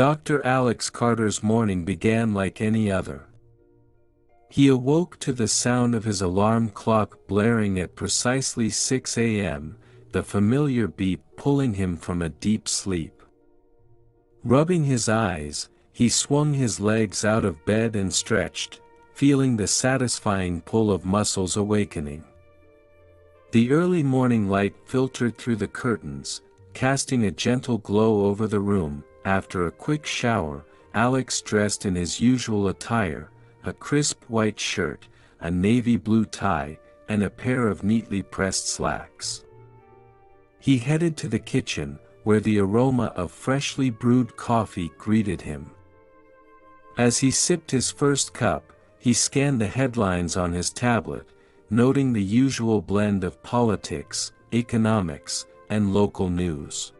Dr. Alex Carter's morning began like any other. He awoke to the sound of his alarm clock blaring at precisely 6 a.m., the familiar beep pulling him from a deep sleep. Rubbing his eyes, he swung his legs out of bed and stretched, feeling the satisfying pull of muscles awakening. The early morning light filtered through the curtains, casting a gentle glow over the room. After a quick shower, Alex dressed in his usual attire, a crisp white shirt, a navy blue tie, and a pair of neatly pressed slacks. He headed to the kitchen, where the aroma of freshly brewed coffee greeted him. As he sipped his first cup, he scanned the headlines on his tablet, noting the usual blend of politics, economics, and local news.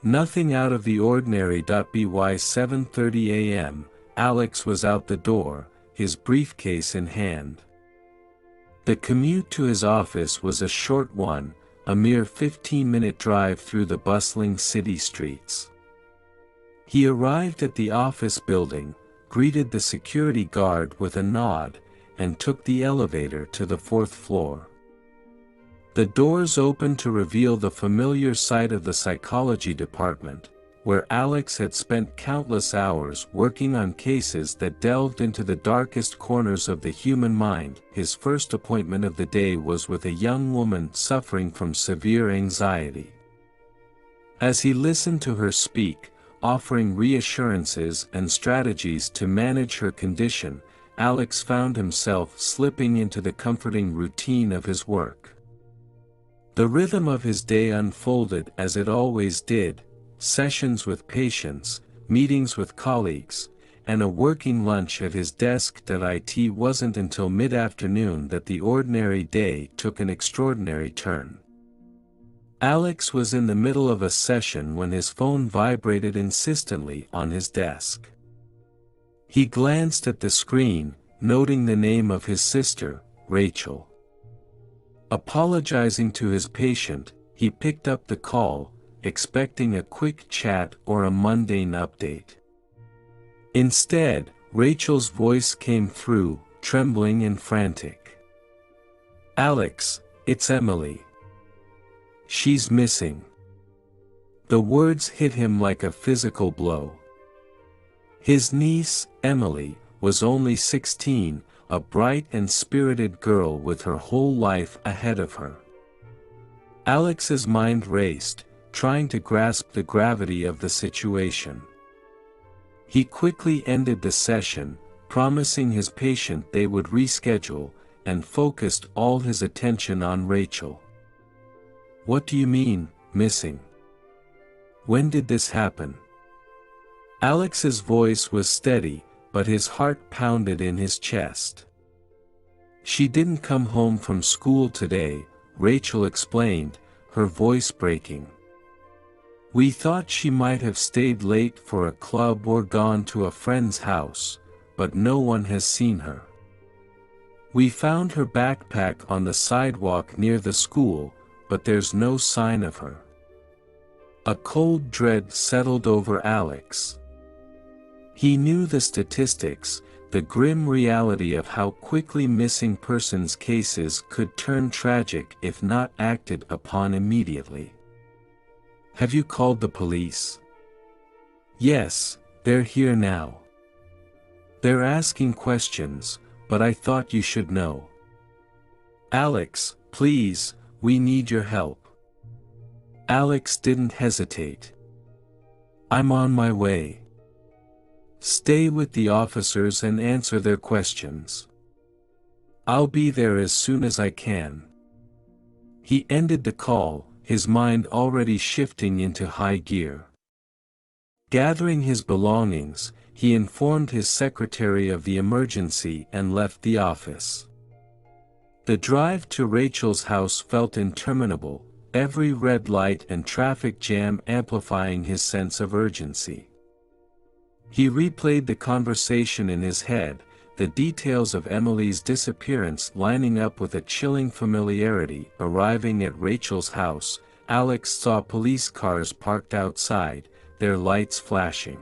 Nothing out of the ordinary. By 7:30 a.m., Alex was out the door, his briefcase in hand. The commute to his office was a short one, a mere 15-minute drive through the bustling city streets. He arrived at the office building, greeted the security guard with a nod, and took the elevator to the 4th floor. The doors opened to reveal the familiar sight of the psychology department, where Alex had spent countless hours working on cases that delved into the darkest corners of the human mind. His first appointment of the day was with a young woman suffering from severe anxiety. As he listened to her speak, offering reassurances and strategies to manage her condition, Alex found himself slipping into the comforting routine of his work. The rhythm of his day unfolded as it always did: sessions with patients, meetings with colleagues, and a working lunch at his desk. It wasn't until mid-afternoon that the ordinary day took an extraordinary turn. Alex was in the middle of a session when his phone vibrated insistently on his desk. He glanced at the screen, noting the name of his sister, Rachel. Apologizing to his patient, he picked up the call, expecting a quick chat or a mundane update. Instead, Rachel's voice came through, trembling and frantic. "Alex, it's Emily. She's missing." The words hit him like a physical blow. His niece, Emily, was only 16, a bright and spirited girl with her whole life ahead of her. Alex's mind raced, trying to grasp the gravity of the situation. He quickly ended the session, promising his patient they would reschedule, and focused all his attention on Rachel. "What do you mean, missing? When did this happen?" Alex's voice was steady, but his heart pounded in his chest. "She didn't come home from school today," Rachel explained, her voice breaking. "We thought she might have stayed late for a club or gone to a friend's house, but no one has seen her. We found her backpack on the sidewalk near the school, but there's no sign of her." A cold dread settled over Alex. He knew the statistics, the grim reality of how quickly missing persons cases could turn tragic if not acted upon immediately. "Have you called the police?" "Yes, they're here now. They're asking questions, but I thought you should know." "Alex, please, we need your help." Alex didn't hesitate. "I'm on my way. Stay with the officers and answer their questions. I'll be there as soon as I can." He ended the call, his mind already shifting into high gear. Gathering his belongings, he informed his secretary of the emergency and left the office. The drive to Rachel's house felt interminable, every red light and traffic jam amplifying his sense of urgency. He replayed the conversation in his head, the details of Emily's disappearance lining up with a chilling familiarity. Arriving at Rachel's house, Alex saw police cars parked outside, their lights flashing.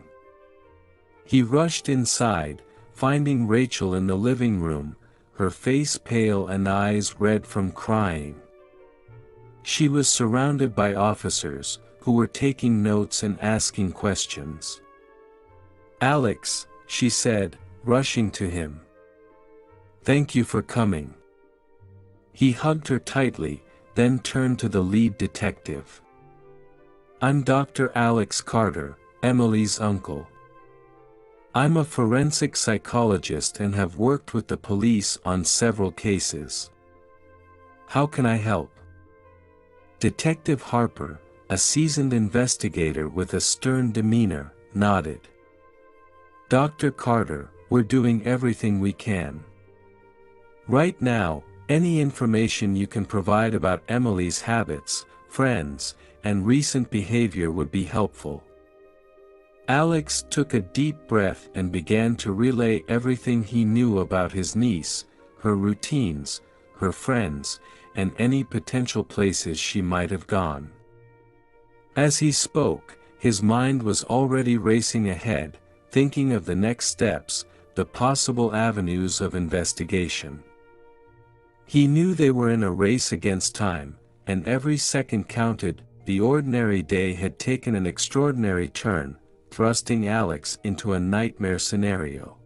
He rushed inside, finding Rachel in the living room, her face pale and eyes red from crying. She was surrounded by officers, who were taking notes and asking questions. "Alex," she said, rushing to him. "Thank you for coming." He hugged her tightly, then turned to the lead detective. "I'm Dr. Alex Carter, Emily's uncle. I'm a forensic psychologist and have worked with the police on several cases. How can I help?" Detective Harper, a seasoned investigator with a stern demeanor, nodded. "Dr. Carter, we're doing everything we can. Right now, any information you can provide about Emily's habits, friends, and recent behavior would be helpful." Alex took a deep breath and began to relay everything he knew about his niece, her routines, her friends, and any potential places she might have gone. As he spoke, his mind was already racing ahead, thinking of the next steps, the possible avenues of investigation. He knew they were in a race against time, and every second counted. The ordinary day had taken an extraordinary turn, thrusting Alex into a nightmare scenario.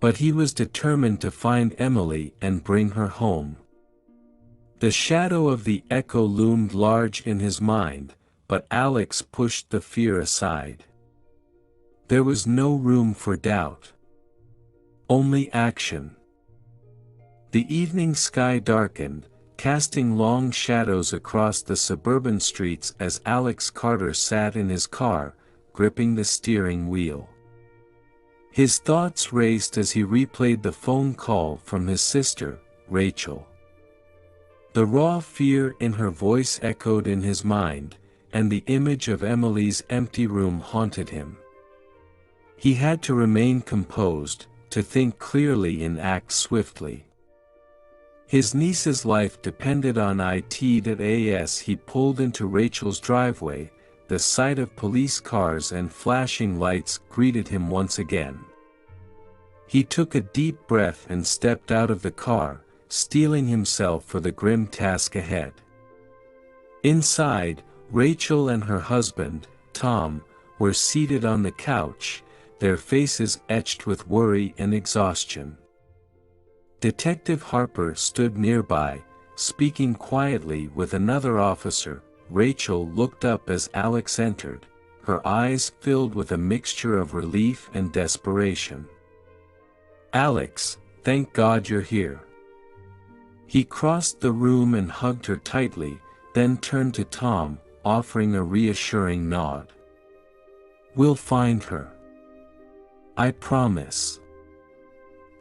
But he was determined to find Emily and bring her home. The shadow of the echo loomed large in his mind, but Alex pushed the fear aside. There was no room for doubt. Only action. The evening sky darkened, casting long shadows across the suburban streets as Alex Carter sat in his car, gripping the steering wheel. His thoughts raced as he replayed the phone call from his sister, Rachel. The raw fear in her voice echoed in his mind, and the image of Emily's empty room haunted him. He had to remain composed, to think clearly and act swiftly. His niece's life depended on it. As he pulled into Rachel's driveway, the sight of police cars and flashing lights greeted him once again. He took a deep breath and stepped out of the car, steeling himself for the grim task ahead. Inside, Rachel and her husband, Tom, were seated on the couch, their faces etched with worry and exhaustion. Detective Harper stood nearby, speaking quietly with another officer. Rachel looked up as Alex entered, her eyes filled with a mixture of relief and desperation. "Alex, thank God you're here." He crossed the room and hugged her tightly, then turned to Tom, offering a reassuring nod. "We'll find her. I promise."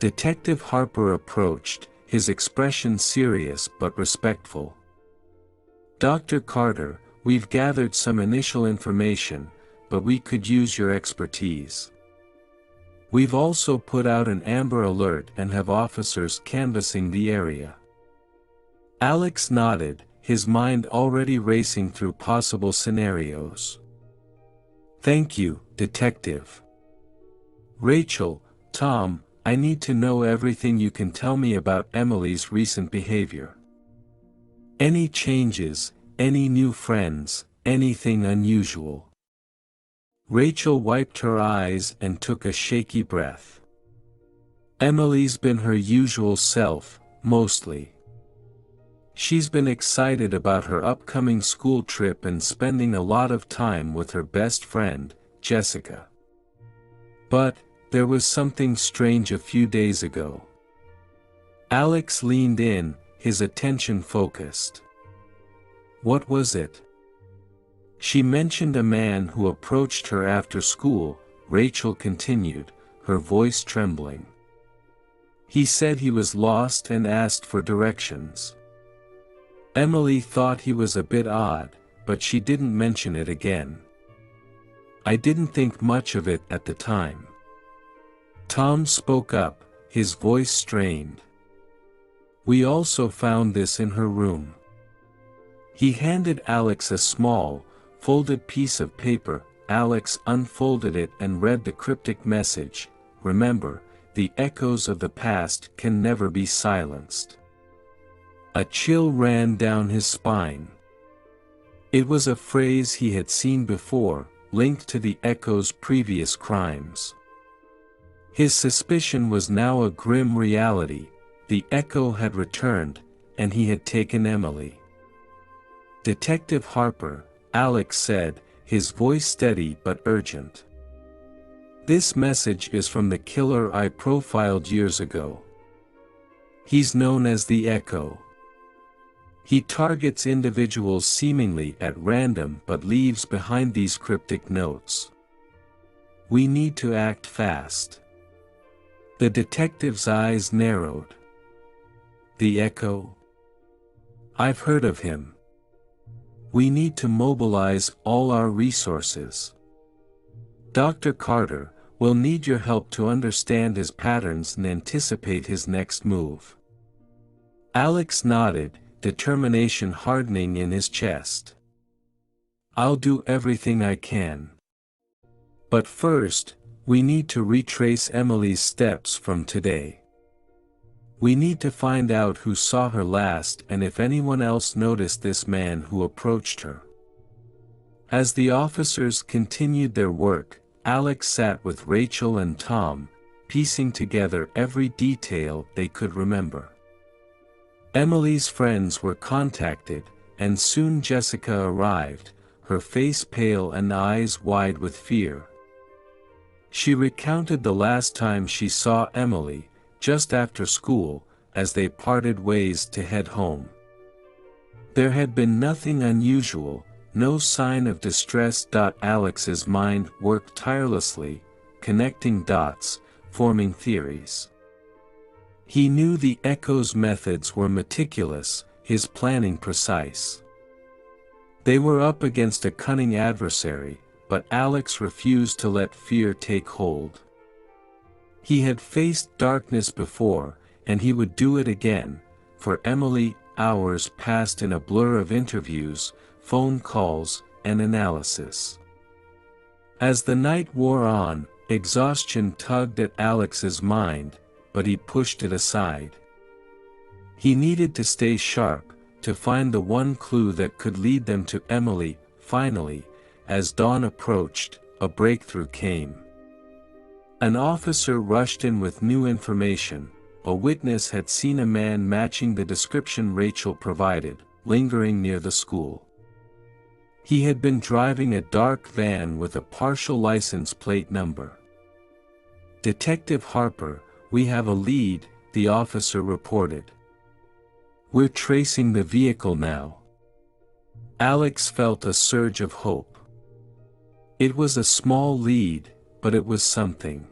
Detective Harper approached, his expression serious but respectful. "Dr. Carter, we've gathered some initial information, but we could use your expertise. We've also put out an Amber Alert and have officers canvassing the area." Alex nodded, his mind already racing through possible scenarios. "Thank you, Detective. Rachel, Tom, I need to know everything you can tell me about Emily's recent behavior. Any changes, any new friends, anything unusual." Rachel wiped her eyes and took a shaky breath. "Emily's been her usual self, mostly. She's been excited about her upcoming school trip and spending a lot of time with her best friend, Jessica. But there was something strange a few days ago." Alex leaned in, his attention focused. "What was it?" "She mentioned a man who approached her after school," Rachel continued, her voice trembling. "He said he was lost and asked for directions. Emily thought he was a bit odd, but she didn't mention it again. I didn't think much of it at the time." Tom spoke up, his voice strained. "We also found this in her room." He handed Alex a small, folded piece of paper. Alex unfolded it and read the cryptic message, "Remember, the echoes of the past can never be silenced." A chill ran down his spine. It was a phrase he had seen before, linked to the echo's previous crimes. His suspicion was now a grim reality. The echo had returned, and he had taken Emily. "Detective Harper," Alex said, his voice steady but urgent. "This message is from the killer I profiled years ago. He's known as the Echo. He targets individuals seemingly at random but leaves behind these cryptic notes. We need to act fast." The detective's eyes narrowed. "The Echo? I've heard of him. We need to mobilize all our resources. Dr. Carter, we'll need your help to understand his patterns and anticipate his next move." Alex nodded, determination hardening in his chest. "I'll do everything I can. But first, we need to retrace Emily's steps from today. We need to find out who saw her last and if anyone else noticed this man who approached her." As the officers continued their work, Alex sat with Rachel and Tom, piecing together every detail they could remember. Emily's friends were contacted, and soon Jessica arrived, her face pale and eyes wide with fear. She recounted the last time she saw Emily, just after school, as they parted ways to head home. There had been nothing unusual, no sign of distress. Alex's mind worked tirelessly, connecting dots, forming theories. He knew the Echo's methods were meticulous, his planning precise. They were up against a cunning adversary, but Alex refused to let fear take hold. He had faced darkness before, and he would do it again. For Emily, hours passed in a blur of interviews, phone calls, and analysis. As the night wore on, exhaustion tugged at Alex's mind, but he pushed it aside. He needed to stay sharp, to find the one clue that could lead them to Emily. Finally, as dawn approached, a breakthrough came. An officer rushed in with new information. A witness had seen a man matching the description Rachel provided, lingering near the school. He had been driving a dark van with a partial license plate number. "Detective Harper, we have a lead," the officer reported. "We're tracing the vehicle now." Alex felt a surge of hope. It was a small lead, but it was something.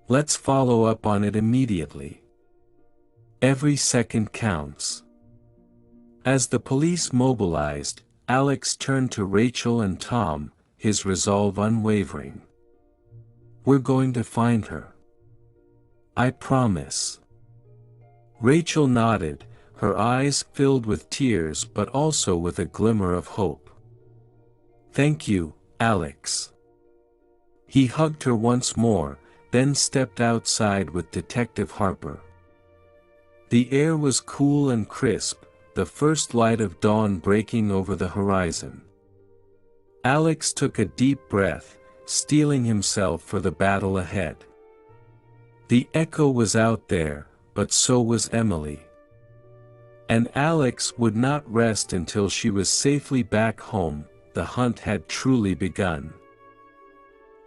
"Let's follow up on it immediately. Every second counts." As the police mobilized, Alex turned to Rachel and Tom, his resolve unwavering. "We're going to find her. I promise." Rachel nodded, her eyes filled with tears but also with a glimmer of hope. "Thank you, Alex." He hugged her once more, then stepped outside with Detective Harper. The air was cool and crisp, the first light of dawn breaking over the horizon. Alex took a deep breath, steeling himself for the battle ahead. The Echo was out there, but so was Emily. And Alex would not rest until she was safely back home. The hunt had truly begun.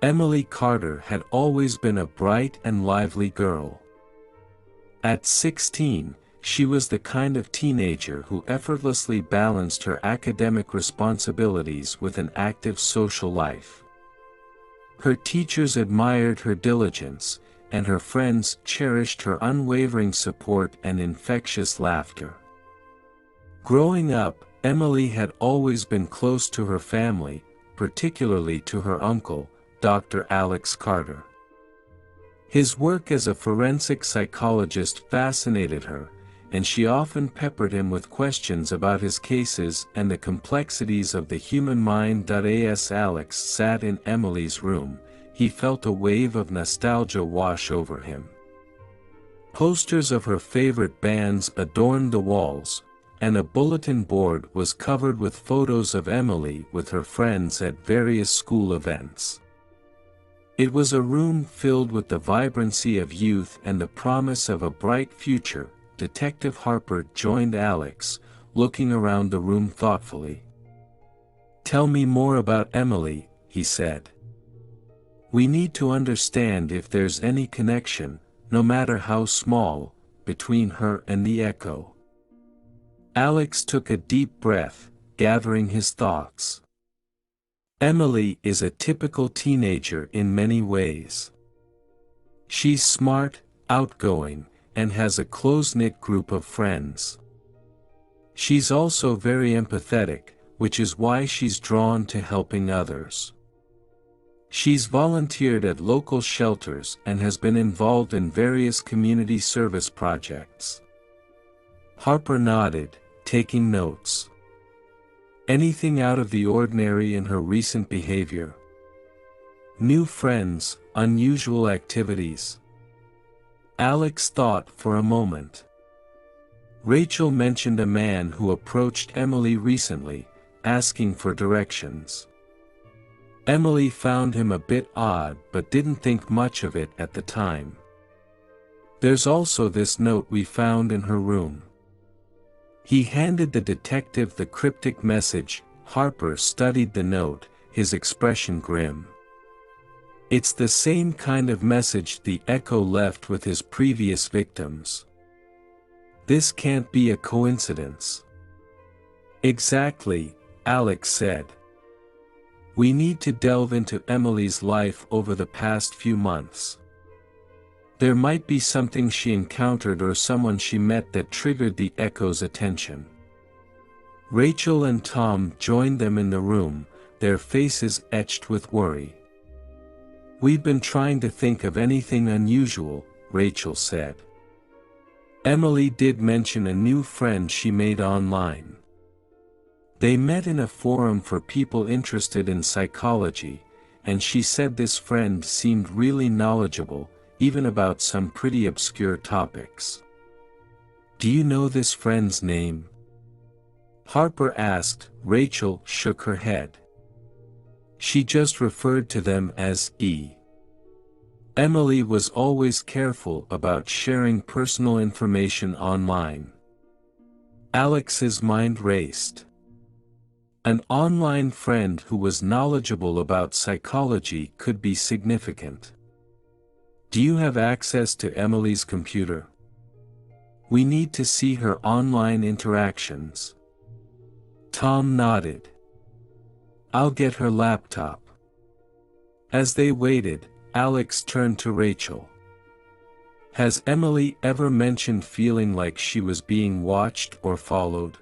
Emily Carter had always been a bright and lively girl. At 16, she was the kind of teenager who effortlessly balanced her academic responsibilities with an active social life. Her teachers admired her diligence, and her friends cherished her unwavering support and infectious laughter. Growing up, Emily had always been close to her family, particularly to her uncle, Dr. Alex Carter. His work as a forensic psychologist fascinated her, and she often peppered him with questions about his cases and the complexities of the human mind. As Alex sat in Emily's room, he felt a wave of nostalgia wash over him. Posters of her favorite bands adorned the walls, and a bulletin board was covered with photos of Emily with her friends at various school events. It was a room filled with the vibrancy of youth and the promise of a bright future. Detective Harper joined Alex, looking around the room thoughtfully. "Tell me more about Emily," he said. "We need to understand if there's any connection, no matter how small, between her and the echo." Alex took a deep breath, gathering his thoughts. Emily is a typical teenager in many ways. She's smart, outgoing, and has a close-knit group of friends. She's also very empathetic, which is why she's drawn to helping others. She's volunteered at local shelters and has been involved in various community service projects. Harper nodded, taking notes. Anything out of the ordinary in her recent behavior? New friends, unusual activities? Alex thought for a moment. Rachel mentioned a man who approached Emily recently, asking for directions. Emily found him a bit odd but didn't think much of it at the time. There's also this note we found in her room. He handed the detective the cryptic message. Harper studied the note, his expression grim. It's the same kind of message the echo left with his previous victims. This can't be a coincidence. Exactly, Alex said. We need to delve into Emily's life over the past few months. There might be something she encountered or someone she met that triggered the echo's attention. Rachel and Tom joined them in the room, their faces etched with worry. We've been trying to think of anything unusual, Rachel said. Emily did mention a new friend she made online. They met in a forum for people interested in psychology, and she said this friend seemed really knowledgeable, even about some pretty obscure topics. Do you know this friend's name? Harper asked. Rachel shook her head. She just referred to them as E. Emily was always careful about sharing personal information online. Alex's mind raced. An online friend who was knowledgeable about psychology could be significant. Do you have access to Emily's computer? We need to see her online interactions. Tom nodded. I'll get her laptop. As they waited, Alex turned to Rachel. Has Emily ever mentioned feeling like she was being watched or followed?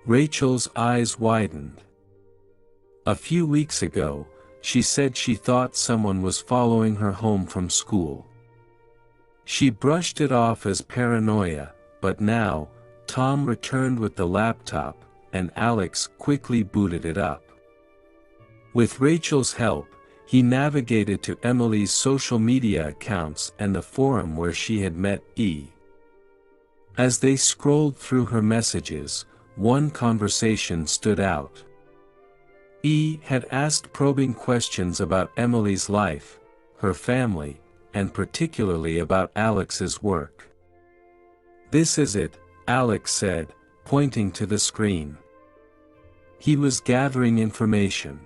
Rachel's eyes widened. A few weeks ago, she said she thought someone was following her home from school. She brushed it off as paranoia, but now, Tom returned with the laptop, and Alex quickly booted it up. With Rachel's help, he navigated to Emily's social media accounts and the forum where she had met E. As they scrolled through her messages, one conversation stood out. E had asked probing questions about Emily's life, her family, and particularly about Alex's work. This is it, Alex said, pointing to the screen. He was gathering information.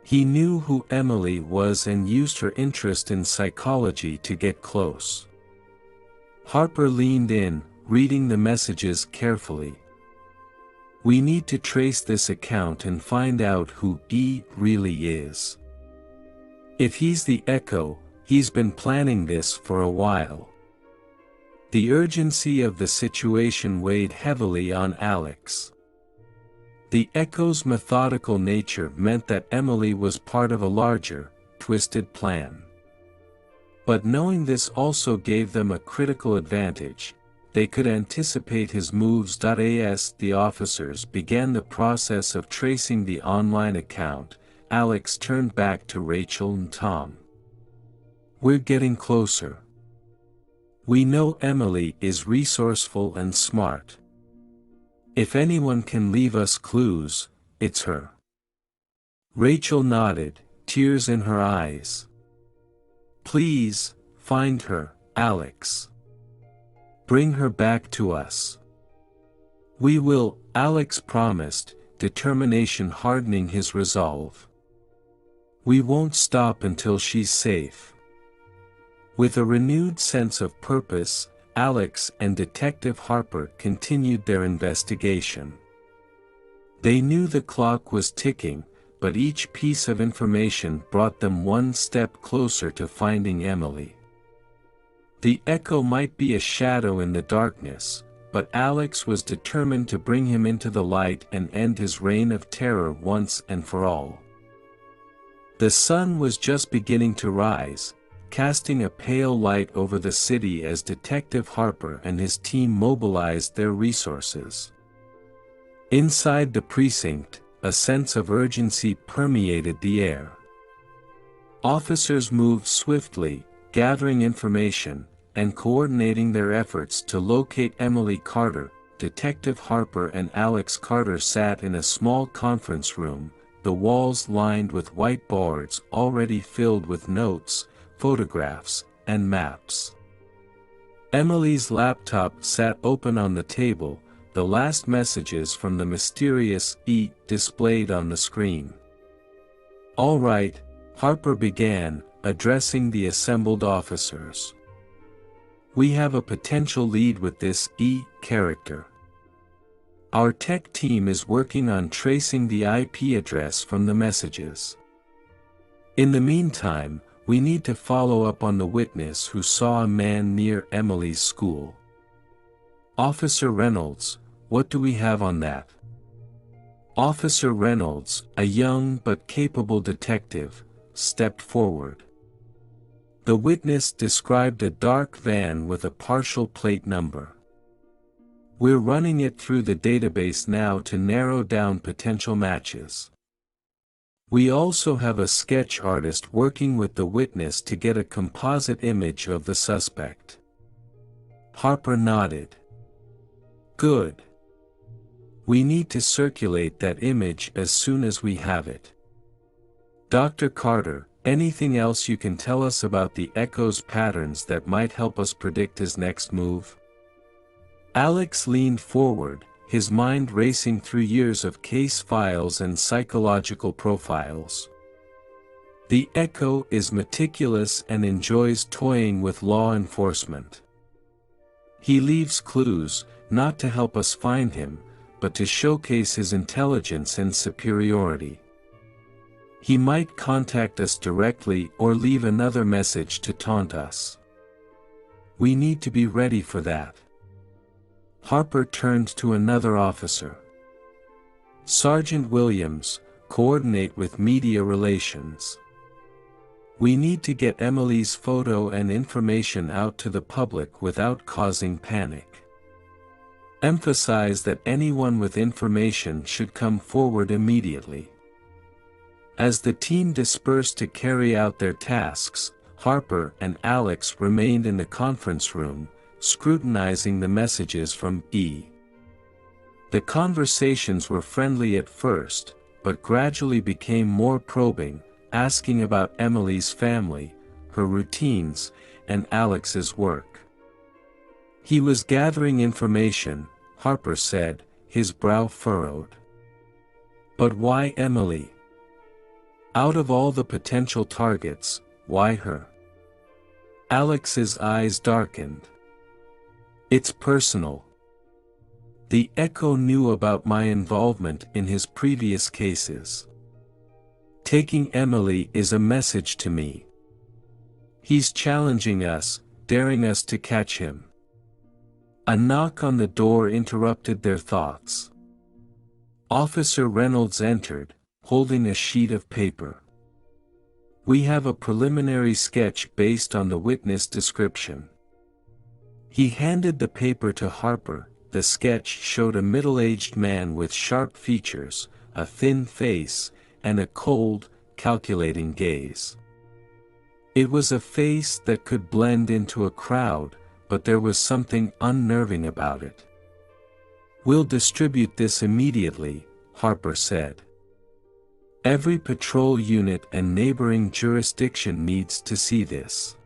He knew who Emily was and used her interest in psychology to get close. Harper leaned in, reading the messages carefully. We need to trace this account and find out who E really is. If he's the echo, he's been planning this for a while. The urgency of the situation weighed heavily on Alex. The echo's methodical nature meant that Emily was part of a larger, twisted plan. But knowing this also gave them a critical advantage. they could anticipate his moves. As the officers began the process of tracing the online account, Alex turned back to Rachel and Tom. "We're getting closer. We know Emily is resourceful and smart. If anyone can leave us clues, it's her." Rachel nodded, tears in her eyes. "Please, find her, Alex. Bring her back to us." "We will," Alex promised, determination hardening his resolve. "We won't stop until she's safe." With a renewed sense of purpose, Alex and Detective Harper continued their investigation. They knew the clock was ticking, but each piece of information brought them one step closer to finding Emily. The echo might be a shadow in the darkness, but Alex was determined to bring him into the light and end his reign of terror once and for all. The sun was just beginning to rise, casting a pale light over the city as Detective Harper and his team mobilized their resources. Inside the precinct, a sense of urgency permeated the air. Officers moved swiftly, gathering information, and coordinating their efforts to locate Emily Carter. Detective Harper and Alex Carter sat in a small conference room, the walls lined with whiteboards already filled with notes, photographs, and maps. Emily's laptop sat open on the table, the last messages from the mysterious E displayed on the screen. "All right," Harper began, addressing the assembled officers. "We have a potential lead with this E character. Our tech team is working on tracing the IP address from the messages. In the meantime, we need to follow up on the witness who saw a man near Emily's school. Officer Reynolds, what do we have on that?" Officer Reynolds, a young but capable detective, stepped forward. The witness described a dark van with a partial plate number. "We're running it through the database now to narrow down potential matches. We also have a sketch artist working with the witness to get a composite image of the suspect." Harper nodded. "Good. We need to circulate that image as soon as we have it. Dr. Carter, anything else you can tell us about the echo's patterns that might help us predict his next move?" Alex leaned forward, his mind racing through years of case files and psychological profiles. "The echo is meticulous and enjoys toying with law enforcement. He leaves clues, not to help us find him, but to showcase his intelligence and superiority. He might contact us directly or leave another message to taunt us. We need to be ready for that." Harper turned to another officer. "Sergeant Williams, coordinate with media relations. We need to get Emily's photo and information out to the public without causing panic. Emphasize that anyone with information should come forward immediately." As the team dispersed to carry out their tasks, Harper and Alex remained in the conference room, scrutinizing the messages from E. The conversations were friendly at first, but gradually became more probing, asking about Emily's family, her routines, and Alex's work. "He was gathering information," Harper said, his brow furrowed. "But why Emily? Out of all the potential targets, why her?" Alex's eyes darkened. "It's personal. The echo knew about my involvement in his previous cases. Taking Emily is a message to me. He's challenging us, daring us to catch him." A knock on the door interrupted their thoughts. Officer Reynolds entered, holding a sheet of paper. "We have a preliminary sketch based on the witness description." He handed the paper to Harper. The sketch showed a middle-aged man with sharp features, a thin face, and a cold, calculating gaze. It was a face that could blend into a crowd, but there was something unnerving about it. "We'll distribute this immediately," Harper said. "Every patrol unit and neighboring jurisdiction needs to see this."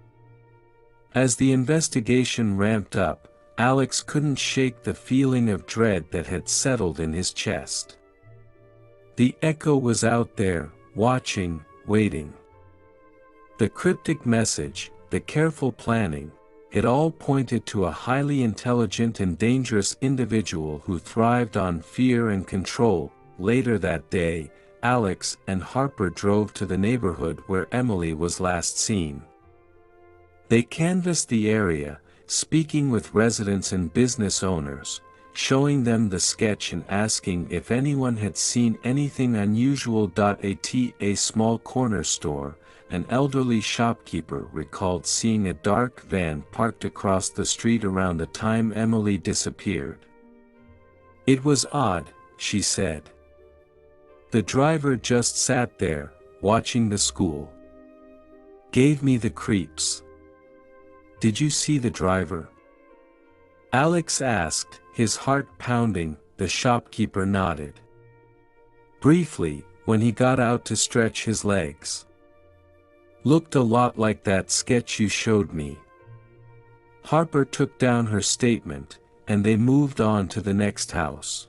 As the investigation ramped up, Alex couldn't shake the feeling of dread that had settled in his chest. The echo was out there, watching, waiting. The cryptic message, the careful planning, it all pointed to a highly intelligent and dangerous individual who thrived on fear and control. Later that day, Alex and Harper drove to the neighborhood where Emily was last seen. They canvassed the area, speaking with residents and business owners, showing them the sketch and asking if anyone had seen anything unusual. At a small corner store, an elderly shopkeeper recalled seeing a dark van parked across the street around the time Emily disappeared. "It was odd," she said. "The driver just sat there, watching the school. Gave me the creeps." "Did you see the driver?" Alex asked, his heart pounding. The shopkeeper nodded. "Briefly, when he got out to stretch his legs. Looked a lot like that sketch you showed me." Harper took down her statement, and they moved on to the next house.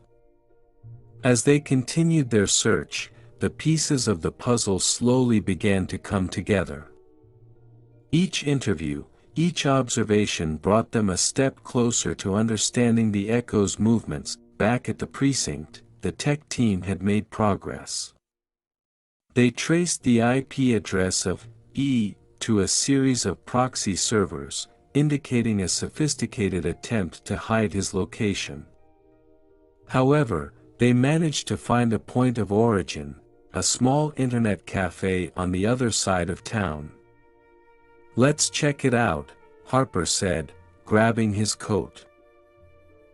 As they continued their search, the pieces of the puzzle slowly began to come together. Each interview, each observation brought them a step closer to understanding the echo's movements. Back at the precinct, the tech team had made progress. They traced the IP address of E to a series of proxy servers, indicating a sophisticated attempt to hide his location. However, they managed to find a point of origin, a small internet cafe on the other side of town. "Let's check it out," Harper said, grabbing his coat.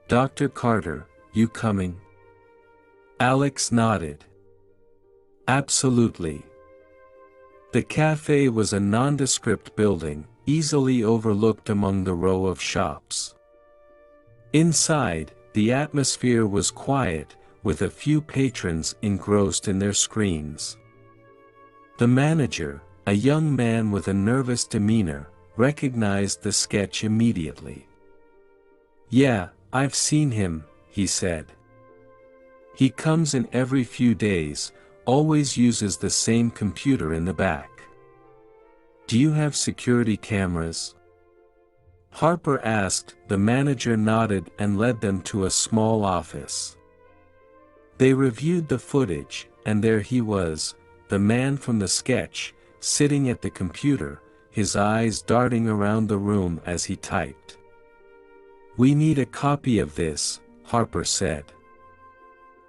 "Dr. Carter, you coming?" Alex nodded. "Absolutely." The cafe was a nondescript building, easily overlooked among the row of shops. Inside, the atmosphere was quiet, with a few patrons engrossed in their screens. The manager, a young man with a nervous demeanor, recognized the sketch immediately. "Yeah, I've seen him," he said. "He comes in every few days, always uses the same computer in the back. Do you have security cameras?" Harper asked. The manager nodded and led them to a small office. They reviewed the footage, and there he was, the man from the sketch, sitting at the computer, his eyes darting around the room as he typed. "We need a copy of this," Harper said.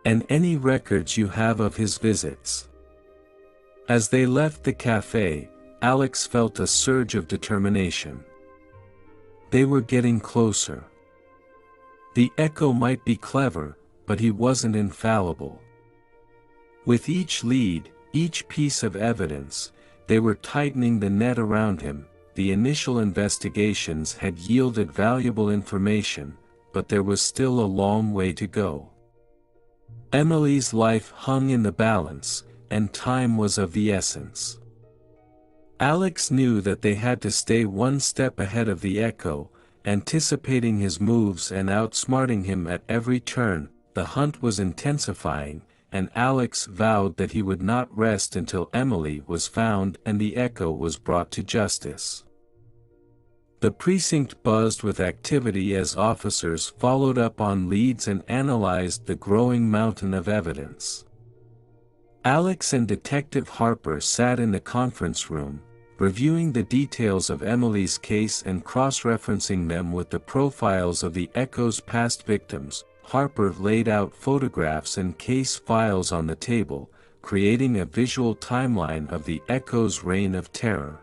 "And any records you have of his visits." As they left the cafe, Alex felt a surge of determination. They were getting closer. The echo might be clever, but he wasn't infallible. With each lead, each piece of evidence, they were tightening the net around him. The initial investigations had yielded valuable information, but there was still a long way to go. Emily's life hung in the balance, and time was of the essence. Alex knew that they had to stay one step ahead of the echo, anticipating his moves and outsmarting him at every turn. The hunt was intensifying, and Alex vowed that he would not rest until Emily was found and the echo was brought to justice. The precinct buzzed with activity as officers followed up on leads and analyzed the growing mountain of evidence. Alex and Detective Harper sat in the conference room, reviewing the details of Emily's case and cross-referencing them with the profiles of the echo's past victims. Harper laid out photographs and case files on the table, creating a visual timeline of the echo's reign of terror.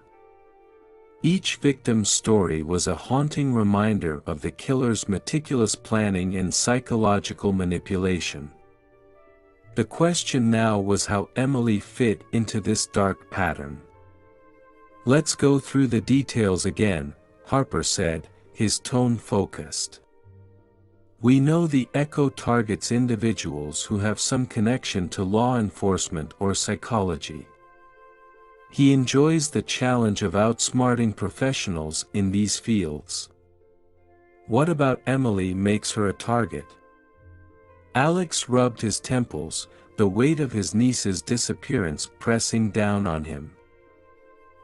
Each victim's story was a haunting reminder of the killer's meticulous planning and psychological manipulation. The question now was how Emily fit into this dark pattern. "Let's go through the details again," Harper said, his tone focused. "We know the echo targets individuals who have some connection to law enforcement or psychology. He enjoys the challenge of outsmarting professionals in these fields. What about Emily makes her a target?" Alex rubbed his temples, the weight of his niece's disappearance pressing down on him.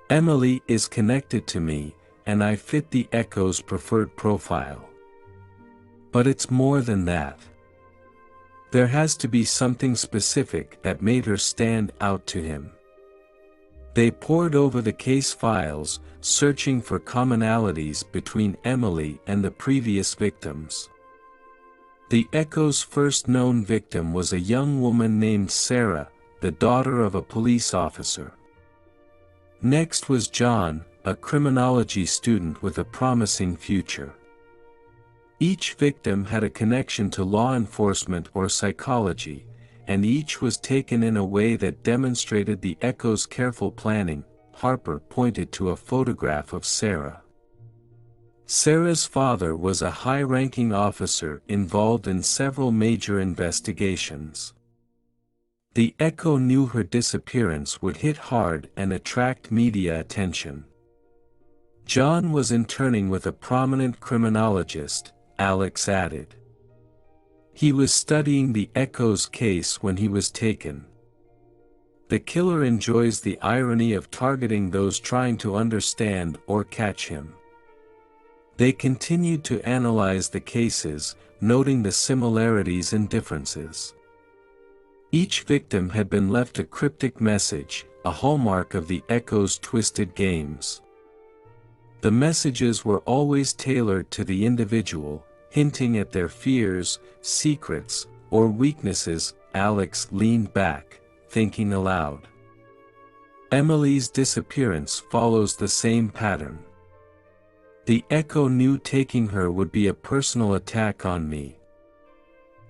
"Emily is connected to me, and I fit the Echo's preferred profile. But it's more than that. There has to be something specific that made her stand out to him." They pored over the case files, searching for commonalities between Emily and the previous victims. The Echo's first known victim was a young woman named Sarah, the daughter of a police officer. Next was John, a criminology student with a promising future. Each victim had a connection to law enforcement or psychology, and each was taken in a way that demonstrated the Echo's careful planning. Harper pointed to a photograph of Sarah. Sarah's father was a high-ranking officer involved in several major investigations. The Echo knew her disappearance would hit hard and attract media attention. John was interning with a prominent criminologist, Alex added. He was studying the Echo's case when he was taken. The killer enjoys the irony of targeting those trying to understand or catch him. They continued to analyze the cases, noting the similarities and differences. Each victim had been left a cryptic message, a hallmark of the Echo's twisted games. The messages were always tailored to the individual, hinting at their fears, secrets, or weaknesses. Alex leaned back, thinking aloud. Emily's disappearance follows the same pattern. The Echo knew taking her would be a personal attack on me.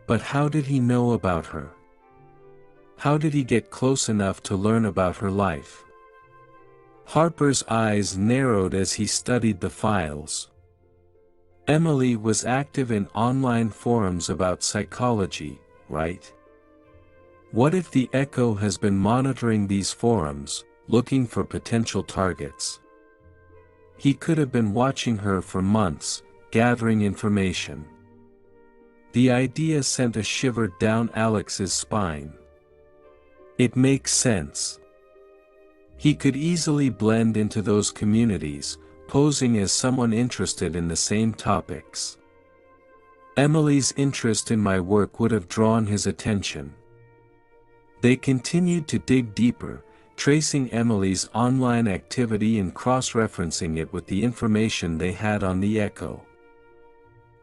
But how did he know about her? How did he get close enough to learn about her life? Harper's eyes narrowed as he studied the files. Emily was active in online forums about psychology, right? What if the Echo has been monitoring these forums, looking for potential targets? He could have been watching her for months, gathering information. The idea sent a shiver down Alex's spine. It makes sense. He could easily blend into those communities, posing as someone interested in the same topics. Emily's interest in my work would have drawn his attention. They continued to dig deeper, tracing Emily's online activity and cross-referencing it with the information they had on the Echo.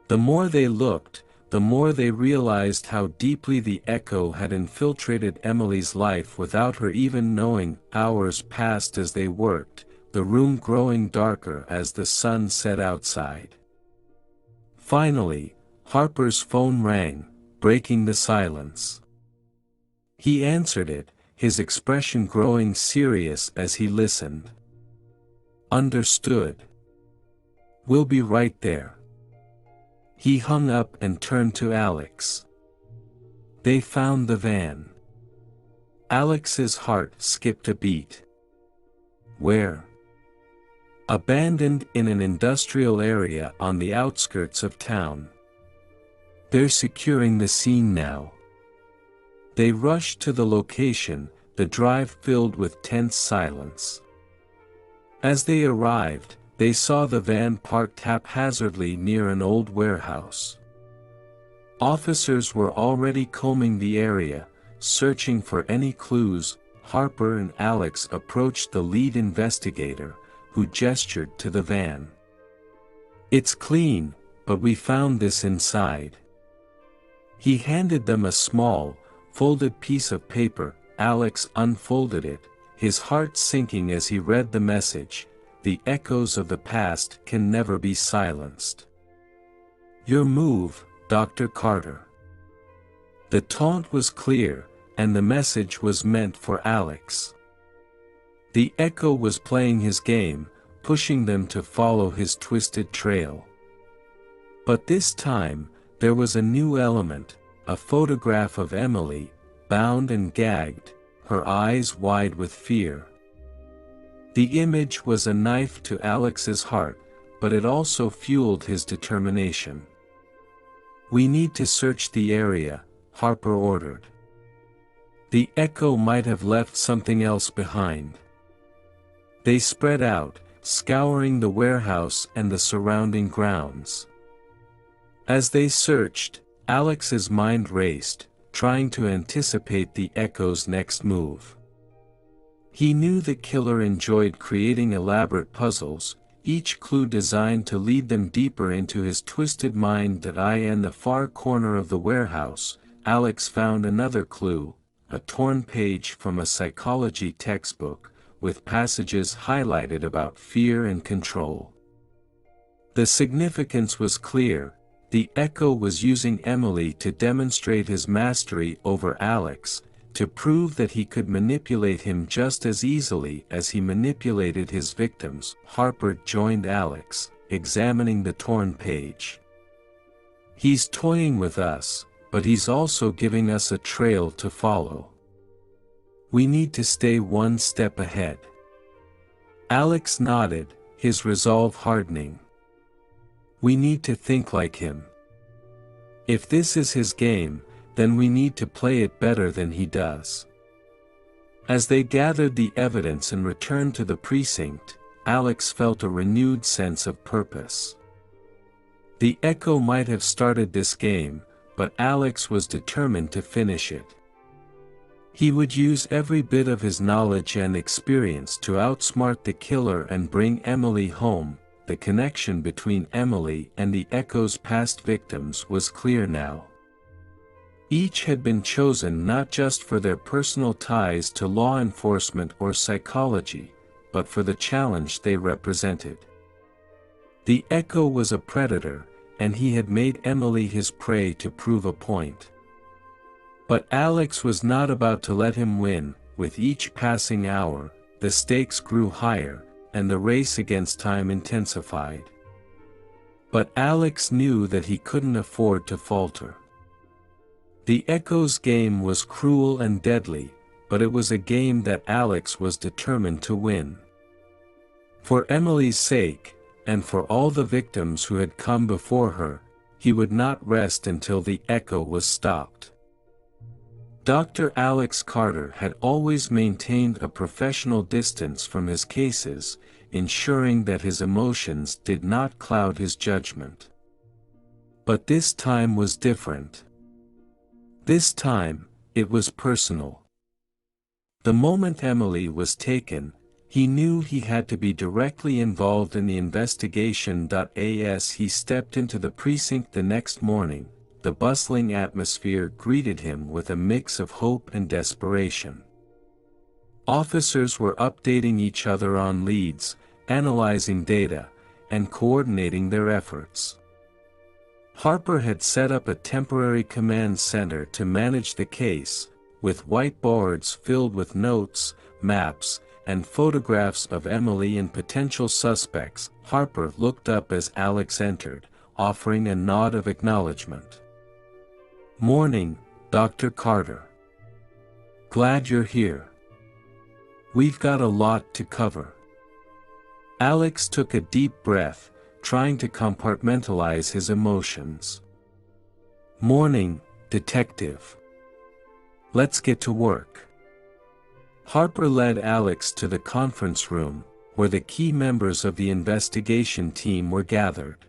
The more they looked, the more they realized how deeply the Echo had infiltrated Emily's life without her even knowing. Hours passed as they worked, the room growing darker as the sun set outside. Finally, Harper's phone rang, breaking the silence. He answered it, his expression growing serious as he listened. "Understood. We'll be right there." He hung up and turned to Alex. They found the van. Alex's heart skipped a beat. Where? Abandoned in an industrial area on the outskirts of town. They're securing the scene now. They rushed to the location, the drive filled with tense silence. As they arrived, they saw the van parked haphazardly near an old warehouse. Officers were already combing the area, searching for any clues. Harper and Alex approached the lead investigator, who gestured to the van. "It's clean, but we found this inside." He handed them a small, folded piece of paper. Alex unfolded it, his heart sinking as he read the message. the echoes of the past can never be silenced. Your move, Dr. Carter. The taunt was clear, and the message was meant for Alex. The echo was playing his game, pushing them to follow his twisted trail. But this time, there was a new element, a photograph of Emily, bound and gagged, her eyes wide with fear. The image was a knife to Alex's heart, but it also fueled his determination. "We need to search the area," Harper ordered. The echo might have left something else behind. They spread out, scouring the warehouse and the surrounding grounds. As they searched, Alex's mind raced, trying to anticipate the echo's next move. He knew the killer enjoyed creating elaborate puzzles, each clue designed to lead them deeper into his twisted mind. In the far corner of the warehouse, Alex found another clue, a torn page from a psychology textbook, with passages highlighted about fear and control. The significance was clear: the echo was using Emily to demonstrate his mastery over Alex, to prove that he could manipulate him just as easily as he manipulated his victims. Harper joined Alex, examining the torn page. "He's toying with us, but he's also giving us a trail to follow. We need to stay one step ahead." Alex nodded, his resolve hardening. "We need to think like him. If this is his game, then we need to play it better than he does." As they gathered the evidence and returned to the precinct, Alex felt a renewed sense of purpose. The echo might have started this game, but Alex was determined to finish it. He would use every bit of his knowledge and experience to outsmart the killer and bring Emily home. The connection between Emily and the echo's past victims was clear now. Each had been chosen not just for their personal ties to law enforcement or psychology, but for the challenge they represented. The echo was a predator, and he had made Emily his prey to prove a point. But Alex was not about to let him win. With each passing hour, the stakes grew higher, and the race against time intensified. But Alex knew that he couldn't afford to falter. The echo's game was cruel and deadly, but it was a game that Alex was determined to win. For Emily's sake, and for all the victims who had come before her, he would not rest until the echo was stopped. Dr. Alex Carter had always maintained a professional distance from his cases, ensuring that his emotions did not cloud his judgment. But this time was different. This time, it was personal. The moment Emily was taken, he knew he had to be directly involved in the investigation. As he stepped into the precinct the next morning, the bustling atmosphere greeted him with a mix of hope and desperation. Officers were updating each other on leads, analyzing data, and coordinating their efforts. Harper had set up a temporary command center to manage the case, with whiteboards filled with notes, maps, and photographs of Emily and potential suspects. Harper looked up as Alex entered, offering a nod of acknowledgement. "Morning, Dr. Carter. Glad you're here. We've got a lot to cover." Alex took a deep breath, trying to compartmentalize his emotions. "Morning, Detective. Let's get to work." Harper led Alex to the conference room, where the key members of the investigation team were gathered.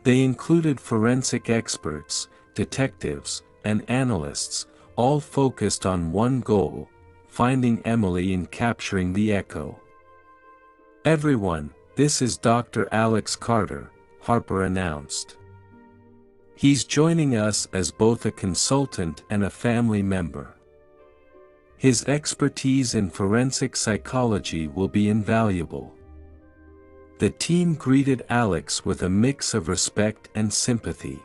They included forensic experts, detectives, and analysts, all focused on one goal: finding Emily and capturing the echo. "Everyone, this is Dr. Alex Carter," Harper announced. "He's joining us as both a consultant and a family member. His expertise in forensic psychology will be invaluable." The team greeted Alex with a mix of respect and sympathy.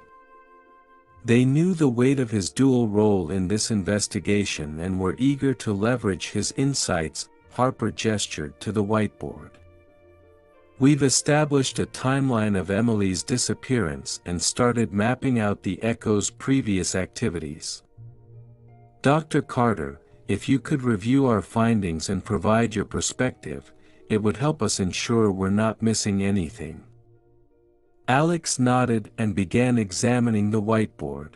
They knew the weight of his dual role in this investigation and were eager to leverage his insights. Harper gestured to the whiteboard. We've established a timeline of Emily's disappearance and started mapping out the Echo's previous activities. Dr. Carter, if you could review our findings and provide your perspective, it would help us ensure we're not missing anything. Alex nodded and began examining the whiteboard.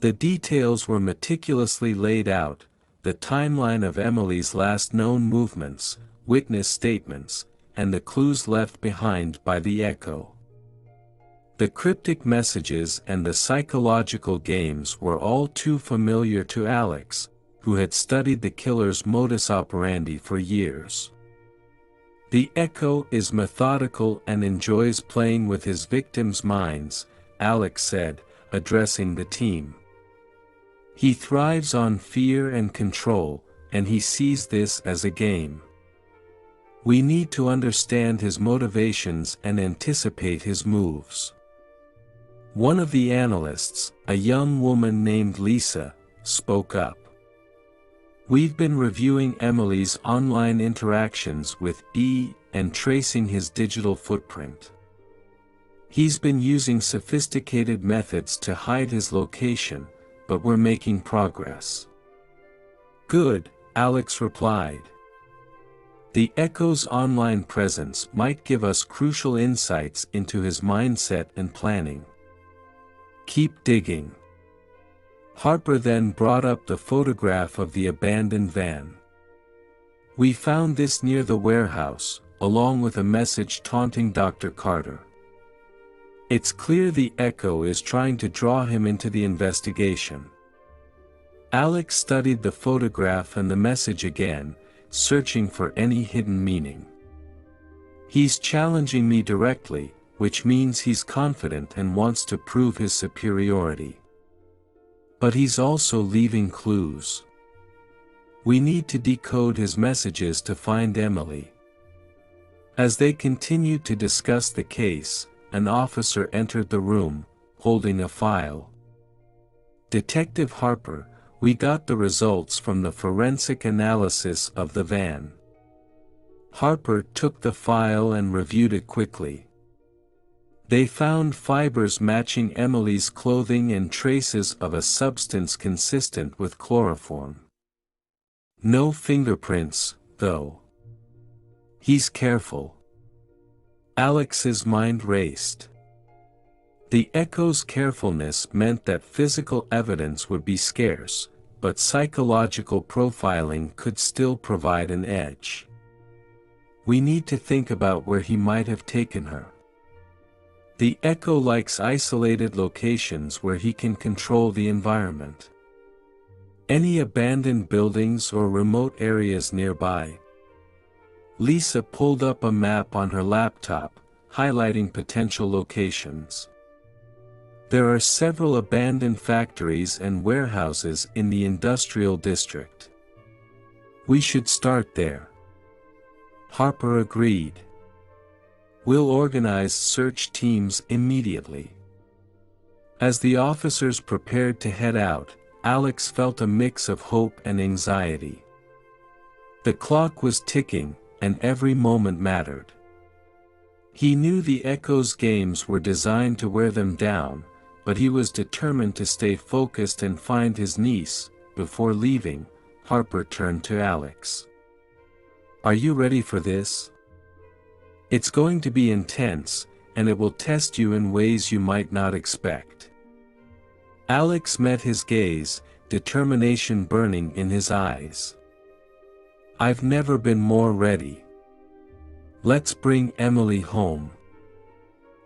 The details were meticulously laid out, the timeline of Emily's last known movements, witness statements, and the clues left behind by the Echo. The cryptic messages and the psychological games were all too familiar to Alex, who had studied the killer's modus operandi for years. The Echo is methodical and enjoys playing with his victims' minds, Alex said, addressing the team. He thrives on fear and control, and he sees this as a game. We need to understand his motivations and anticipate his moves. One of the analysts, a young woman named Lisa, spoke up. We've been reviewing Emily's online interactions with E and tracing his digital footprint. He's been using sophisticated methods to hide his location, but we're making progress. Good, Alex replied. The Echo's online presence might give us crucial insights into his mindset and planning. Keep digging. Harper then brought up the photograph of the abandoned van. We found this near the warehouse, along with a message taunting Dr. Carter. It's clear the Echo is trying to draw him into the investigation. Alex studied the photograph and the message again, searching for any hidden meaning. He's challenging me directly, which means he's confident and wants to prove his superiority. But he's also leaving clues. We need to decode his messages to find Emily. As they continued to discuss the case, an officer entered the room, holding a file. Detective Harper, we got the results from the forensic analysis of the van. Harper took the file and reviewed it quickly. They found fibers matching Emily's clothing and traces of a substance consistent with chloroform. No fingerprints, though. He's careful. Alex's mind raced. The Echo's carefulness meant that physical evidence would be scarce, but psychological profiling could still provide an edge. We need to think about where he might have taken her. The Echo likes isolated locations where he can control the environment. Any abandoned buildings or remote areas nearby? Lisa pulled up a map on her laptop, highlighting potential locations. There are several abandoned factories and warehouses in the industrial district. We should start there. Harper agreed. We'll organize search teams immediately. As the officers prepared to head out, Alex felt a mix of hope and anxiety. The clock was ticking, and every moment mattered. He knew the Echo's games were designed to wear them down, but he was determined to stay focused and find his niece. Before leaving, Harper turned to Alex. Are you ready for this? It's going to be intense, and it will test you in ways you might not expect. Alex met his gaze, determination burning in his eyes. I've never been more ready. Let's bring Emily home.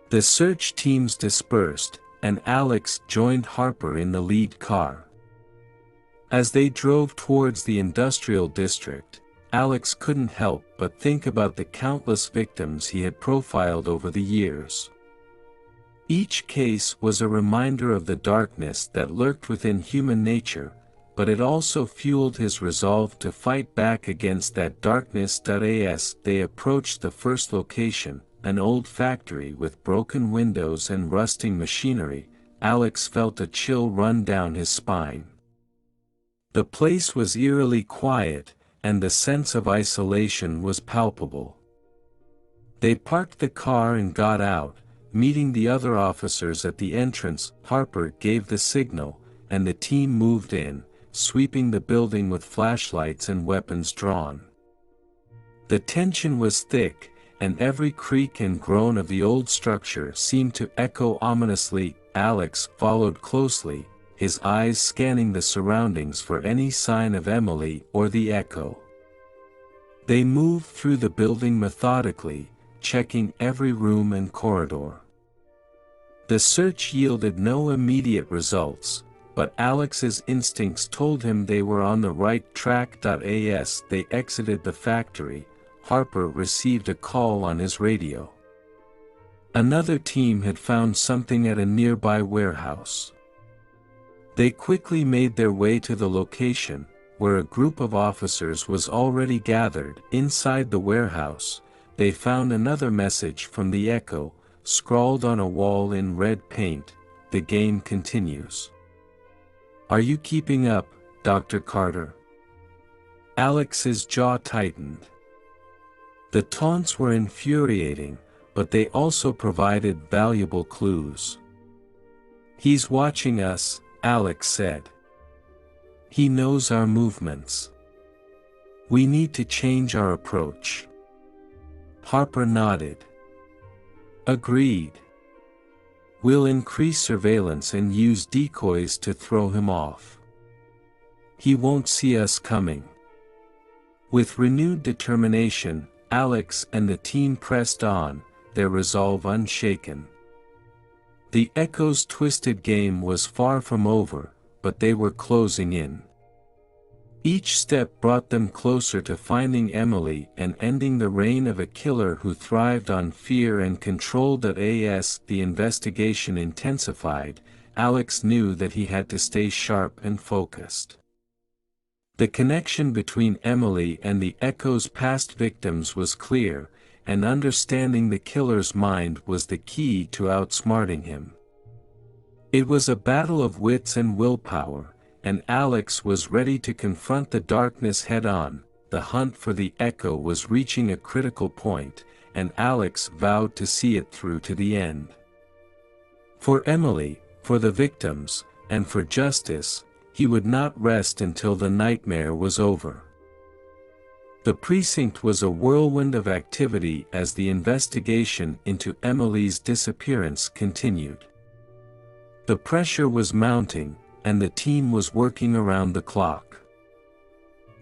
The search teams dispersed, and Alex joined Harper in the lead car. As they drove towards the industrial district, Alex couldn't help but think about the countless victims he had profiled over the years. Each case was a reminder of the darkness that lurked within human nature, but it also fueled his resolve to fight back against that darkness. As they approached the first location, an old factory with broken windows and rusting machinery, Alex felt a chill run down his spine. The place was eerily quiet, and the sense of isolation was palpable. They parked the car and got out, meeting the other officers at the entrance. Harper gave the signal, and the team moved in, sweeping the building with flashlights and weapons drawn. The tension was thick, and every creak and groan of the old structure seemed to echo ominously. Alex followed closely, his eyes scanning the surroundings for any sign of Emily or the echo. They moved through the building methodically, checking every room and corridor. The search yielded no immediate results, but Alex's instincts told him they were on the right track. As they exited the factory, Harper received a call on his radio. Another team had found something at a nearby warehouse. They quickly made their way to the location, where a group of officers was already gathered. Inside the warehouse, they found another message from the echo, scrawled on a wall in red paint: "The game continues. Are you keeping up, Dr. Carter?" Alex's jaw tightened. The taunts were infuriating, but they also provided valuable clues. "He's watching us," Alex said. "He knows our movements. We need to change our approach." Harper nodded. "Agreed. We'll increase surveillance and use decoys to throw him off. He won't see us coming." With renewed determination, Alex and the team pressed on, their resolve unshaken. The Echo's twisted game was far from over, but they were closing in. Each step brought them closer to finding Emily and ending the reign of a killer who thrived on fear and control. As the investigation intensified, Alex knew that he had to stay sharp and focused. The connection between Emily and the Echo's past victims was clear, and understanding the killer's mind was the key to outsmarting him. It was a battle of wits and willpower, and Alex was ready to confront the darkness head-on. The hunt for the Echo was reaching a critical point, and Alex vowed to see it through to the end. For Emily, for the victims, and for justice, he would not rest until the nightmare was over. The precinct was a whirlwind of activity as the investigation into Emily's disappearance continued. The pressure was mounting, and the team was working around the clock.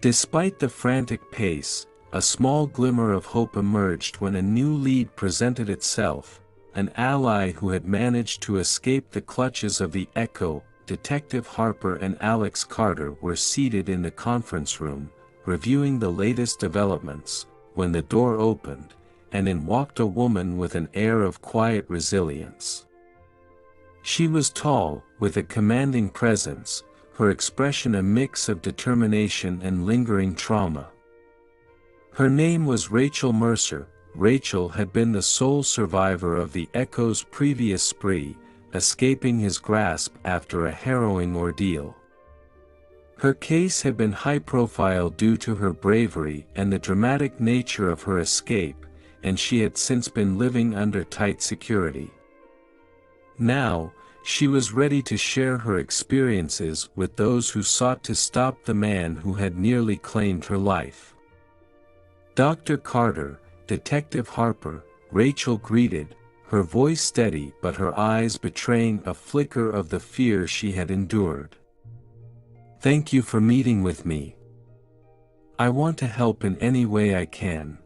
Despite the frantic pace, a small glimmer of hope emerged when a new lead presented itself: an ally who had managed to escape the clutches of the Echo. Detective Harper and Alex Carter were seated in the conference room, reviewing the latest developments, when the door opened, and in walked a woman with an air of quiet resilience. She was tall, with a commanding presence, her expression a mix of determination and lingering trauma. Her name was Rachel Mercer. Rachel had been the sole survivor of the Echo's previous spree, escaping his grasp after a harrowing ordeal. Her case had been high-profile due to her bravery and the dramatic nature of her escape, and she had since been living under tight security. Now, she was ready to share her experiences with those who sought to stop the man who had nearly claimed her life. "Dr. Carter, Detective Harper," Rachel greeted, her voice steady but her eyes betraying a flicker of the fear she had endured. "Thank you for meeting with me. I want to help in any way I can."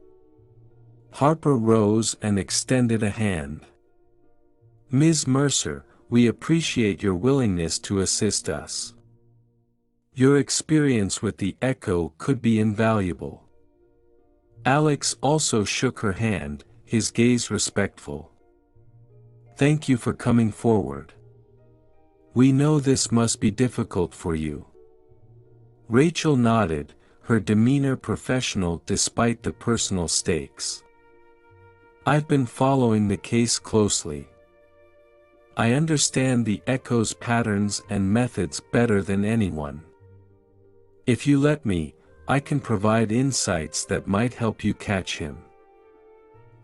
Harper rose and extended a hand. "Ms. Mercer, we appreciate your willingness to assist us. Your experience with the Echo could be invaluable." Alex also shook her hand, his gaze respectful. "Thank you for coming forward. We know this must be difficult for you." Rachel nodded, her demeanor professional despite the personal stakes. I've been following the case closely. I understand the echo's patterns and methods better than anyone. If you let me, I can provide insights that might help you catch him.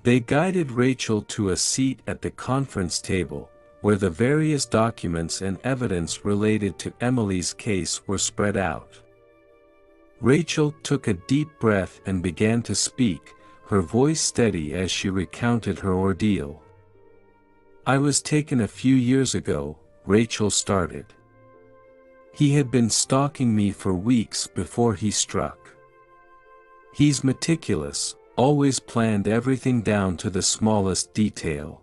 They guided Rachel to a seat at the conference table, where the various documents and evidence related to Emily's case were spread out. Rachel took a deep breath and began to speak, her voice steady as she recounted her ordeal. I was taken a few years ago, Rachel started. He had been stalking me for weeks before he struck. He's meticulous, always planned everything down to the smallest detail.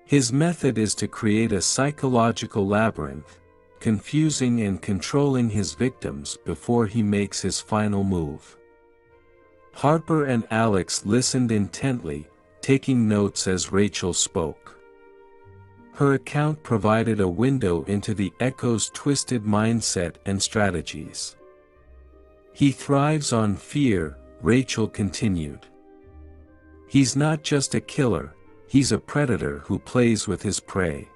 His method is to create a psychological labyrinth, confusing and controlling his victims before he makes his final move. Harper and Alex listened intently, taking notes as Rachel spoke. Her account provided a window into the echo's twisted mindset and strategies. He thrives on fear, Rachel continued. He's not just a killer, he's a predator who plays with his prey.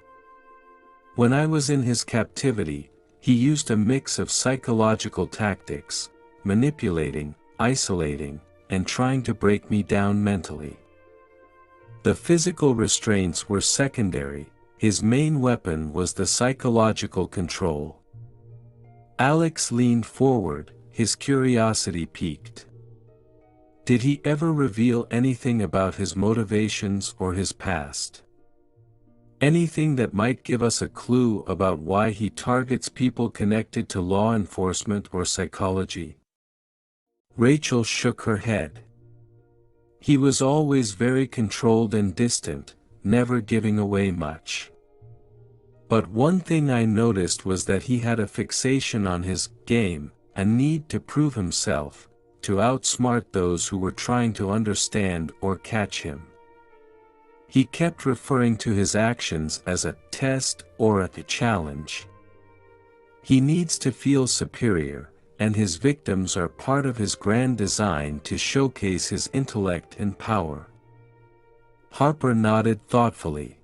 When I was in his captivity, he used a mix of psychological tactics, manipulating, isolating, and trying to break me down mentally. The physical restraints were secondary. His main weapon was the psychological control. Alex leaned forward, his curiosity piqued. Did he ever reveal anything about his motivations or his past? Anything that might give us a clue about why he targets people connected to law enforcement or psychology? Rachel shook her head. He was always very controlled and distant, never giving away much. But one thing I noticed was that he had a fixation on his game, a need to prove himself, to outsmart those who were trying to understand or catch him. He kept referring to his actions as a test or a challenge. He needs to feel superior, and his victims are part of his grand design to showcase his intellect and power. Harper nodded thoughtfully.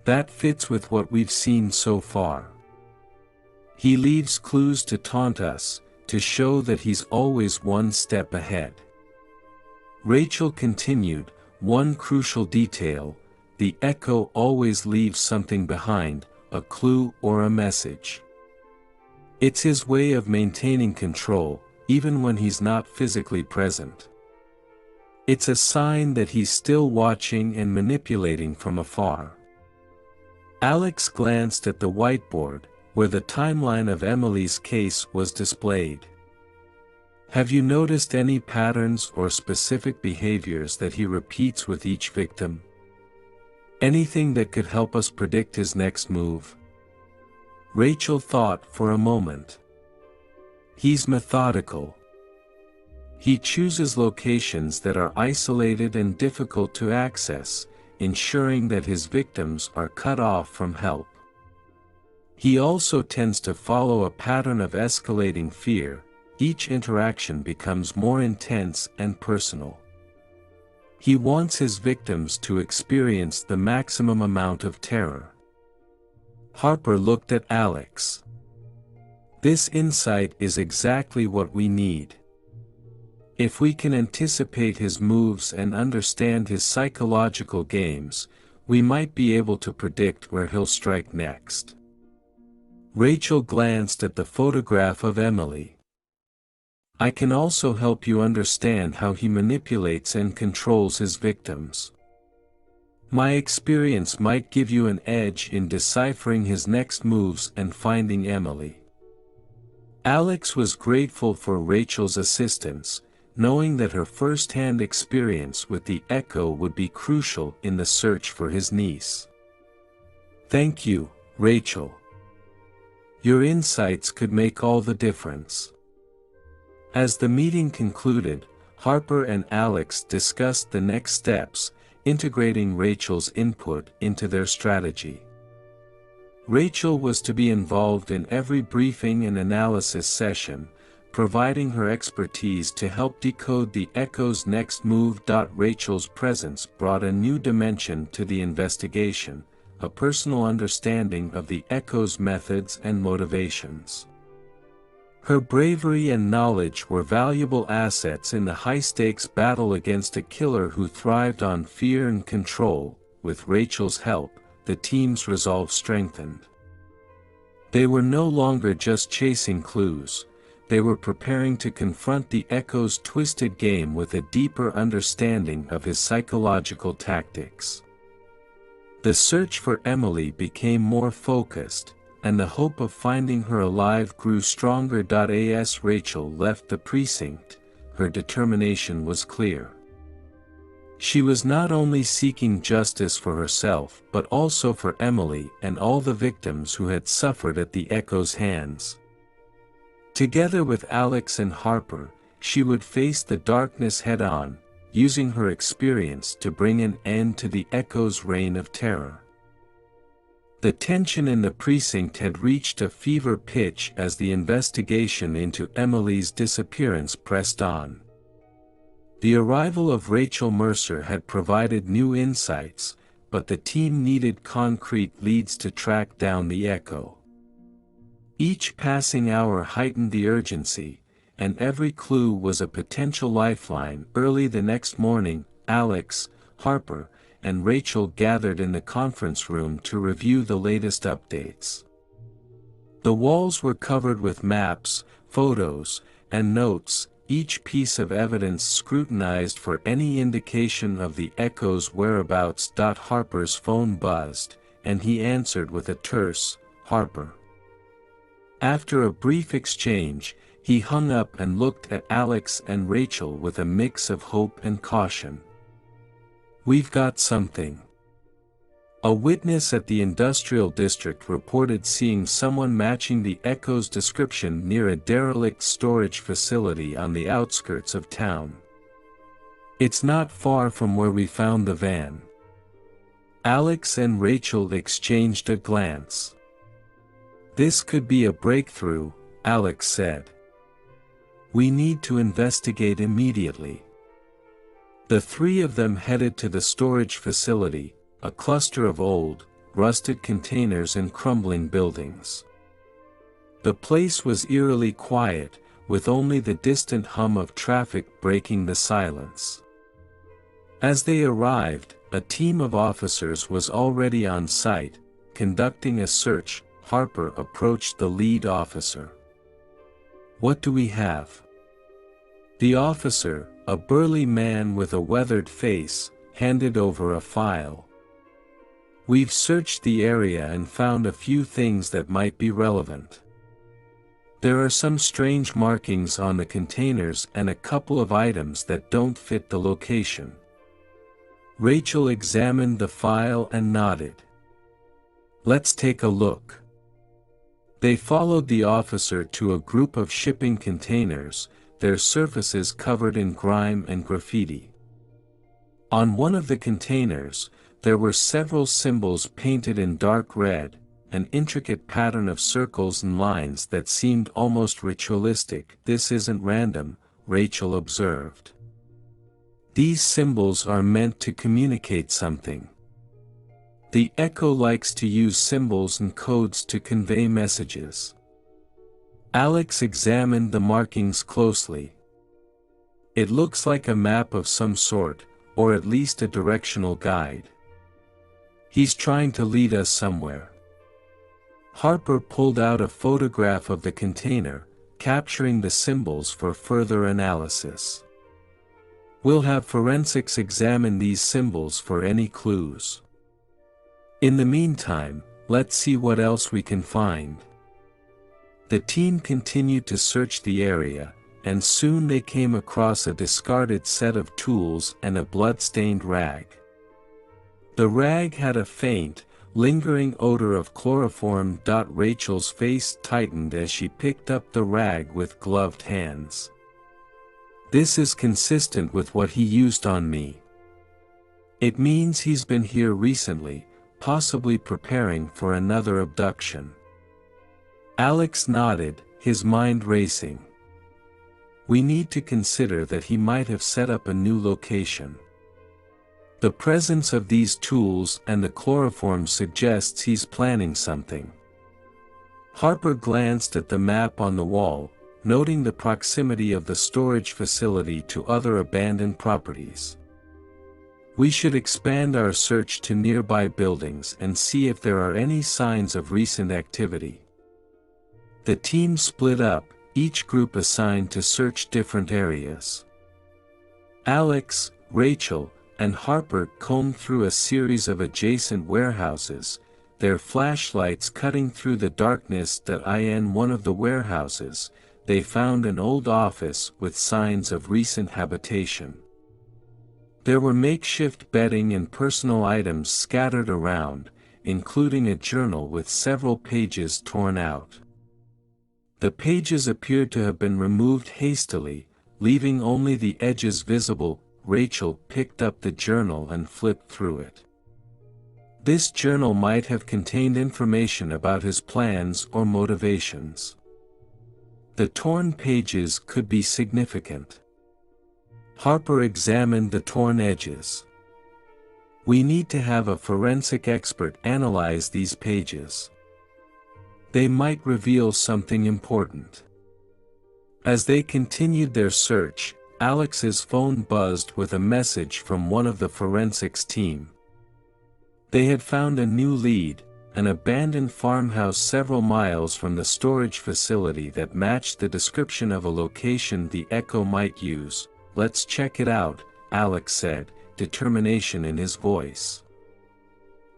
That fits with what we've seen so far. He leaves clues to taunt us, to show that he's always one step ahead. Rachel continued, one crucial detail, the echo always leaves something behind, a clue or a message. It's his way of maintaining control, even when he's not physically present. It's a sign that he's still watching and manipulating from afar. Alex glanced at the whiteboard, where the timeline of Emily's case was displayed. Have you noticed any patterns or specific behaviors that he repeats with each victim? Anything that could help us predict his next move? Rachel thought for a moment. He's methodical. He chooses locations that are isolated and difficult to access, ensuring that his victims are cut off from help. He also tends to follow a pattern of escalating fear. Each interaction becomes more intense and personal. He wants his victims to experience the maximum amount of terror. Harper looked at Alex. This insight is exactly what we need. If we can anticipate his moves and understand his psychological games, we might be able to predict where he'll strike next. Rachel glanced at the photograph of Emily. I can also help you understand how he manipulates and controls his victims. My experience might give you an edge in deciphering his next moves and finding Emily. Alex was grateful for Rachel's assistance, knowing that her first-hand experience with the echo would be crucial in the search for his niece. Thank you, Rachel. Your insights could make all the difference. As the meeting concluded, Harper and Alex discussed the next steps, integrating Rachel's input into their strategy. Rachel was to be involved in every briefing and analysis session, providing her expertise to help decode the Echo's next move. Rachel's presence brought a new dimension to the investigation, a personal understanding of the Echo's methods and motivations. Her bravery and knowledge were valuable assets in the high-stakes battle against a killer who thrived on fear and control. With Rachel's help, the team's resolve strengthened. They were no longer just chasing clues, they were preparing to confront the Echo's twisted game with a deeper understanding of his psychological tactics. The search for Emily became more focused, and the hope of finding her alive grew stronger. As Rachel left the precinct, her determination was clear. She was not only seeking justice for herself but also for Emily and all the victims who had suffered at the Echo's hands. Together with Alex and Harper, she would face the darkness head-on, using her experience to bring an end to the Echo's reign of terror. The tension in the precinct had reached a fever pitch as the investigation into Emily's disappearance pressed on. The arrival of Rachel Mercer had provided new insights, but the team needed concrete leads to track down the Echo. Each passing hour heightened the urgency, and every clue was a potential lifeline. Early the next morning, Alex, Harper, and Rachel gathered in the conference room to review the latest updates. The walls were covered with maps, photos, and notes, each piece of evidence scrutinized for any indication of the Echo's whereabouts. Harper's phone buzzed, and he answered with a terse, "Harper." After a brief exchange, he hung up and looked at Alex and Rachel with a mix of hope and caution. "We've got something." A witness at the industrial district reported seeing someone matching the Echo's description near a derelict storage facility on the outskirts of town. "It's not far from where we found the van." Alex and Rachel exchanged a glance. "This could be a breakthrough," Alex said. "We need to investigate immediately." The three of them headed to the storage facility, a cluster of old, rusted containers and crumbling buildings. The place was eerily quiet, with only the distant hum of traffic breaking the silence. As they arrived, a team of officers was already on site, conducting a search. Harper approached the lead officer. "What do we have?" The officer, a burly man with a weathered face, handed over a file. "We've searched the area and found a few things that might be relevant. There are some strange markings on the containers and a couple of items that don't fit the location." Rachel examined the file and nodded. "Let's take a look." They followed the officer to a group of shipping containers, their surfaces covered in grime and graffiti. On one of the containers, there were several symbols painted in dark red, an intricate pattern of circles and lines that seemed almost ritualistic. "This isn't random," Rachel observed. "These symbols are meant to communicate something. The Echo likes to use symbols and codes to convey messages." Alex examined the markings closely. "It looks like a map of some sort, or at least a directional guide. He's trying to lead us somewhere." Harper pulled out a photograph of the container, capturing the symbols for further analysis. "We'll have forensics examine these symbols for any clues. In the meantime, let's see what else we can find." The team continued to search the area, and soon they came across a discarded set of tools and a blood-stained rag. The rag had a faint, lingering odor of chloroform. Rachel's face tightened as she picked up the rag with gloved hands. "This is consistent with what he used on me. It means he's been here recently," possibly preparing for another abduction. Alex nodded, his mind racing. We need to consider that he might have set up a new location. The presence of these tools and the chloroform suggests he's planning something. Harper glanced at the map on the wall, noting the proximity of the storage facility to other abandoned properties. We should expand our search to nearby buildings and see if there are any signs of recent activity. The team split up, each group assigned to search different areas. Alex, Rachel, and Harper combed through a series of adjacent warehouses, their flashlights cutting through the darkness. In one of the warehouses, they found an old office with signs of recent habitation. There were makeshift bedding and personal items scattered around, including a journal with several pages torn out. The pages appeared to have been removed hastily, leaving only the edges visible. Rachel picked up the journal and flipped through it. This journal might have contained information about his plans or motivations. The torn pages could be significant. Harper examined the torn edges. We need to have a forensic expert analyze these pages. They might reveal something important. As they continued their search, Alex's phone buzzed with a message from one of the forensics team. They had found a new lead, an abandoned farmhouse several miles from the storage facility that matched the description of a location the Echo might use. Let's check it out, Alex said, determination in his voice.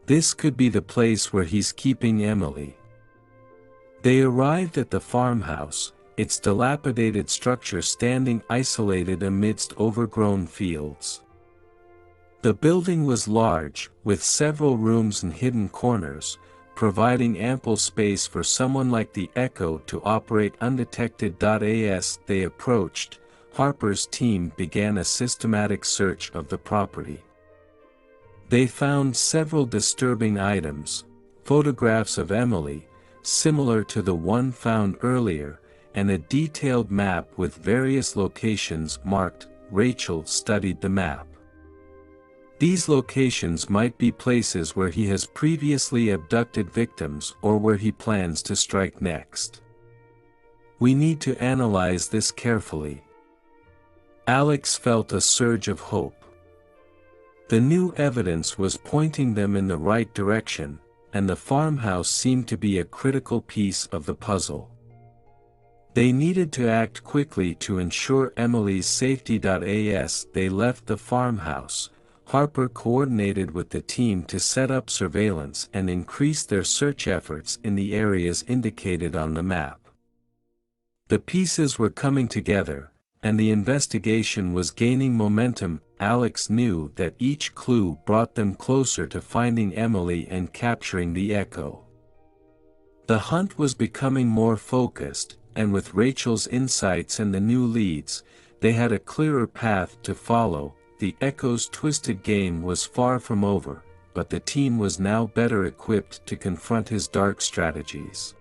This could be the place where he's keeping Emily. They arrived at the farmhouse, its dilapidated structure standing isolated amidst overgrown fields. The building was large, with several rooms and hidden corners, providing ample space for someone like the Echo to operate undetected. As they approached, Harper's team began a systematic search of the property. They found several disturbing items, photographs of Emily, similar to the one found earlier, and a detailed map with various locations marked. Rachel studied the map. These locations might be places where he has previously abducted victims or where he plans to strike next. We need to analyze this carefully. Alex felt a surge of hope. The new evidence was pointing them in the right direction, and the farmhouse seemed to be a critical piece of the puzzle. They needed to act quickly to ensure Emily's safety. As they left the farmhouse, Harper coordinated with the team to set up surveillance and increase their search efforts in the areas indicated on the map. The pieces were coming together, and the investigation was gaining momentum. Alex knew that each clue brought them closer to finding Emily and capturing the Echo. The hunt was becoming more focused, and with Rachel's insights and the new leads, they had a clearer path to follow. The Echo's twisted game was far from over, but the team was now better equipped to confront his dark strategies.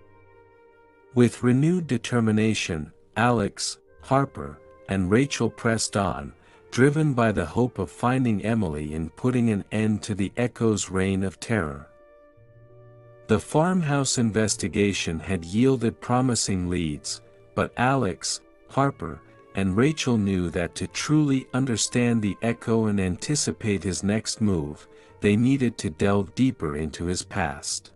With renewed determination, Alex, Harper, and Rachel pressed on, driven by the hope of finding Emily and putting an end to the Echo's reign of terror. The farmhouse investigation had yielded promising leads, but Alex, Harper, and Rachel knew that to truly understand the Echo and anticipate his next move, they needed to delve deeper into his past.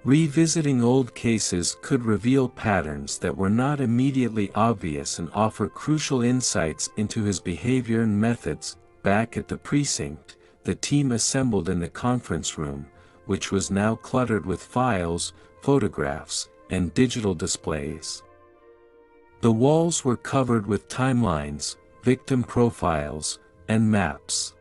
Revisiting old cases could reveal patterns that were not immediately obvious and offer crucial insights into his behavior and methods. Back at the precinct, the team assembled in the conference room, which was now cluttered with files, photographs, and digital displays. The walls were covered with timelines, victim profiles, and maps.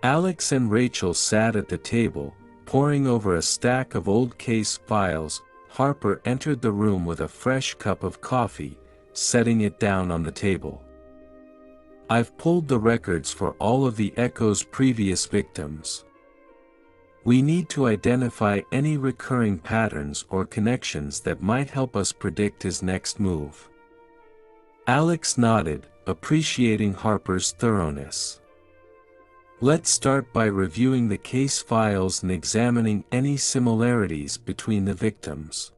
Alex and Rachel sat at the table, poring over a stack of old case files. Harper entered the room with a fresh cup of coffee, setting it down on the table. "I've pulled the records for all of the Echo's previous victims. We need to identify any recurring patterns or connections that might help us predict his next move. Alex nodded, appreciating Harper's thoroughness. Let's start by reviewing the case files and examining any similarities between the victims.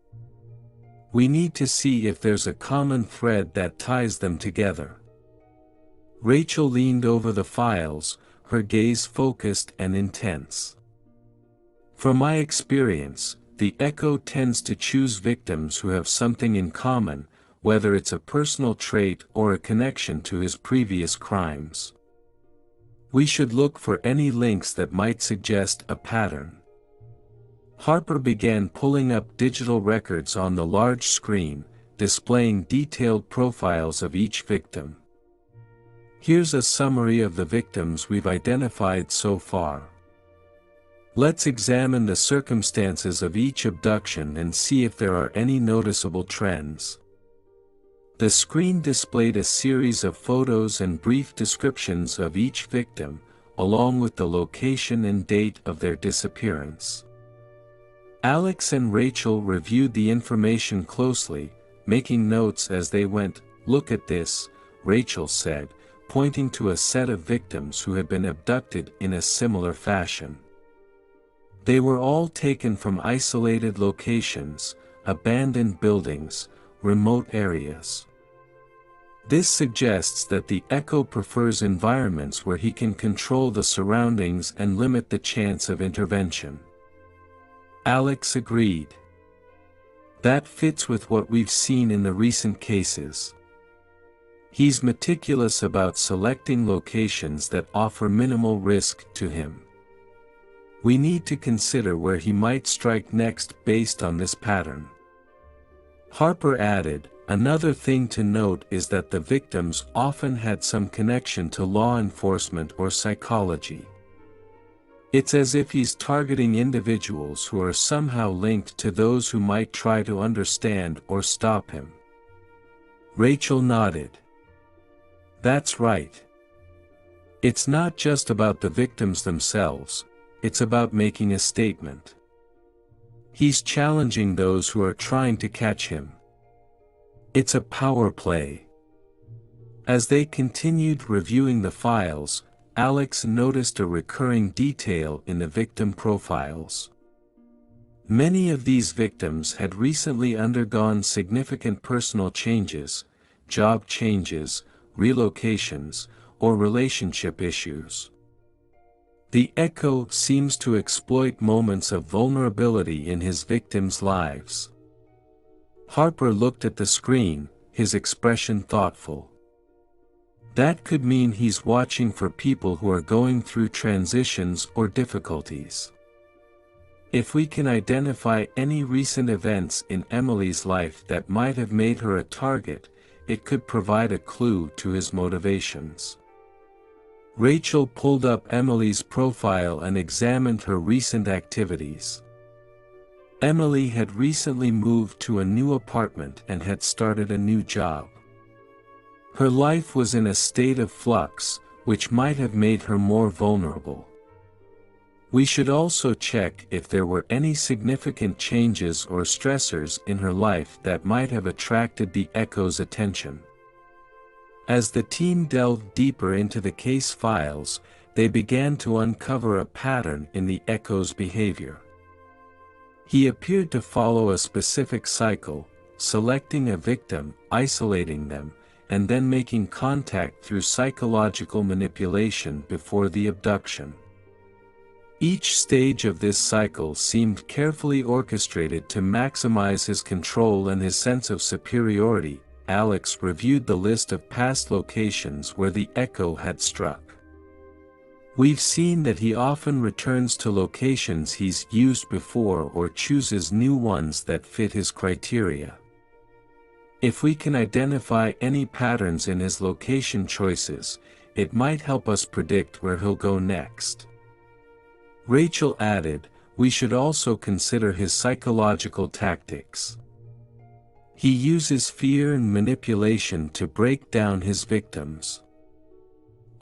We need to see if there's a common thread that ties them together. Rachel leaned over the files, her gaze focused and intense. From my experience, the Echo tends to choose victims who have something in common, whether it's a personal trait or a connection to his previous crimes. We should look for any links that might suggest a pattern. Harper began pulling up digital records on the large screen, displaying detailed profiles of each victim. Here's a summary of the victims we've identified so far. Let's examine the circumstances of each abduction and see if there are any noticeable trends. The screen displayed a series of photos and brief descriptions of each victim, along with the location and date of their disappearance. Alex and Rachel reviewed the information closely, making notes as they went. "Look at this," Rachel said, pointing to a set of victims who had been abducted in a similar fashion. They were all taken from isolated locations, abandoned buildings, remote areas. This suggests that the Echo prefers environments where he can control the surroundings and limit the chance of intervention. Alex agreed. That fits with what we've seen in the recent cases. He's meticulous about selecting locations that offer minimal risk to him. We need to consider where he might strike next based on this pattern. Harper added, "Another thing to note is that the victims often had some connection to law enforcement or psychology. It's as if he's targeting individuals who are somehow linked to those who might try to understand or stop him." Rachel nodded. "That's right. It's not just about the victims themselves, it's about making a statement. He's challenging those who are trying to catch him. It's a power play." As they continued reviewing the files, Alex noticed a recurring detail in the victim profiles. Many of these victims had recently undergone significant personal changes, job changes, relocations, or relationship issues. The Echo seems to exploit moments of vulnerability in his victims' lives. Harper looked at the screen, his expression thoughtful. That could mean he's watching for people who are going through transitions or difficulties. If we can identify any recent events in Emily's life that might have made her a target, it could provide a clue to his motivations. Rachel pulled up Emily's profile and examined her recent activities. Emily had recently moved to a new apartment and had started a new job. Her life was in a state of flux, which might have made her more vulnerable. We should also check if there were any significant changes or stressors in her life that might have attracted the Echo's attention. As the team delved deeper into the case files, they began to uncover a pattern in the Echo's behavior. He appeared to follow a specific cycle, selecting a victim, isolating them, and then making contact through psychological manipulation before the abduction. Each stage of this cycle seemed carefully orchestrated to maximize his control and his sense of superiority. Alex reviewed the list of past locations where the Echo had struck. We've seen that he often returns to locations he's used before or chooses new ones that fit his criteria. If we can identify any patterns in his location choices, it might help us predict where he'll go next. Rachel added, "We should also consider his psychological tactics. He uses fear and manipulation to break down his victims.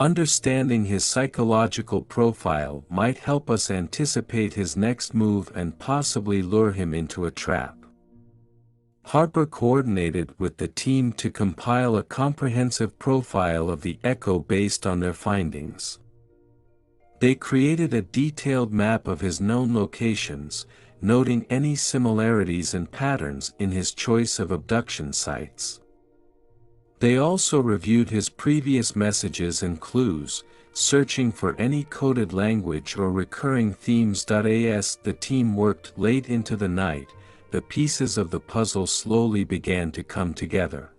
Understanding his psychological profile might help us anticipate his next move and possibly lure him into a trap. Harper coordinated with the team to compile a comprehensive profile of the echo based on their findings. They created a detailed map of his known locations, noting any similarities and patterns in his choice of abduction sites. They also reviewed his previous messages and clues, searching for any coded language or recurring themes. As the team worked late into the night, the pieces of the puzzle slowly began to come together.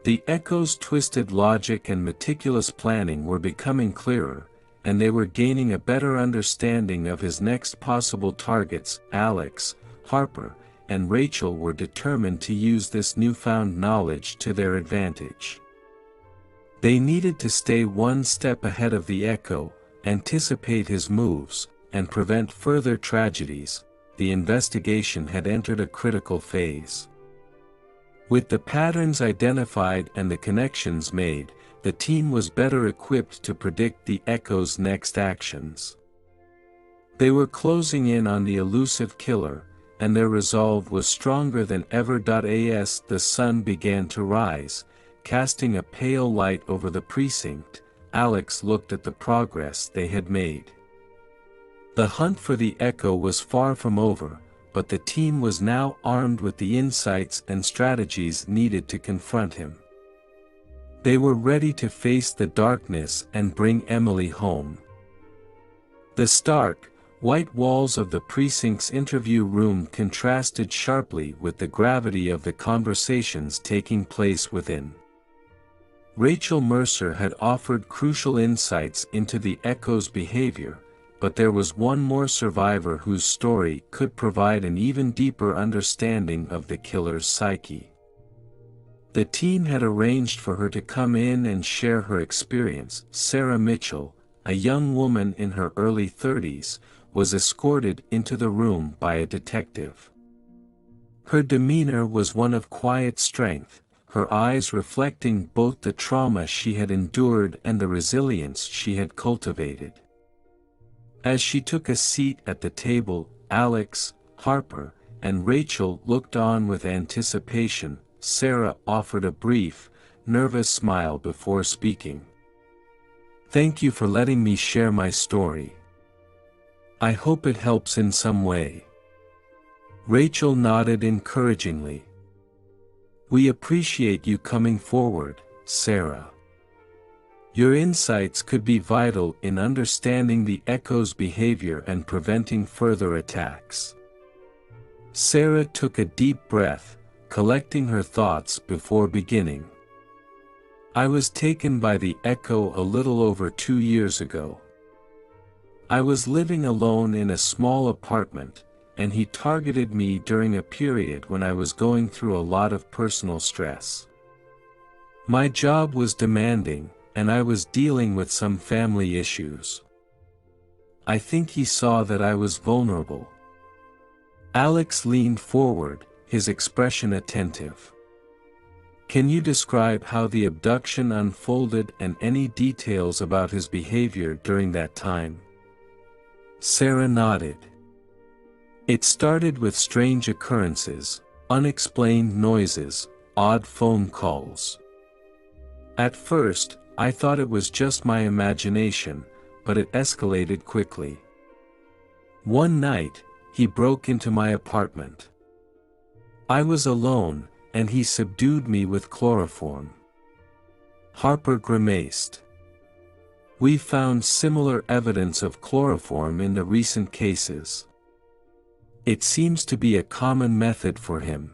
The echo's twisted logic and meticulous planning were becoming clearer, and they were gaining a better understanding of his next possible targets. Alex, Harper, and Rachel were determined to use this newfound knowledge to their advantage. They needed to stay one step ahead of the echo, anticipate his moves, and prevent further tragedies. The investigation had entered a critical phase. With the patterns identified and the connections made, the team was better equipped to predict the echo's next actions. They were closing in on the elusive killer, and their resolve was stronger than ever. As the sun began to rise, casting a pale light over the precinct, Alex looked at the progress they had made. The hunt for the echo was far from over, but the team was now armed with the insights and strategies needed to confront him. They were ready to face the darkness and bring Emily home. The stark, white walls of the precinct's interview room contrasted sharply with the gravity of the conversations taking place within. Rachel Mercer had offered crucial insights into the echo's behavior, but there was one more survivor whose story could provide an even deeper understanding of the killer's psyche. The team had arranged for her to come in and share her experience. Sarah Mitchell, a young woman in her early 30s, was escorted into the room by a detective. Her demeanor was one of quiet strength, her eyes reflecting both the trauma she had endured and the resilience she had cultivated. As she took a seat at the table, Alex, Harper, and Rachel looked on with anticipation. Sarah offered a brief, nervous smile before speaking. "Thank you for letting me share my story. I hope it helps in some way." Rachel nodded encouragingly. "We appreciate you coming forward, Sarah. Your insights could be vital in understanding the echo's behavior and preventing further attacks." Sarah took a deep breath, collecting her thoughts before beginning. "I was taken by the echo a little over 2 years ago. I was living alone in a small apartment, and he targeted me during a period when I was going through a lot of personal stress. My job was demanding, and I was dealing with some family issues. I think he saw that I was vulnerable." Alex leaned forward, his expression attentive. "Can you describe how the abduction unfolded and any details about his behavior during that time?" Sarah nodded. "It started with strange occurrences, unexplained noises, odd phone calls. At first, I thought it was just my imagination, but it escalated quickly. One night, he broke into my apartment. I was alone, and he subdued me with chloroform." Harper grimaced. "We found similar evidence of chloroform in the recent cases. It seems to be a common method for him."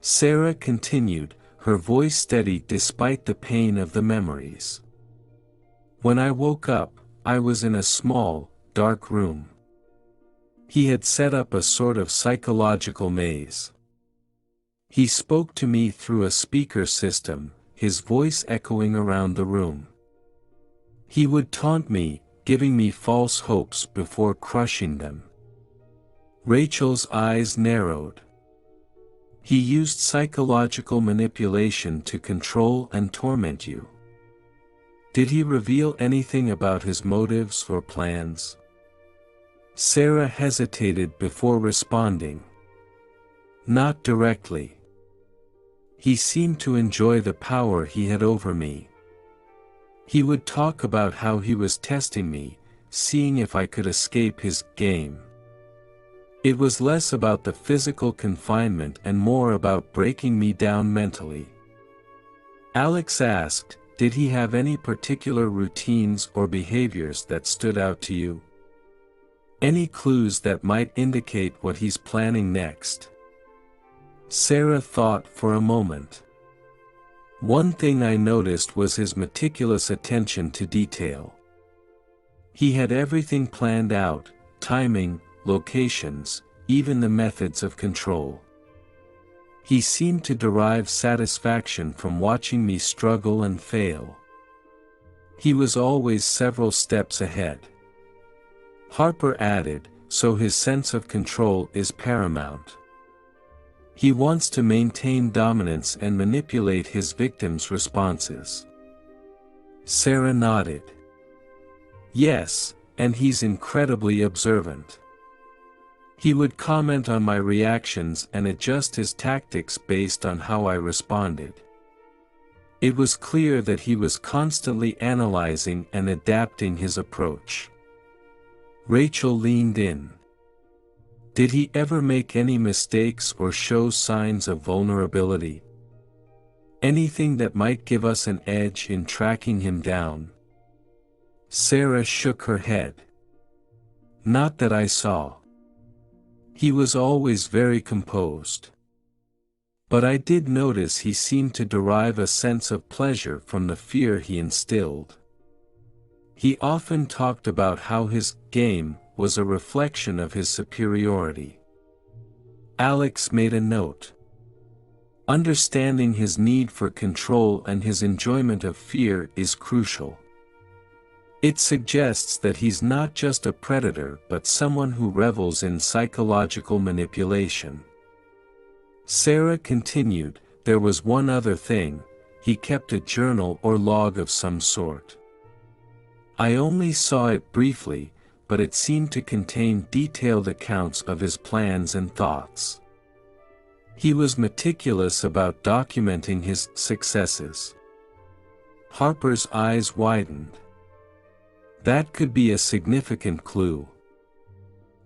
Sarah continued, her voice steady despite the pain of the memories. "When I woke up, I was in a small, dark room. He had set up a sort of psychological maze. He spoke to me through a speaker system, his voice echoing around the room. He would taunt me, giving me false hopes before crushing them." Rachel's eyes narrowed. "He used psychological manipulation to control and torment you." Did he reveal anything about his motives or plans? Sarah hesitated before responding. Not directly. He seemed to enjoy the power he had over me. He would talk about how he was testing me, seeing if I could escape his game. It was less about the physical confinement and more about breaking me down mentally. Alex asked, did he have any particular routines or behaviors that stood out to you? Any clues that might indicate what he's planning next? Sarah thought for a moment. One thing I noticed was his meticulous attention to detail. He had everything planned out, timing, locations, even the methods of control. He seemed to derive satisfaction from watching me struggle and fail. He was always several steps ahead. Harper added, so his sense of control is paramount. He wants to maintain dominance and manipulate his victims' responses. Sarah nodded. Yes, and he's incredibly observant. He would comment on my reactions and adjust his tactics based on how I responded. It was clear that he was constantly analyzing and adapting his approach. Rachel leaned in. Did he ever make any mistakes or show signs of vulnerability? Anything that might give us an edge in tracking him down? Sarah shook her head. Not that I saw. He was always very composed. But I did notice he seemed to derive a sense of pleasure from the fear he instilled. He often talked about how his game was a reflection of his superiority. Alex made a note. Understanding his need for control and his enjoyment of fear is crucial. It suggests that he's not just a predator but someone who revels in psychological manipulation. Sarah continued, there was one other thing, he kept a journal or log of some sort. I only saw it briefly, but it seemed to contain detailed accounts of his plans and thoughts. He was meticulous about documenting his successes. Harper's eyes widened. That could be a significant clue.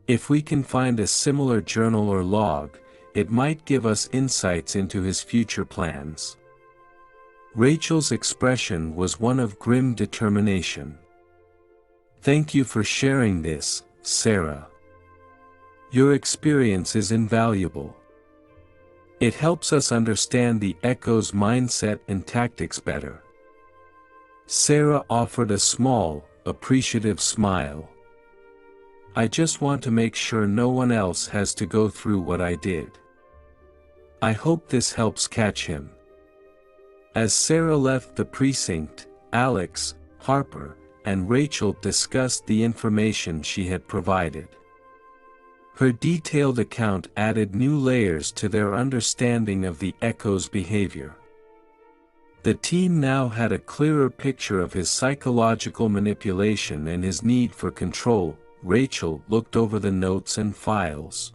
If we can find a similar journal or log, it might give us insights into his future plans. Rachel's expression was one of grim determination. Thank you for sharing this, Sarah. Your experience is invaluable. It helps us understand the Echo's mindset and tactics better. Sarah offered a small, appreciative smile. I just want to make sure no one else has to go through what I did. I hope this helps catch him. As Sarah left the precinct, Alex, Harper, and Rachel discussed the information she had provided. Her detailed account added new layers to their understanding of the Echo's behavior. The team now had a clearer picture of his psychological manipulation and his need for control. Rachel looked over the notes and files.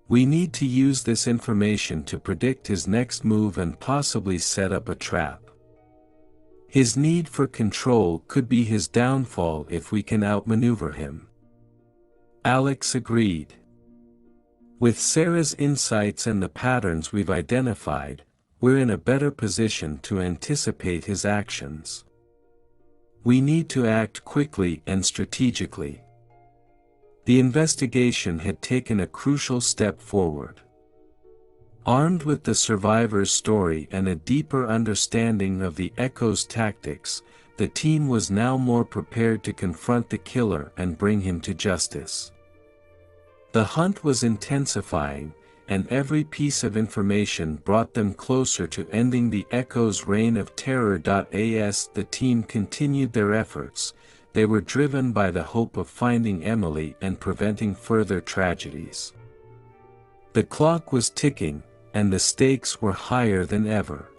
We need to use this information to predict his next move and possibly set up a trap. His need for control could be his downfall if we can outmaneuver him. Alex agreed. With Sarah's insights and the patterns we've identified, we're in a better position to anticipate his actions. We need to act quickly and strategically. The investigation had taken a crucial step forward. Armed with the survivor's story and a deeper understanding of the Echo's tactics, the team was now more prepared to confront the killer and bring him to justice. The hunt was intensifying, and every piece of information brought them closer to ending the Echo's reign of terror. As the team continued their efforts, they were driven by the hope of finding Emily and preventing further tragedies. The clock was ticking, and the stakes were higher than ever.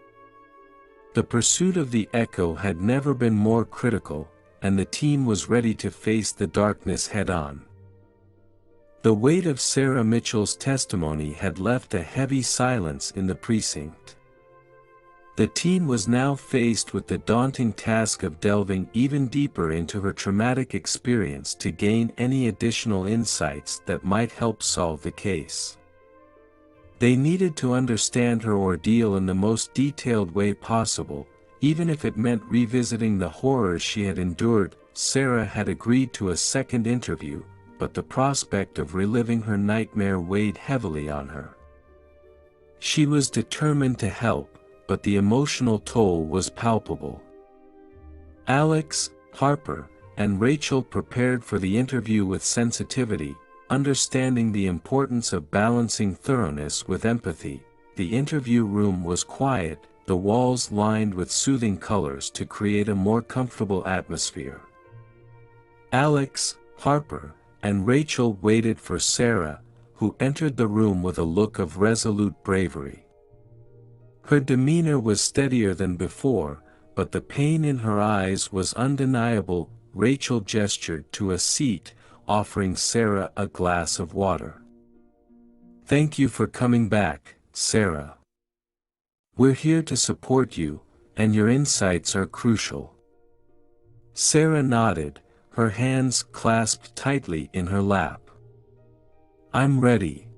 The pursuit of the echo had never been more critical, and the team was ready to face the darkness head-on. The weight of Sarah Mitchell's testimony had left a heavy silence in the precinct. The team was now faced with the daunting task of delving even deeper into her traumatic experience to gain any additional insights that might help solve the case. They needed to understand her ordeal in the most detailed way possible, even if it meant revisiting the horrors she had endured. Sarah had agreed to a second interview, but the prospect of reliving her nightmare weighed heavily on her. She was determined to help, but the emotional toll was palpable. Alex, Harper, and Rachel prepared for the interview with sensitivity, understanding the importance of balancing thoroughness with empathy. The interview room was quiet, the walls lined with soothing colors to create a more comfortable atmosphere. Alex, Harper, and Rachel waited for Sarah, who entered the room with a look of resolute bravery. Her demeanor was steadier than before, but the pain in her eyes was undeniable. Rachel gestured to a seat, offering Sarah a glass of water. "Thank you for coming back, Sarah. We're here to support you, and your insights are crucial." Sarah nodded, her hands clasped tightly in her lap. "I'm ready.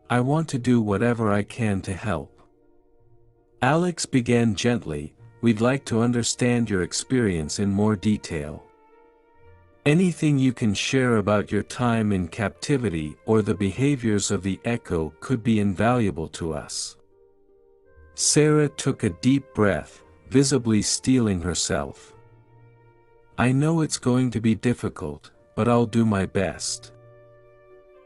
I want to do whatever I can to help." Alex began gently, "We'd like to understand your experience in more detail. Anything you can share about your time in captivity or the behaviors of the echo could be invaluable to us." Sarah took a deep breath, visibly steeling herself. "I know it's going to be difficult, but I'll do my best."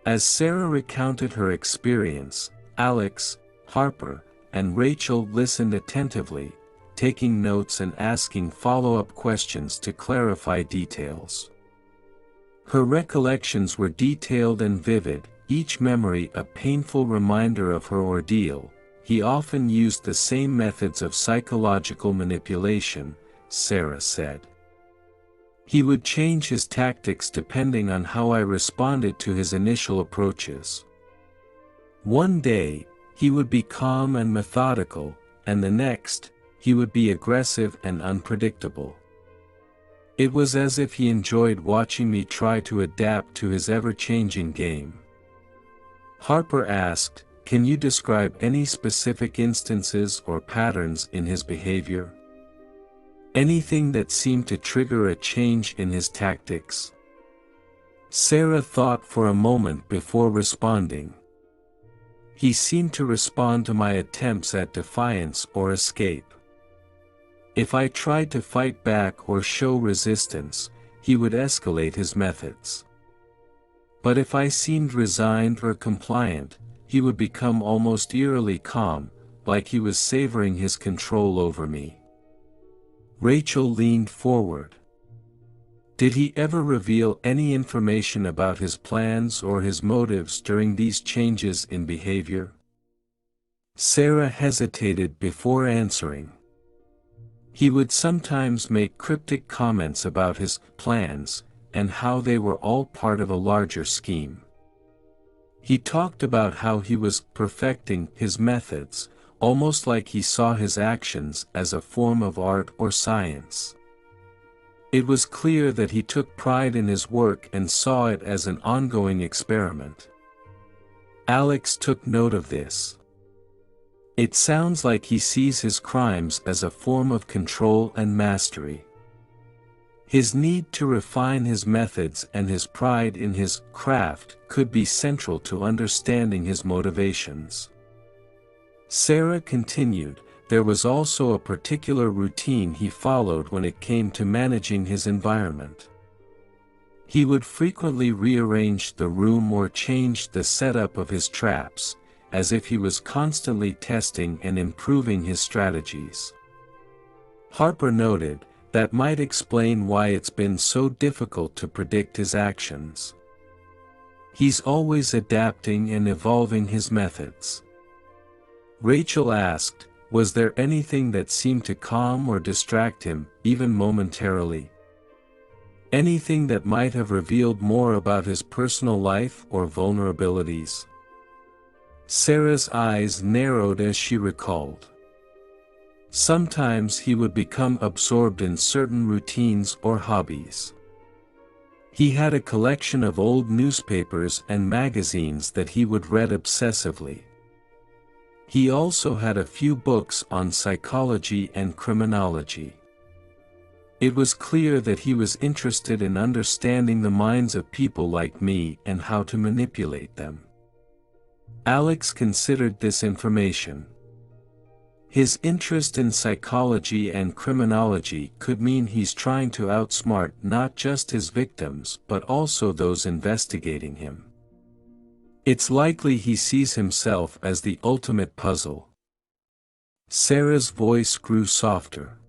As Sarah recounted her experience, Alex, Harper, and Rachel listened attentively, taking notes and asking follow-up questions to clarify details. Her recollections were detailed and vivid, each memory a painful reminder of her ordeal. "He often used the same methods of psychological manipulation," Sarah said. "He would change his tactics depending on how I responded to his initial approaches. One day, he would be calm and methodical, and the next, he would be aggressive and unpredictable. It was as if he enjoyed watching me try to adapt to his ever-changing game." Harper asked, "Can you describe any specific instances or patterns in his behavior? Anything that seemed to trigger a change in his tactics?" Sarah thought for a moment before responding. "He seemed to respond to my attempts at defiance or escape. If I tried to fight back or show resistance, he would escalate his methods. But if I seemed resigned or compliant, he would become almost eerily calm, like he was savoring his control over me." Rachel leaned forward. "Did he ever reveal any information about his plans or his motives during these changes in behavior?" Sarah hesitated before answering. "He would sometimes make cryptic comments about his plans, and how they were all part of a larger scheme. He talked about how he was perfecting his methods, almost like he saw his actions as a form of art or science. It was clear that he took pride in his work and saw it as an ongoing experiment." Alex took note of this. "It sounds like he sees his crimes as a form of control and mastery. His need to refine his methods and his pride in his craft could be central to understanding his motivations." Sarah continued, "There was also a particular routine he followed when it came to managing his environment. He would frequently rearrange the room or change the setup of his traps, as if he was constantly testing and improving his strategies." Harper noted, "That might explain why it's been so difficult to predict his actions. He's always adapting and evolving his methods." Rachel asked, Was there anything that seemed to calm or distract him, even momentarily? Anything that might have revealed more about his personal life or vulnerabilities? Sarah's eyes narrowed as she recalled. Sometimes he would become absorbed in certain routines or hobbies. He had a collection of old newspapers and magazines that he would read obsessively. He also had a few books on psychology and criminology. It was clear that he was interested in understanding the minds of people like me and how to manipulate them. Alex considered this information. His interest in psychology and criminology could mean he's trying to outsmart not just his victims but also those investigating him. It's likely he sees himself as the ultimate puzzle. Sarah's voice grew softer.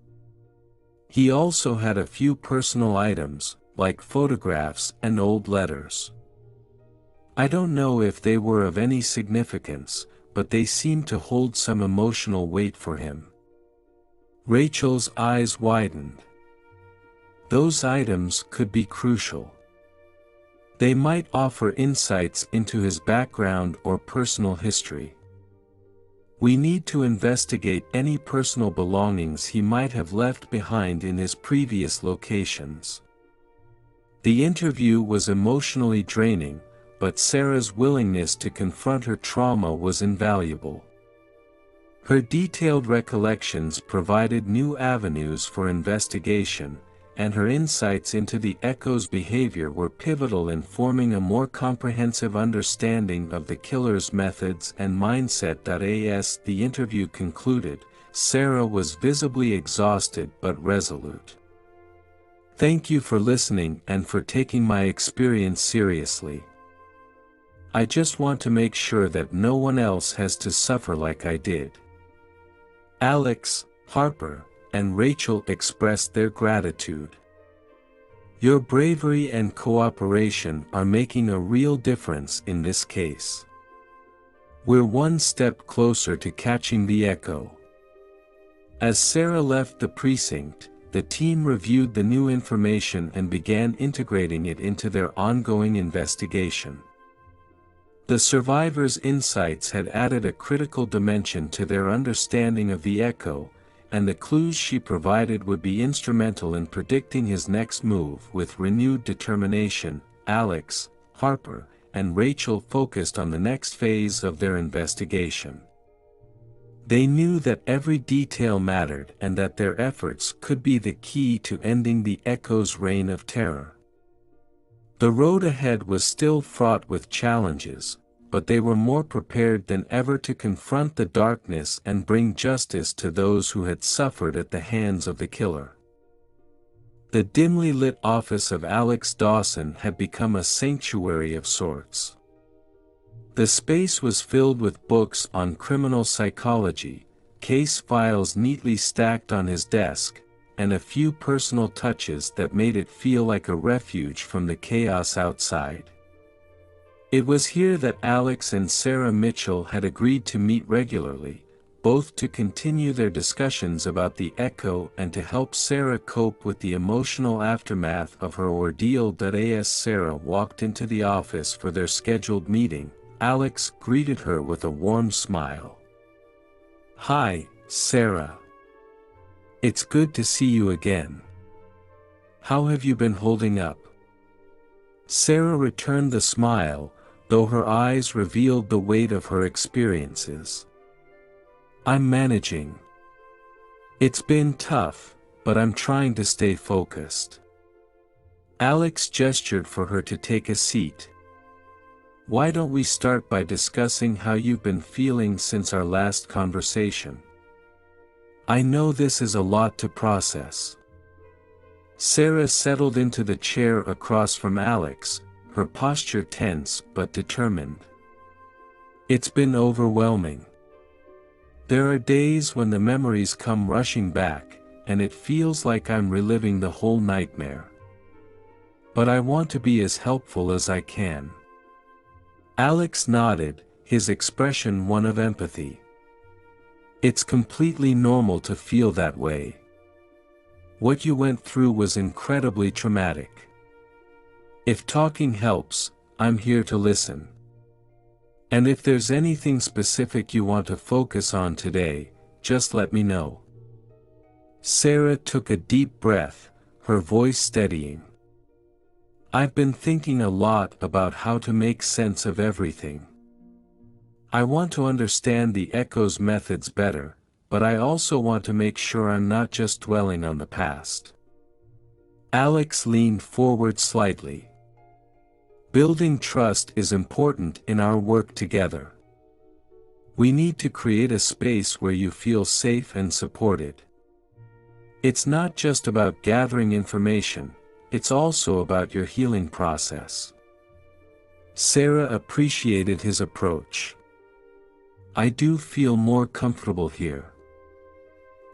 He also had a few personal items, like photographs and old letters. I don't know if they were of any significance, but they seemed to hold some emotional weight for him. Rachel's eyes widened. Those items could be crucial. They might offer insights into his background or personal history. We need to investigate any personal belongings he might have left behind in his previous locations. The interview was emotionally draining, but Sarah's willingness to confront her trauma was invaluable. Her detailed recollections provided new avenues for investigation, and her insights into the Echo's behavior were pivotal in forming a more comprehensive understanding of the killer's methods and mindset. As the interview concluded, Sarah was visibly exhausted but resolute. Thank you for listening and for taking my experience seriously. I just want to make sure that no one else has to suffer like I did. Alex, Harper, and Rachel expressed their gratitude. Your bravery and cooperation are making a real difference in this case. We're one step closer to catching the Echo. As Sarah left the precinct, the team reviewed the new information and began integrating it into their ongoing investigation. The survivors' insights had added a critical dimension to their understanding of the Echo, and the clues she provided would be instrumental in predicting his next move. With renewed determination, Alex, Harper, and Rachel focused on the next phase of their investigation. They knew that every detail mattered and that their efforts could be the key to ending the Echo's reign of terror. The road ahead was still fraught with challenges, but they were more prepared than ever to confront the darkness and bring justice to those who had suffered at the hands of the killer. The dimly lit office of Alex Dawson had become a sanctuary of sorts. The space was filled with books on criminal psychology, case files neatly stacked on his desk, and a few personal touches that made it feel like a refuge from the chaos outside. It was here that Alex and Sarah Mitchell had agreed to meet regularly, both to continue their discussions about the Echo and to help Sarah cope with the emotional aftermath of her ordeal. As Sarah walked into the office for their scheduled meeting, Alex greeted her with a warm smile. "Hi, Sarah. It's good to see you again. How have you been holding up?" Sarah returned the smile, though her eyes revealed the weight of her experiences. "I'm managing. It's been tough, but I'm trying to stay focused." Alex gestured for her to take a seat. "Why don't we start by discussing how you've been feeling since our last conversation? I know this is a lot to process." Sarah settled into the chair across from Alex, her posture tense but determined. "It's been overwhelming. There are days when the memories come rushing back, and it feels like I'm reliving the whole nightmare. But I want to be as helpful as I can." Alex nodded, his expression one of empathy. It's completely normal to feel that way. What you went through was incredibly traumatic. If talking helps, I'm here to listen. And if there's anything specific you want to focus on today, just let me know. Sarah took a deep breath, her voice steadying. I've been thinking a lot about how to make sense of everything. I want to understand the echo's methods better, but I also want to make sure I'm not just dwelling on the past. Alex leaned forward slightly. Building trust is important in our work together. We need to create a space where you feel safe and supported. It's not just about gathering information, it's also about your healing process. Sarah appreciated his approach. I do feel more comfortable here.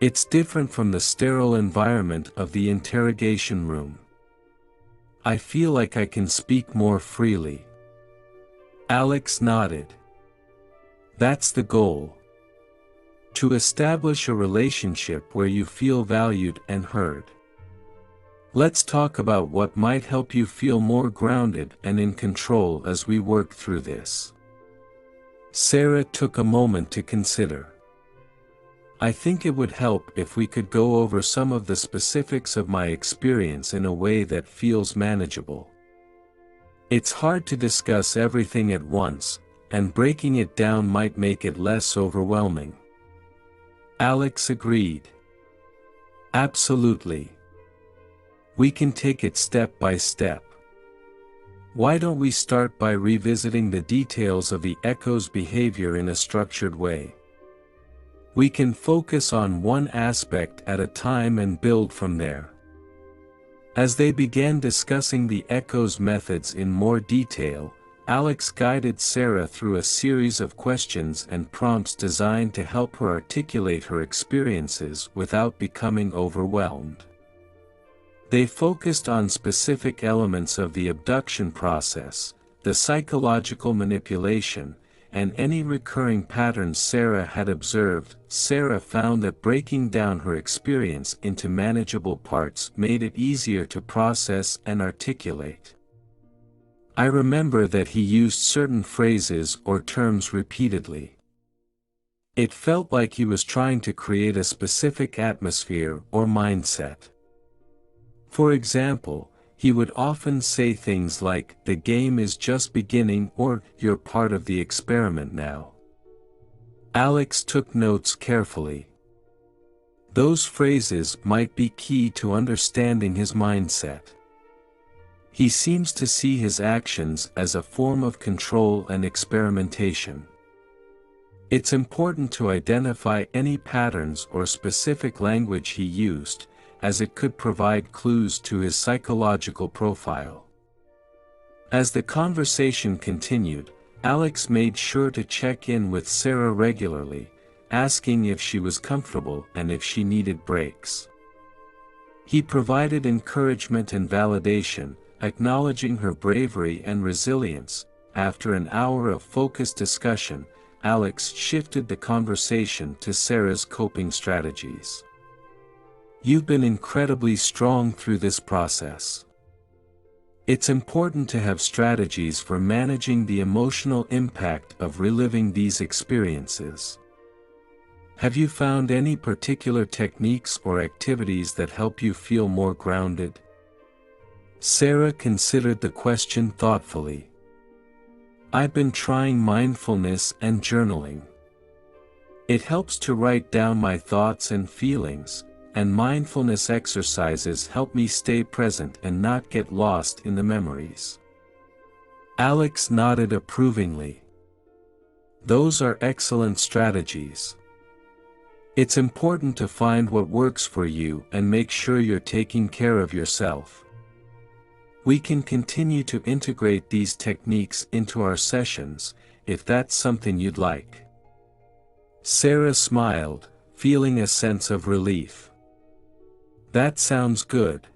It's different from the sterile environment of the interrogation room. I feel like I can speak more freely. Alex nodded. That's the goal. To establish a relationship where you feel valued and heard. Let's talk about what might help you feel more grounded and in control as we work through this. Sarah took a moment to consider. I think it would help if we could go over some of the specifics of my experience in a way that feels manageable. It's hard to discuss everything at once, and breaking it down might make it less overwhelming. Alex agreed. Absolutely. We can take it step by step. Why don't we start by revisiting the details of the echo's behavior in a structured way? We can focus on one aspect at a time and build from there. As they began discussing the echo's methods in more detail, Alex guided Sarah through a series of questions and prompts designed to help her articulate her experiences without becoming overwhelmed. They focused on specific elements of the abduction process, the psychological manipulation, and any recurring patterns Sarah had observed. Sarah found that breaking down her experience into manageable parts made it easier to process and articulate. I remember that he used certain phrases or terms repeatedly. It felt like he was trying to create a specific atmosphere or mindset. For example, he would often say things like, "The game is just beginning," or "You're part of the experiment now." Alex took notes carefully. Those phrases might be key to understanding his mindset. He seems to see his actions as a form of control and experimentation. It's important to identify any patterns or specific language he used, as it could provide clues to his psychological profile. As the conversation continued, Alex made sure to check in with Sarah regularly, asking if she was comfortable and if she needed breaks. He provided encouragement and validation, acknowledging her bravery and resilience. After an hour of focused discussion, Alex shifted the conversation to Sarah's coping strategies. You've been incredibly strong through this process. It's important to have strategies for managing the emotional impact of reliving these experiences. Have you found any particular techniques or activities that help you feel more grounded? Sarah considered the question thoughtfully. I've been trying mindfulness and journaling. It helps to write down my thoughts and feelings, and mindfulness exercises help me stay present and not get lost in the memories. Alex nodded approvingly. Those are excellent strategies. It's important to find what works for you and make sure you're taking care of yourself. We can continue to integrate these techniques into our sessions, if that's something you'd like. Sarah smiled, feeling a sense of relief. That sounds good.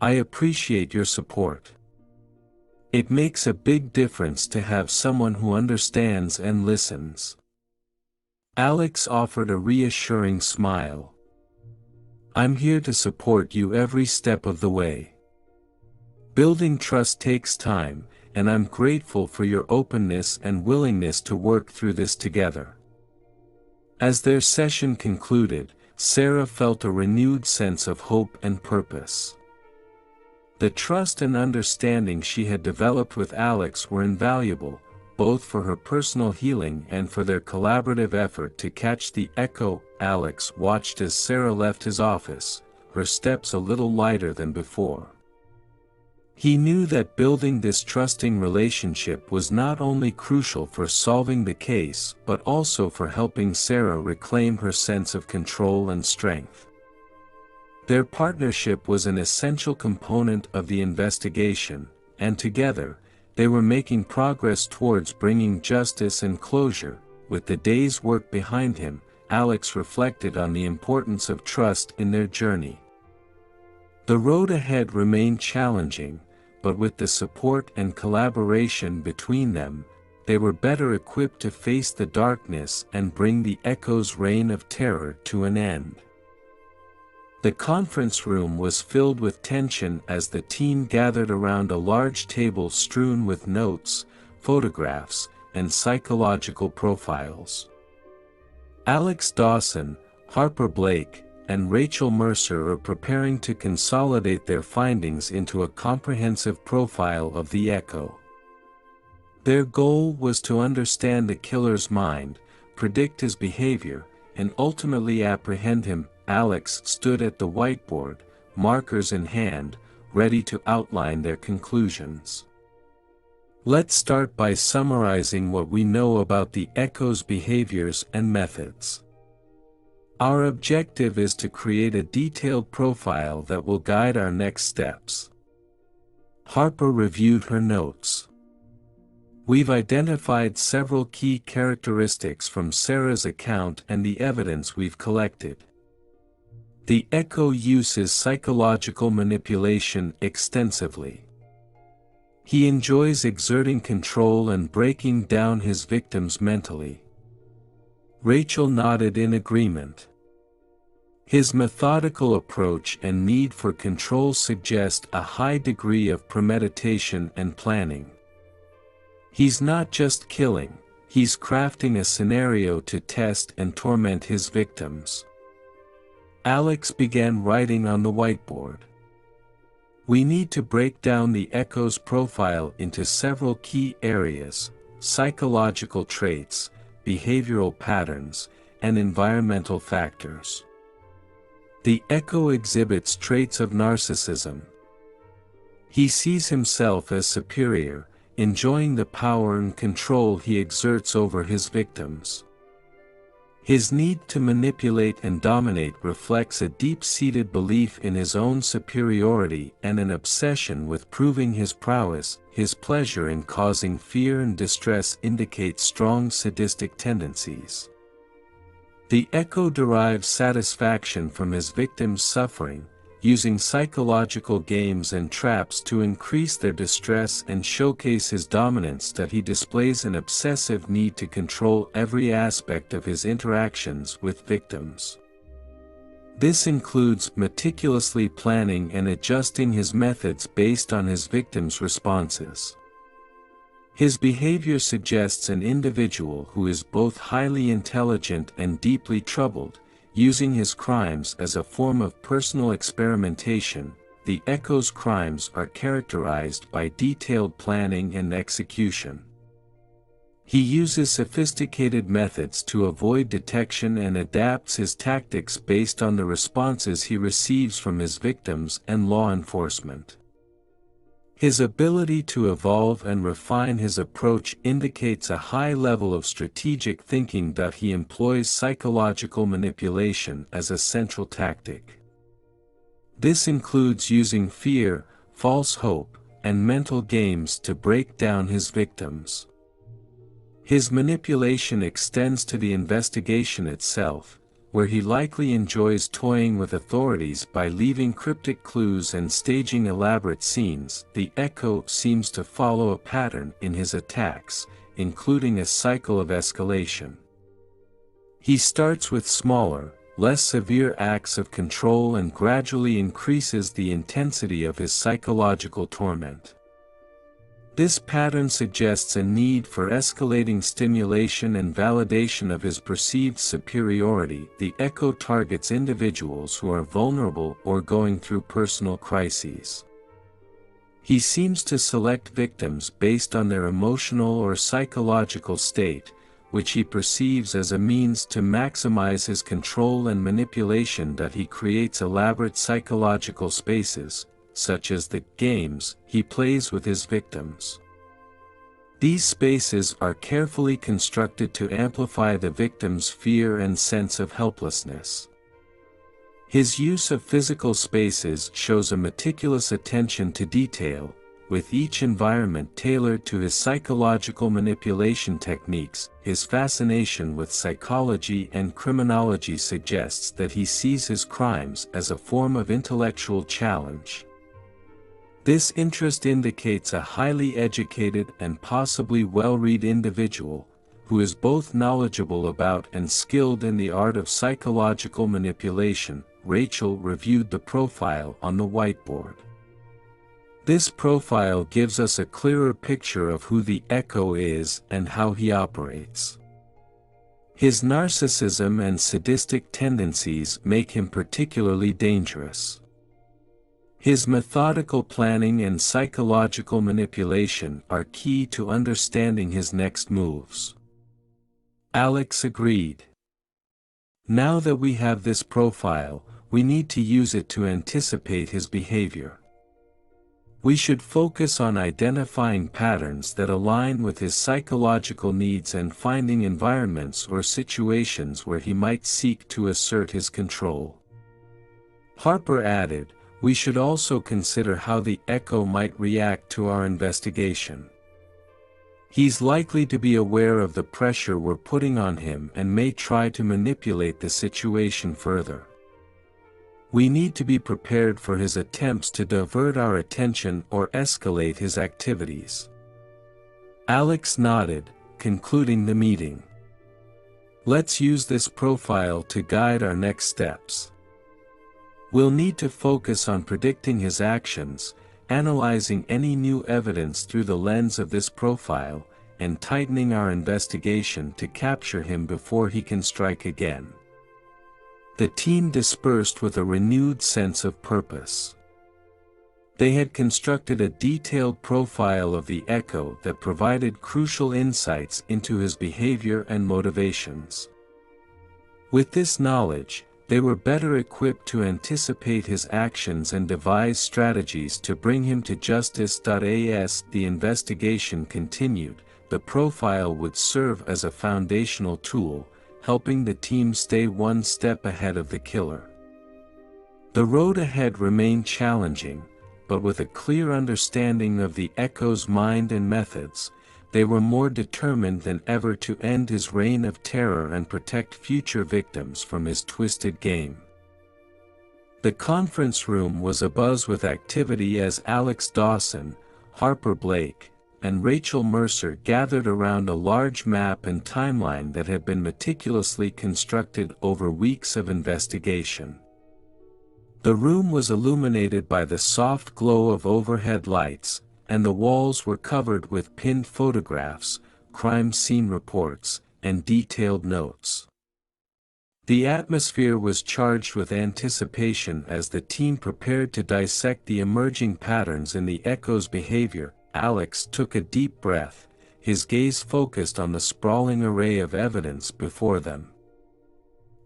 I appreciate your support. It makes a big difference to have someone who understands and listens. Alex offered a reassuring smile. "I'm here to support you every step of the way. Building trust takes time, and I'm grateful for your openness and willingness to work through this together." As their session concluded, Sarah felt a renewed sense of hope and purpose. The trust and understanding she had developed with Alex were invaluable, both for her personal healing and for their collaborative effort to catch the echo. Alex watched as Sarah left his office, her steps a little lighter than before. He knew that building this trusting relationship was not only crucial for solving the case but also for helping Sarah reclaim her sense of control and strength. Their partnership was an essential component of the investigation, and together, they were making progress towards bringing justice and closure. With the day's work behind him, Alex reflected on the importance of trust in their journey. The road ahead remained challenging, but with the support and collaboration between them, they were better equipped to face the darkness and bring the echo's reign of terror to an end. The conference room was filled with tension as the team gathered around a large table strewn with notes, photographs, and psychological profiles. Alex Dawson, Harper Blake, and Rachel Mercer are preparing to consolidate their findings into a comprehensive profile of the Echo. Their goal was to understand the killer's mind, predict his behavior, and ultimately apprehend him. Alex stood at the whiteboard, markers in hand, ready to outline their conclusions. "Let's start by summarizing what we know about the Echo's behaviors and methods. Our objective is to create a detailed profile that will guide our next steps." Harper reviewed her notes. "We've identified several key characteristics from Sarah's account and the evidence we've collected. The Echo uses psychological manipulation extensively. He enjoys exerting control and breaking down his victims mentally." Rachel nodded in agreement. "His methodical approach and need for control suggest a high degree of premeditation and planning. He's not just killing, he's crafting a scenario to test and torment his victims." Alex began writing on the whiteboard. "We need to break down the Echo's profile into several key areas: psychological traits, behavioral patterns, and environmental factors. The Echo exhibits traits of narcissism. He sees himself as superior, enjoying the power and control he exerts over his victims. His need to manipulate and dominate reflects a deep-seated belief in his own superiority and an obsession with proving his prowess. His pleasure in causing fear and distress indicates strong sadistic tendencies. The Echo derives satisfaction from his victims' suffering, using psychological games and traps to increase their distress and showcase his dominance. That he displays an obsessive need to control every aspect of his interactions with victims. This includes meticulously planning and adjusting his methods based on his victims' responses. His behavior suggests an individual who is both highly intelligent and deeply troubled, using his crimes as a form of personal experimentation. The Echo's crimes are characterized by detailed planning and execution. He uses sophisticated methods to avoid detection and adapts his tactics based on the responses he receives from his victims and law enforcement. His ability to evolve and refine his approach indicates a high level of strategic thinking. That he employs psychological manipulation as a central tactic. This includes using fear, false hope, and mental games to break down his victims. His manipulation extends to the investigation itself, where he likely enjoys toying with authorities by leaving cryptic clues and staging elaborate scenes. The Echo seems to follow a pattern in his attacks, including a cycle of escalation. He starts with smaller, less severe acts of control and gradually increases the intensity of his psychological torment. This pattern suggests a need for escalating stimulation and validation of his perceived superiority. The echo targets individuals who are vulnerable or going through personal crises. He seems to select victims based on their emotional or psychological state, which he perceives as a means to maximize his control and manipulation. He creates elaborate psychological spaces, such as the games he plays with his victims. These spaces are carefully constructed to amplify the victim's fear and sense of helplessness. His use of physical spaces shows a meticulous attention to detail, with each environment tailored to his psychological manipulation techniques. His fascination with psychology and criminology suggests that he sees his crimes as a form of intellectual challenge. This interest indicates a highly educated and possibly well-read individual, who is both knowledgeable about and skilled in the art of psychological manipulation. Rachel reviewed the profile on the whiteboard. This profile gives us a clearer picture of who the Echo is and how he operates. His narcissism and sadistic tendencies make him particularly dangerous. His methodical planning and psychological manipulation are key to understanding his next moves. Alex agreed. Now that we have this profile, we need to use it to anticipate his behavior. We should focus on identifying patterns that align with his psychological needs and finding environments or situations where he might seek to assert his control. Harper added, we should also consider how the Echo might react to our investigation. He's likely to be aware of the pressure we're putting on him and may try to manipulate the situation further. We need to be prepared for his attempts to divert our attention or escalate his activities. Alex nodded, concluding the meeting. Let's use this profile to guide our next steps. We'll need to focus on predicting his actions, analyzing any new evidence through the lens of this profile, and tightening our investigation to capture him before he can strike again. The team dispersed with a renewed sense of purpose. They had constructed a detailed profile of the Echo that provided crucial insights into his behavior and motivations. With this knowledge, they were better equipped to anticipate his actions and devise strategies to bring him to justice. As the investigation continued, the profile would serve as a foundational tool, helping the team stay one step ahead of the killer. The road ahead remained challenging, but with a clear understanding of the Echo's mind and methods, they were more determined than ever to end his reign of terror and protect future victims from his twisted game. The conference room was abuzz with activity as Alex Dawson, Harper Blake, and Rachel Mercer gathered around a large map and timeline that had been meticulously constructed over weeks of investigation. The room was illuminated by the soft glow of overhead lights, and the walls were covered with pinned photographs, crime scene reports, and detailed notes. The atmosphere was charged with anticipation as the team prepared to dissect the emerging patterns in the Echo's behavior. Alex took a deep breath, his gaze focused on the sprawling array of evidence before them.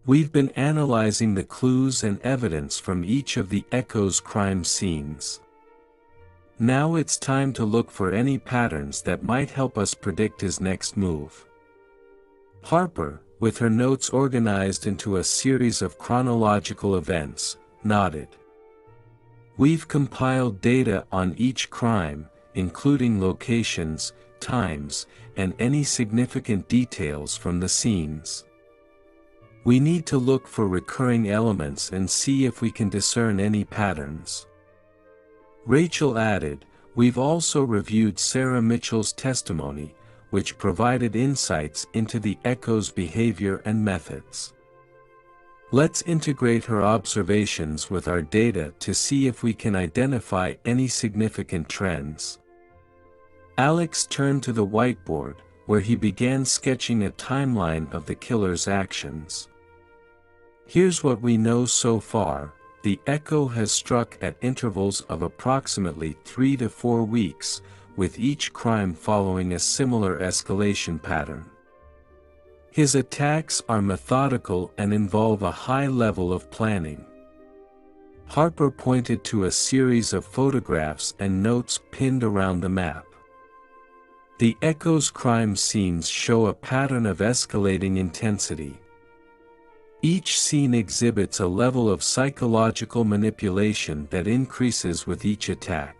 We've been analyzing the clues and evidence from each of the Echo's crime scenes. Now it's time to look for any patterns that might help us predict his next move. Harper, with her notes organized into a series of chronological events, nodded. We've compiled data on each crime, including locations, times, and any significant details from the scenes. We need to look for recurring elements and see if we can discern any patterns. Rachel added, we've also reviewed Sarah Mitchell's testimony, which provided insights into the echo's behavior and methods. Let's integrate her observations with our data to see if we can identify any significant trends. Alex turned to the whiteboard, where he began sketching a timeline of the killer's actions. Here's what we know so far. The echo has struck at intervals of approximately 3 to 4 weeks, with each crime following a similar escalation pattern. His attacks are methodical and involve a high level of planning. Harper pointed to a series of photographs and notes pinned around the map. The echo's crime scenes show a pattern of escalating intensity. Each scene exhibits a level of psychological manipulation that increases with each attack.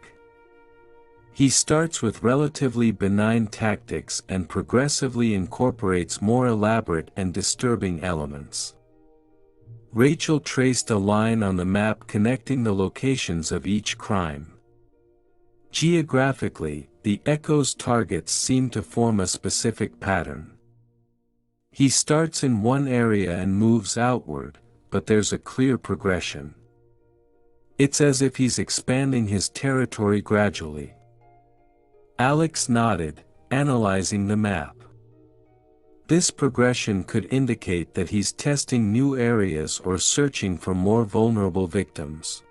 He starts with relatively benign tactics and progressively incorporates more elaborate and disturbing elements. Rachel traced a line on the map connecting the locations of each crime. Geographically, the echo's targets seem to form a specific pattern. He starts in one area and moves outward, but there's a clear progression. It's as if he's expanding his territory gradually. Alex nodded, analyzing the map. This progression could indicate that he's testing new areas or searching for more vulnerable victims.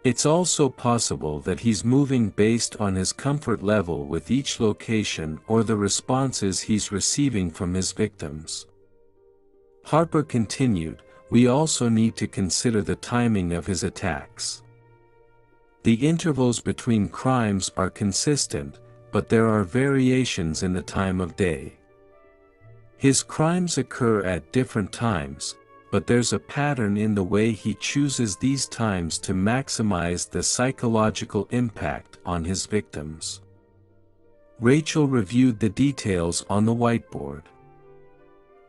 It's also possible that he's moving based on his comfort level with each location or the responses he's receiving from his victims. Harper continued, "We also need to consider the timing of his attacks. The intervals between crimes are consistent, but there are variations in the time of day. His crimes occur at different times, but there's a pattern in the way he chooses these times to maximize the psychological impact on his victims." Rachel reviewed the details on the whiteboard.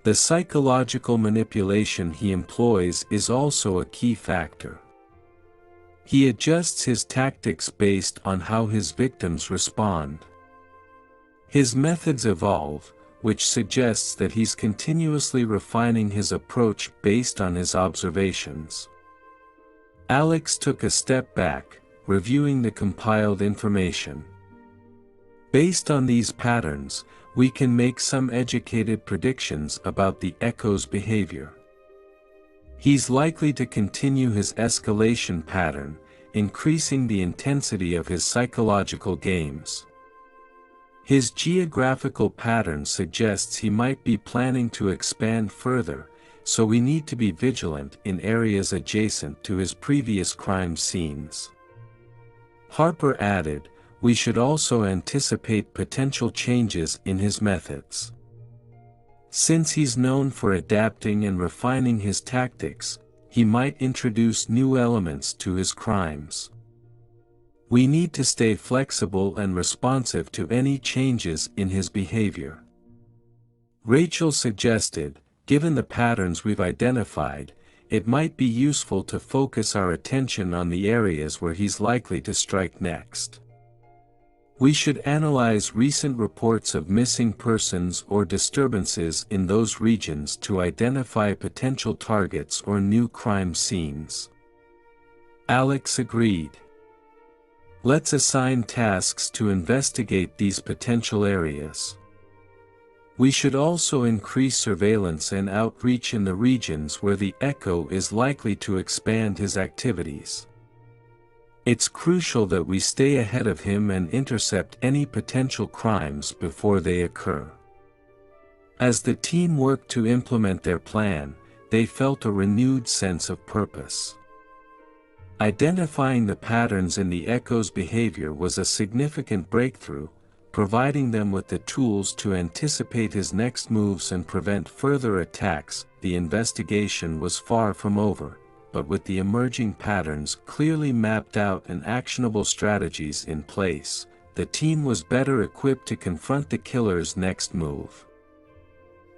The psychological manipulation he employs is also a key factor. He adjusts his tactics based on how his victims respond. His methods evolve, which suggests that he's continuously refining his approach based on his observations. Alex took a step back, reviewing the compiled information. Based on these patterns, we can make some educated predictions about the echo's behavior. He's likely to continue his escalation pattern, increasing the intensity of his psychological games. His geographical pattern suggests he might be planning to expand further, so we need to be vigilant in areas adjacent to his previous crime scenes. Harper added, "We should also anticipate potential changes in his methods. Since he's known for adapting and refining his tactics, he might introduce new elements to his crimes. We need to stay flexible and responsive to any changes in his behavior." Rachel suggested, "Given the patterns we've identified, it might be useful to focus our attention on the areas where he's likely to strike next. We should analyze recent reports of missing persons or disturbances in those regions to identify potential targets or new crime scenes." Alex agreed. "Let's assign tasks to investigate these potential areas. We should also increase surveillance and outreach in the regions where the echo is likely to expand his activities. It's crucial that we stay ahead of him and intercept any potential crimes before they occur." As the team worked to implement their plan, they felt a renewed sense of purpose. Identifying the patterns in the echo's behavior was a significant breakthrough, providing them with the tools to anticipate his next moves and prevent further attacks. The investigation was far from over, but with the emerging patterns clearly mapped out and actionable strategies in place, the team was better equipped to confront the killer's next move.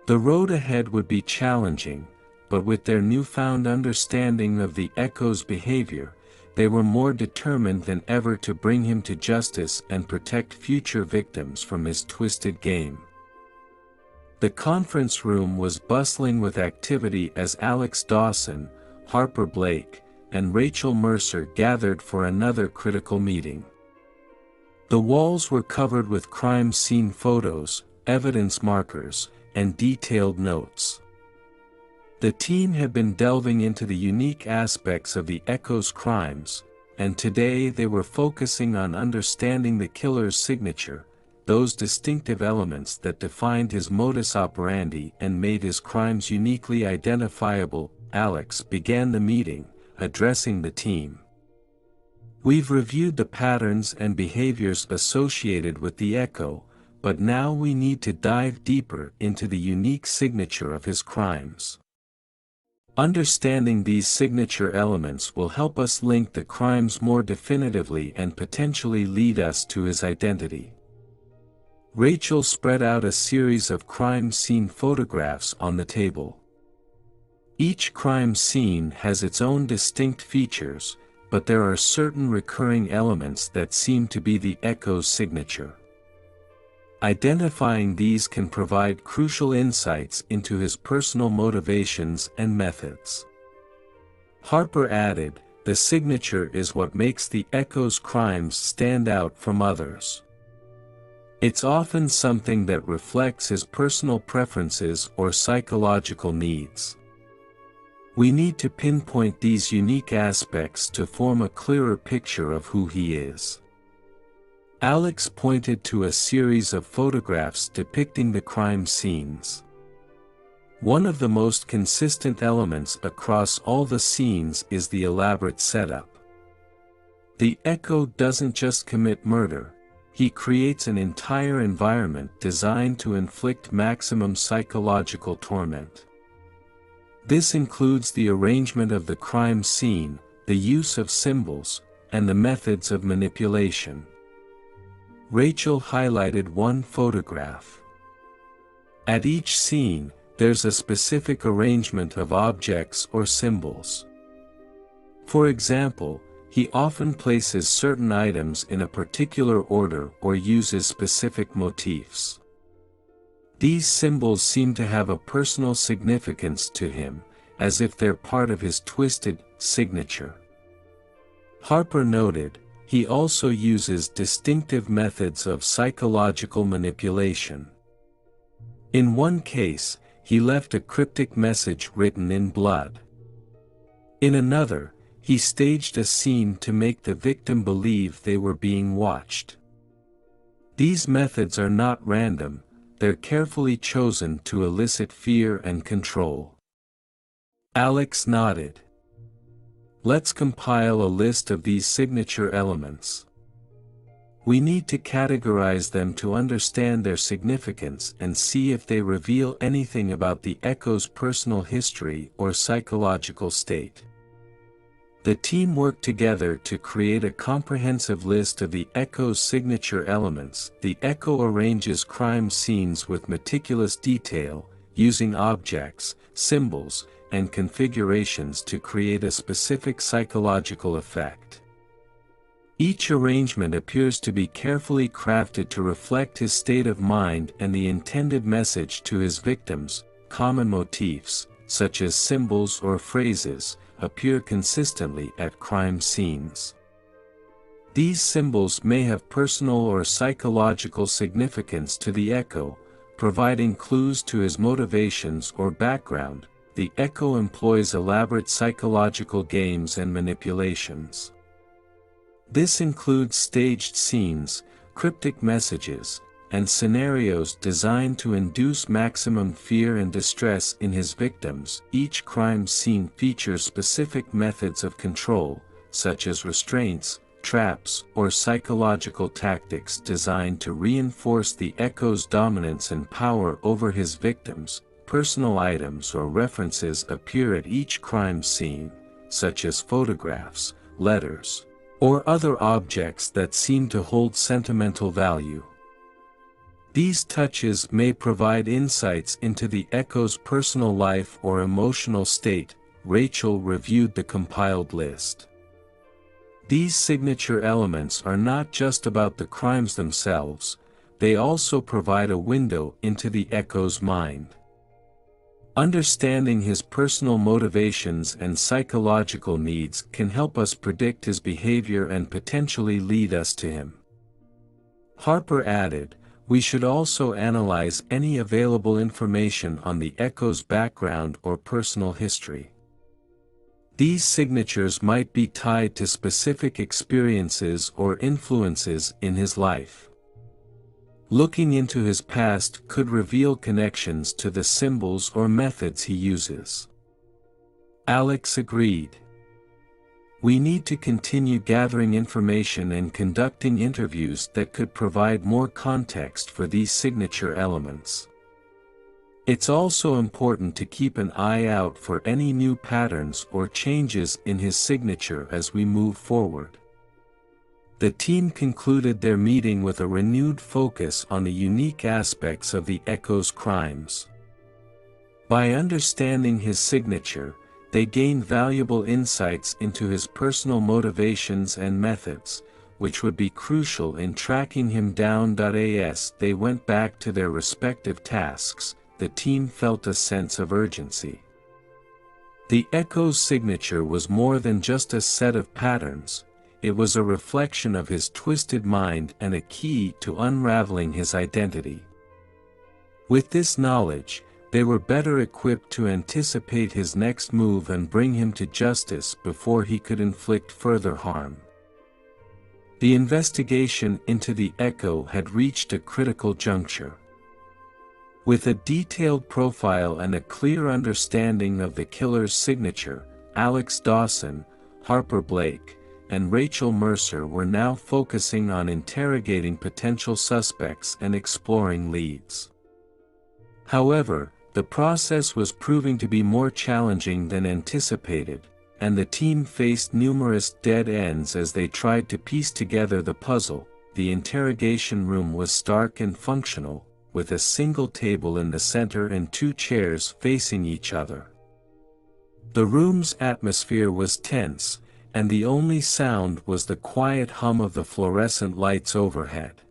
The road ahead would be challenging, but with their newfound understanding of the echo's behavior, they were more determined than ever to bring him to justice and protect future victims from his twisted game. The conference room was bustling with activity as Alex Dawson, Harper Blake, and Rachel Mercer gathered for another critical meeting. The walls were covered with crime scene photos, evidence markers, and detailed notes. The team had been delving into the unique aspects of the Echo's crimes, and today they were focusing on understanding the killer's signature, those distinctive elements that defined his modus operandi and made his crimes uniquely identifiable. Alex began the meeting, addressing the team. "We've reviewed the patterns and behaviors associated with the Echo, but now we need to dive deeper into the unique signature of his crimes. Understanding these signature elements will help us link the crimes more definitively and potentially lead us to his identity." Rachel spread out a series of crime scene photographs on the table. Each crime scene has its own distinct features, but there are certain recurring elements that seem to be the Echo's signature. Identifying these can provide crucial insights into his personal motivations and methods. Harper added, "The signature is what makes the Echo's crimes stand out from others. It's often something that reflects his personal preferences or psychological needs. We need to pinpoint these unique aspects to form a clearer picture of who he is." Alex pointed to a series of photographs depicting the crime scenes. One of the most consistent elements across all the scenes is the elaborate setup. The Echo doesn't just commit murder, he creates an entire environment designed to inflict maximum psychological torment. This includes the arrangement of the crime scene, the use of symbols, and the methods of manipulation. Rachel highlighted one photograph. At each scene, there's a specific arrangement of objects or symbols. For example, he often places certain items in a particular order or uses specific motifs. These symbols seem to have a personal significance to him, as if they're part of his twisted signature. Harper noted, he also uses distinctive methods of psychological manipulation. In one case, he left a cryptic message written in blood. In another, he staged a scene to make the victim believe they were being watched. These methods are not random, they're carefully chosen to elicit fear and control. Alex nodded. "Let's compile a list of these signature elements. We need to categorize them to understand their significance and see if they reveal anything about the Echo's personal history or psychological state." The team worked together to create a comprehensive list of the Echo's signature elements. The Echo arranges crime scenes with meticulous detail, using objects, symbols, and configurations to create a specific psychological effect. Each arrangement appears to be carefully crafted to reflect his state of mind and the intended message to his victims. Common motifs, such as symbols or phrases, appear consistently at crime scenes. These symbols may have personal or psychological significance to the Echo, providing clues to his motivations or background. The Echo employs elaborate psychological games and manipulations. This includes staged scenes, cryptic messages, and scenarios designed to induce maximum fear and distress in his victims. Each crime scene features specific methods of control, such as restraints, traps, or psychological tactics designed to reinforce the Echo's dominance and power over his victims. Personal items or references appear at each crime scene, such as photographs, letters, or other objects that seem to hold sentimental value. These touches may provide insights into the Echo's personal life or emotional state. Rachel reviewed the compiled list. These signature elements are not just about the crimes themselves, they also provide a window into the echo's mind. Understanding his personal motivations and psychological needs can help us predict his behavior and potentially lead us to him. Harper added, "We should also analyze any available information on the echo's background or personal history. These signatures might be tied to specific experiences or influences in his life. Looking into his past could reveal connections to the symbols or methods he uses." Alex agreed. "We need to continue gathering information and conducting interviews that could provide more context for these signature elements. It's also important to keep an eye out for any new patterns or changes in his signature as we move forward." The team concluded their meeting with a renewed focus on the unique aspects of the echo's crimes. By understanding his signature, they gained valuable insights into his personal motivations and methods, which would be crucial in tracking him down. As they went back to their respective tasks, the team felt a sense of urgency. The echo's signature was more than just a set of patterns. It was a reflection of his twisted mind and a key to unraveling his identity. With this knowledge, they were better equipped to anticipate his next move and bring him to justice before he could inflict further harm. The investigation into the echo had reached a critical juncture. With a detailed profile and a clear understanding of the killer's signature, Alex Dawson, Harper Blake, and Rachel Mercer were now focusing on interrogating potential suspects and exploring leads. However, the process was proving to be more challenging than anticipated, and the team faced numerous dead ends as they tried to piece together the puzzle. The interrogation room was stark and functional, with a single table in the center and two chairs facing each other. The room's atmosphere was tense, and the only sound was the quiet hum of the fluorescent lights overhead.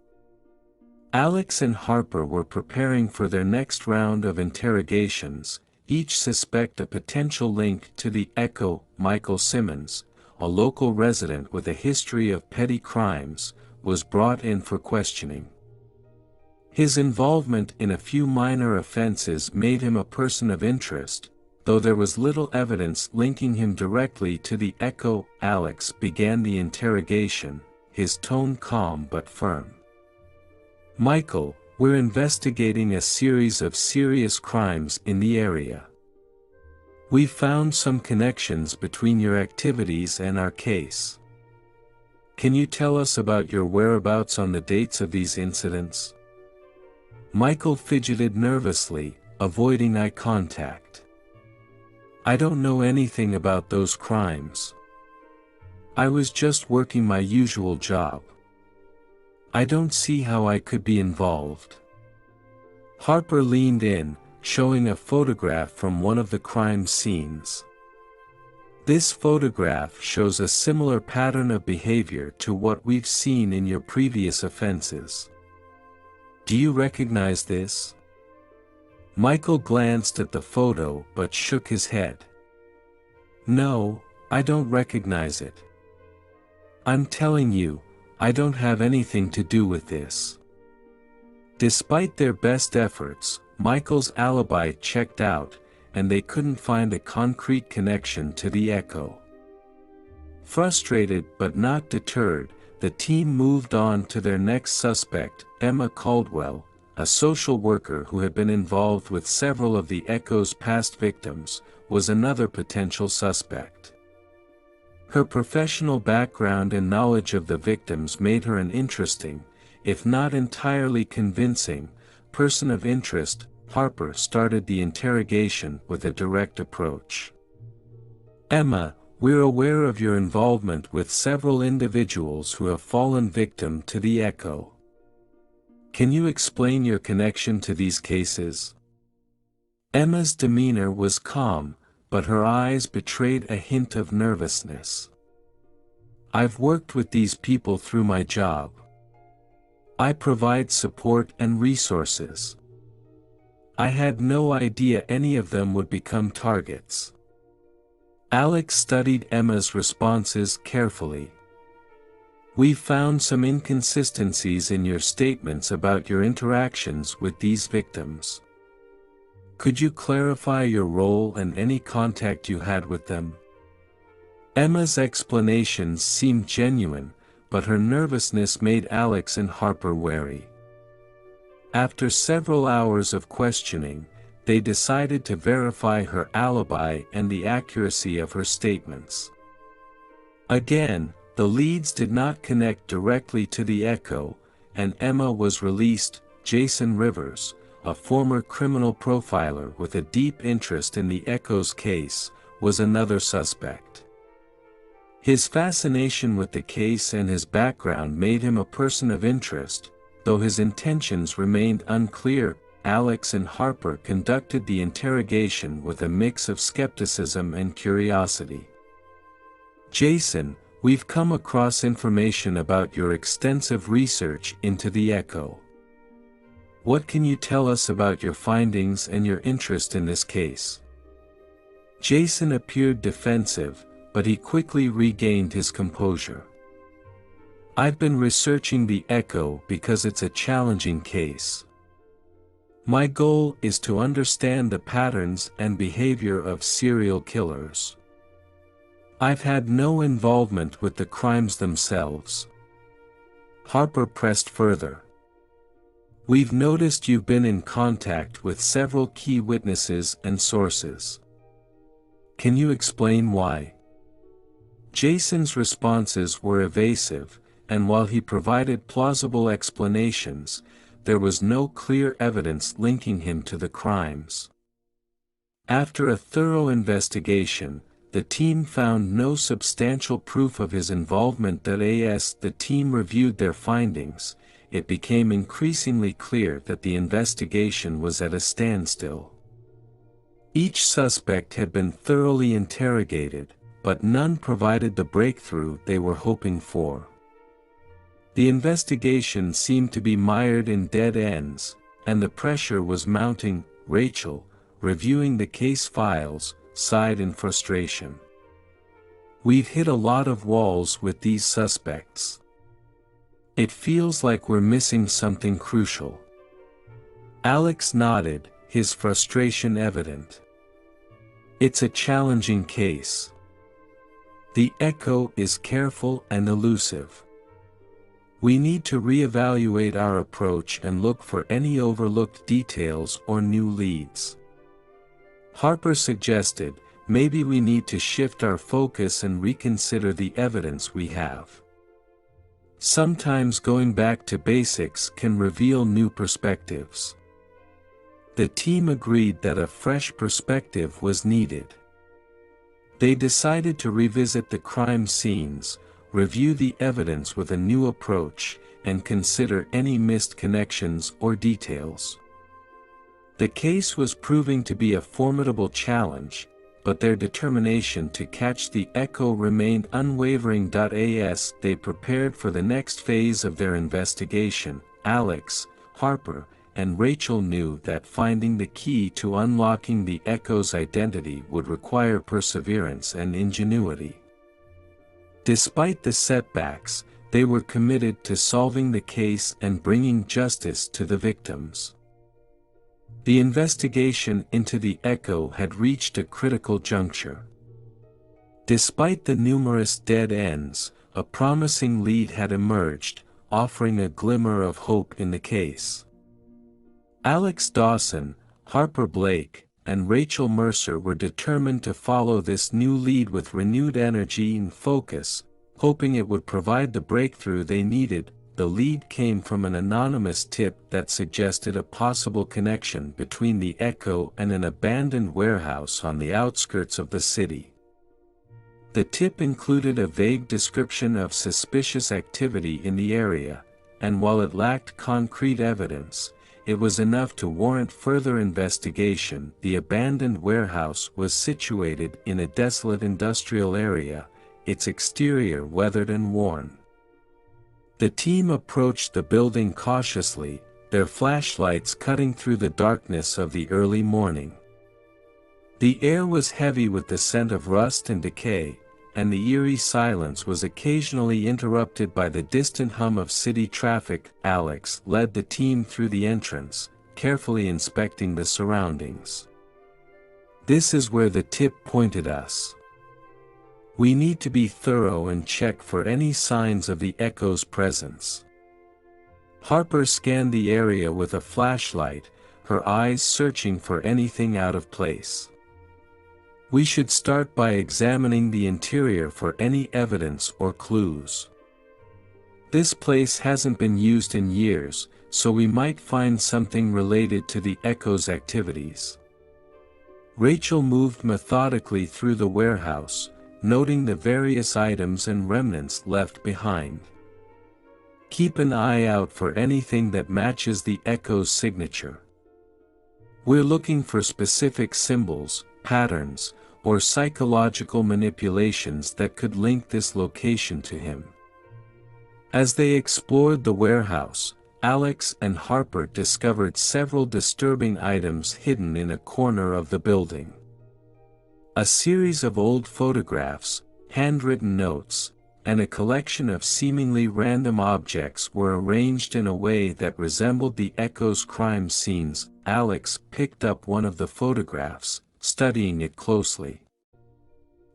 Alex and Harper were preparing for their next round of interrogations. Each suspect a potential link to the echo. Michael Simmons, a local resident with a history of petty crimes, was brought in for questioning. His involvement in a few minor offenses made him a person of interest, though there was little evidence linking him directly to the echo. Alex began the interrogation, his tone calm but firm. "Michael, we're investigating a series of serious crimes in the area. We've found some connections between your activities and our case. Can you tell us about your whereabouts on the dates of these incidents?" Michael fidgeted nervously, avoiding eye contact. "I don't know anything about those crimes. I was just working my usual job. I don't see how I could be involved." Harper leaned in, showing a photograph from one of the crime scenes. "This photograph shows a similar pattern of behavior to what we've seen in your previous offenses. Do you recognize this?" Michael glanced at the photo but shook his head. "No, I don't recognize it. I'm telling you, I don't have anything to do with this." Despite their best efforts, Michael's alibi checked out, and they couldn't find a concrete connection to the echo. Frustrated but not deterred, the team moved on to their next suspect. Emma Caldwell, a social worker who had been involved with several of the echo's past victims, was another potential suspect. Her professional background and knowledge of the victims made her an interesting, if not entirely convincing, person of interest. Harper started the interrogation with a direct approach. "Emma, we're aware of your involvement with several individuals who have fallen victim to the echo. Can you explain your connection to these cases?" Emma's demeanor was calm, but her eyes betrayed a hint of nervousness. I've worked with these people through my job. I provide support and resources. I had no idea any of them would become targets. Alex studied Emma's responses carefully. "We found some inconsistencies in your statements about your interactions with these victims. Could you clarify your role and any contact you had with them?" Emma's explanations seemed genuine, but her nervousness made Alex and Harper wary. After several hours of questioning, they decided to verify her alibi and the accuracy of her statements. Again, the leads did not connect directly to the echo, and Emma was released. Jason Rivers, a former criminal profiler with a deep interest in the echo's case, was another suspect. His fascination with the case and his background made him a person of interest, though his intentions remained unclear. Alex and Harper conducted the interrogation with a mix of skepticism and curiosity. "Jason, we've come across information about your extensive research into the echo. What can you tell us about your findings and your interest in this case?" Jason appeared defensive, but he quickly regained his composure. "I've been researching the echo because it's a challenging case. My goal is to understand the patterns and behavior of serial killers. I've had no involvement with the crimes themselves." Harper pressed further. "We've noticed you've been in contact with several key witnesses and sources. Can you explain why?" Jason's responses were evasive, and while he provided plausible explanations, there was no clear evidence linking him to the crimes. After a thorough investigation, the team found no substantial proof of his involvement. As the team reviewed their findings, it became increasingly clear that the investigation was at a standstill. Each suspect had been thoroughly interrogated, but none provided the breakthrough they were hoping for. The investigation seemed to be mired in dead ends, and the pressure was mounting. Rachel, reviewing the case files, sighed in frustration. "We've hit a lot of walls with these suspects. It feels like we're missing something crucial." Alex nodded, his frustration evident. "It's a challenging case. The echo is careful and elusive. We need to reevaluate our approach and look for any overlooked details or new leads." Harper suggested, "Maybe we need to shift our focus and reconsider the evidence we have. Sometimes going back to basics can reveal new perspectives." The team agreed that a fresh perspective was needed. They decided to revisit the crime scenes, review the evidence with a new approach, and consider any missed connections or details. The case was proving to be a formidable challenge, but their determination to catch the echo remained unwavering. As they prepared for the next phase of their investigation, Alex, Harper, and Rachel knew that finding the key to unlocking the echo's identity would require perseverance and ingenuity. Despite the setbacks, they were committed to solving the case and bringing justice to the victims. The investigation into the echo had reached a critical juncture. Despite the numerous dead ends, a promising lead had emerged, offering a glimmer of hope in the case. Alex Dawson, Harper Blake, and Rachel Mercer were determined to follow this new lead with renewed energy and focus, hoping it would provide the breakthrough they needed. The lead came from an anonymous tip that suggested a possible connection between the echo and an abandoned warehouse on the outskirts of the city. The tip included a vague description of suspicious activity in the area, and while it lacked concrete evidence, it was enough to warrant further investigation. The abandoned warehouse was situated in a desolate industrial area, its exterior weathered and worn. The team approached the building cautiously, their flashlights cutting through the darkness of the early morning. The air was heavy with the scent of rust and decay, and the eerie silence was occasionally interrupted by the distant hum of city traffic. Alex led the team through the entrance, carefully inspecting the surroundings. "This is where the tip pointed us. We need to be thorough and check for any signs of the echo's presence." Harper scanned the area with a flashlight, her eyes searching for anything out of place. "We should start by examining the interior for any evidence or clues. This place hasn't been used in years, so we might find something related to the echo's activities." Rachel moved methodically through the warehouse, noting the various items and remnants left behind. "Keep an eye out for anything that matches the echo's signature. We're looking for specific symbols, patterns, or psychological manipulations that could link this location to him." As they explored the warehouse, Alex and Harper discovered several disturbing items hidden in a corner of the building. A series of old photographs, handwritten notes, and a collection of seemingly random objects were arranged in a way that resembled the echo's crime scenes. Alex picked up one of the photographs, studying it closely.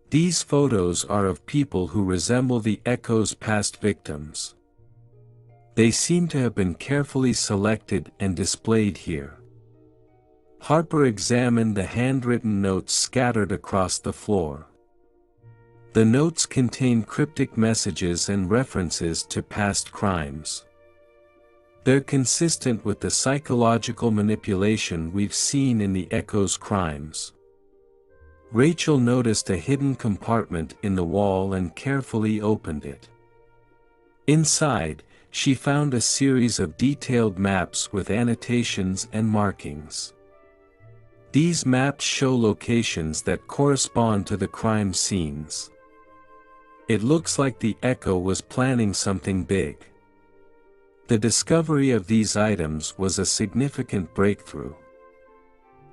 "These photos are of people who resemble the echo's past victims. They seem to have been carefully selected and displayed here." Harper examined the handwritten notes scattered across the floor. The notes contain cryptic messages and references to past crimes. They're consistent with the psychological manipulation we've seen in the echo's crimes. Rachel noticed a hidden compartment in the wall and carefully opened it. Inside, she found a series of detailed maps with annotations and markings. These maps show locations that correspond to the crime scenes. It looks like the Echo was planning something big. The discovery of these items was a significant breakthrough.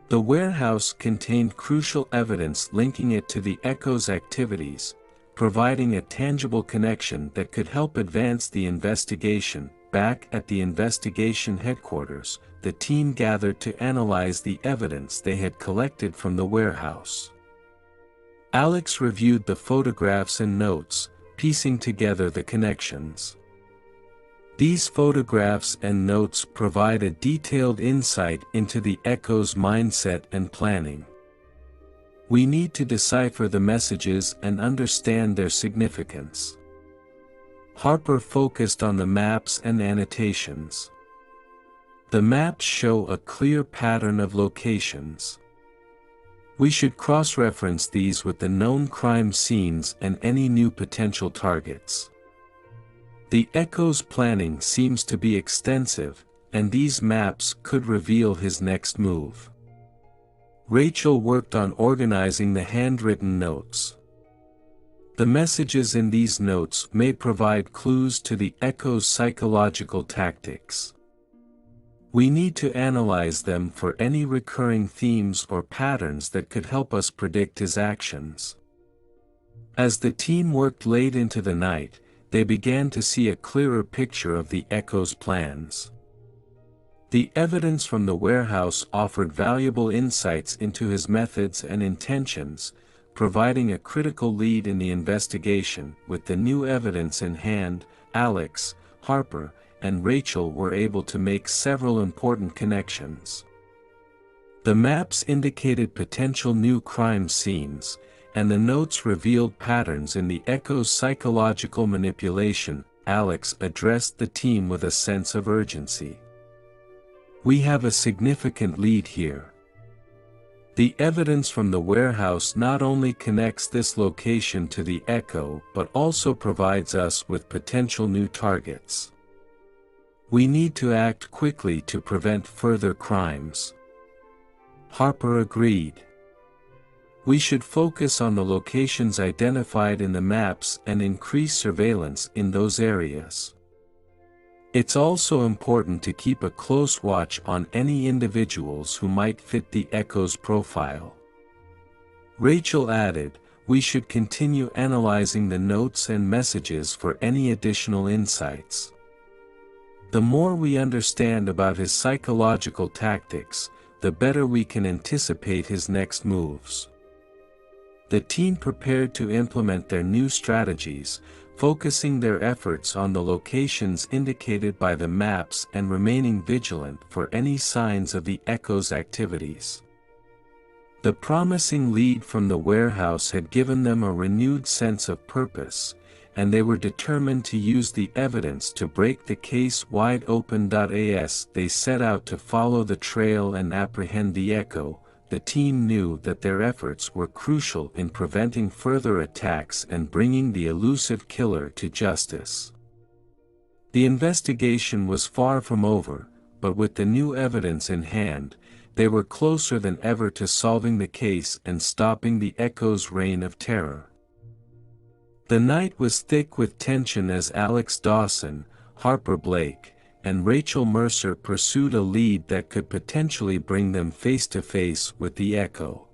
The warehouse contained crucial evidence linking it to the Echo's activities, providing a tangible connection that could help advance the investigation. Back at the investigation headquarters, the team gathered to analyze the evidence they had collected from the warehouse. Alex reviewed the photographs and notes, piecing together the connections. These photographs and notes provide a detailed insight into the Echo's mindset and planning. We need to decipher the messages and understand their significance. Harper focused on the maps and annotations. The maps show a clear pattern of locations. We should cross-reference these with the known crime scenes and any new potential targets. The Echo's planning seems to be extensive, and these maps could reveal his next move. Rachel worked on organizing the handwritten notes. The messages in these notes may provide clues to the Echo's psychological tactics. We need to analyze them for any recurring themes or patterns that could help us predict his actions. As the team worked late into the night, they began to see a clearer picture of the Echo's plans. The evidence from the warehouse offered valuable insights into his methods and intentions, providing a critical lead in the investigation. With the new evidence in hand, Alex, Harper, and Rachel were able to make several important connections. The maps indicated potential new crime scenes, and the notes revealed patterns in the Echo's psychological manipulation. Alex addressed the team with a sense of urgency. We have a significant lead here. The evidence from the warehouse not only connects this location to the Echo but also provides us with potential new targets. We need to act quickly to prevent further crimes. Harper agreed. We should focus on the locations identified in the maps and increase surveillance in those areas. It's also important to keep a close watch on any individuals who might fit the echo's profile. Rachel added, we should continue analyzing the notes and messages for any additional insights. The more we understand about his psychological tactics, the better we can anticipate his next moves. The team prepared to implement their new strategies, focusing their efforts on the locations indicated by the maps and remaining vigilant for any signs of the echo's activities. The promising lead from the warehouse had given them a renewed sense of purpose, and they were determined to use the evidence to break the case wide open. As they set out to follow the trail and apprehend the echo, the team knew that their efforts were crucial in preventing further attacks and bringing the elusive killer to justice. The investigation was far from over, but with the new evidence in hand, they were closer than ever to solving the case and stopping the echo's reign of terror. The night was thick with tension as Alex Dawson, Harper Blake, and Rachel Mercer pursued a lead that could potentially bring them face to face with the echo.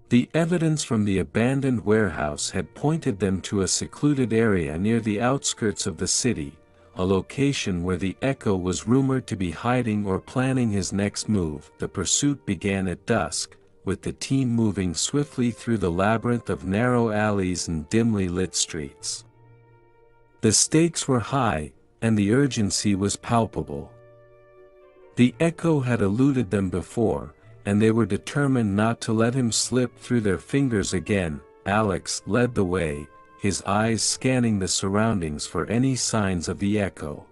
The evidence from the abandoned warehouse had pointed them to a secluded area near the outskirts of the city, a location where the echo was rumored to be hiding or planning his next move. The pursuit began at dusk, with the team moving swiftly through the labyrinth of narrow alleys and dimly lit streets. The stakes were high, and the urgency was palpable. The echo had eluded them before, and they were determined not to let him slip through their fingers again. Alex led the way, his eyes scanning the surroundings for any signs of the echo.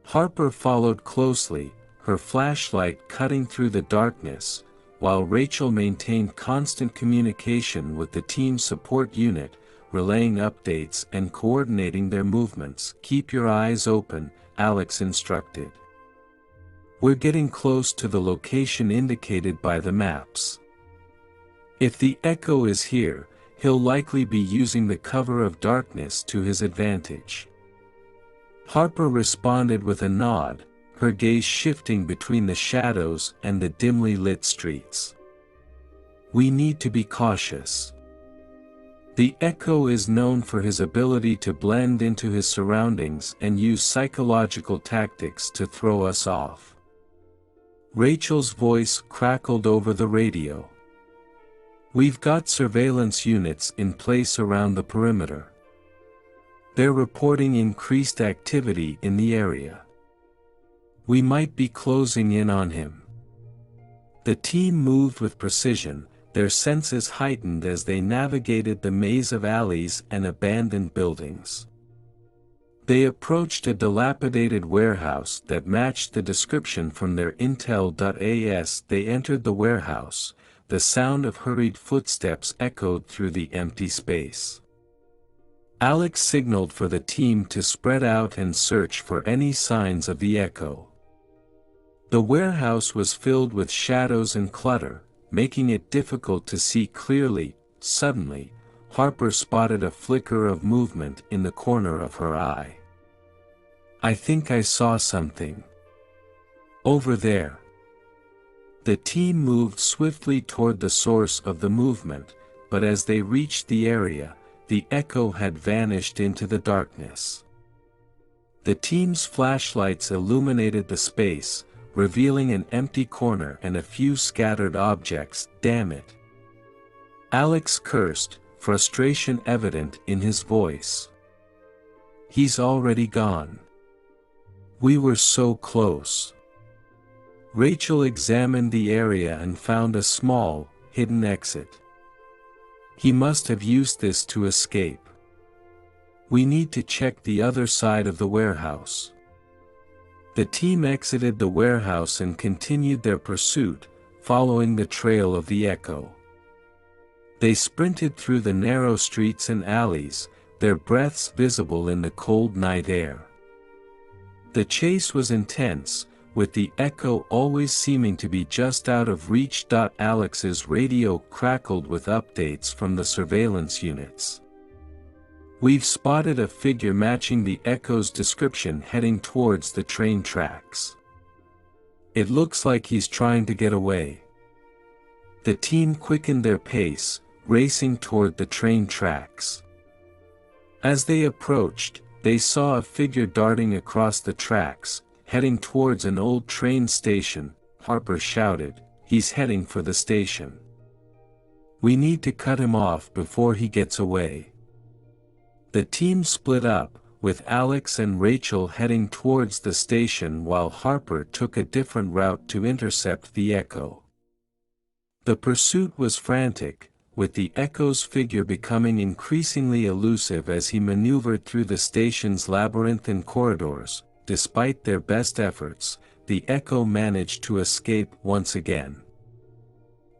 Harper followed closely, her flashlight cutting through the darkness, while Rachel maintained constant communication with the team's support unit, relaying updates and coordinating their movements. Keep your eyes open, Alex instructed. We're getting close to the location indicated by the maps. If the echo is here, he'll likely be using the cover of darkness to his advantage. Harper responded with a nod, her gaze shifting between the shadows and the dimly lit streets. We need to be cautious. The echo is known for his ability to blend into his surroundings and use psychological tactics to throw us off. Rachel's voice crackled over the radio. We've got surveillance units in place around the perimeter. They're reporting increased activity in the area. We might be closing in on him. The team moved with precision, their senses heightened as they navigated the maze of alleys and abandoned buildings. They approached a dilapidated warehouse that matched the description from their intel. As they entered the warehouse, the sound of hurried footsteps echoed through the empty space. Alex signaled for the team to spread out and search for any signs of the echo. The warehouse was filled with shadows and clutter, making it difficult to see clearly. Suddenly, Harper spotted a flicker of movement in the corner of her eye. I think I saw something. Over there. The team moved swiftly toward the source of the movement, but as they reached the area, the echo had vanished into the darkness. The team's flashlights illuminated the space, revealing an empty corner and a few scattered objects. Damn it. Alex cursed, frustration evident in his voice. He's already gone. We were so close. Rachel examined the area and found a small, hidden exit. He must have used this to escape. We need to check the other side of the warehouse. The team exited the warehouse and continued their pursuit, following the trail of the echo. They sprinted through the narrow streets and alleys, their breaths visible in the cold night air. The chase was intense, with the echo always seeming to be just out of reach. Alex's radio crackled with updates from the surveillance units. "We've spotted a figure matching the echo's description heading towards the train tracks. It looks like he's trying to get away." The team quickened their pace, racing toward the train tracks. As they approached, they saw a figure darting across the tracks, heading towards an old train station. Harper shouted, "He's heading for the station. We need to cut him off before he gets away." The team split up, with Alex and Rachel heading towards the station while Harper took a different route to intercept the echo. The pursuit was frantic, with the echo's figure becoming increasingly elusive as he maneuvered through the station's labyrinth and corridors. Despite their best efforts, the echo managed to escape once again.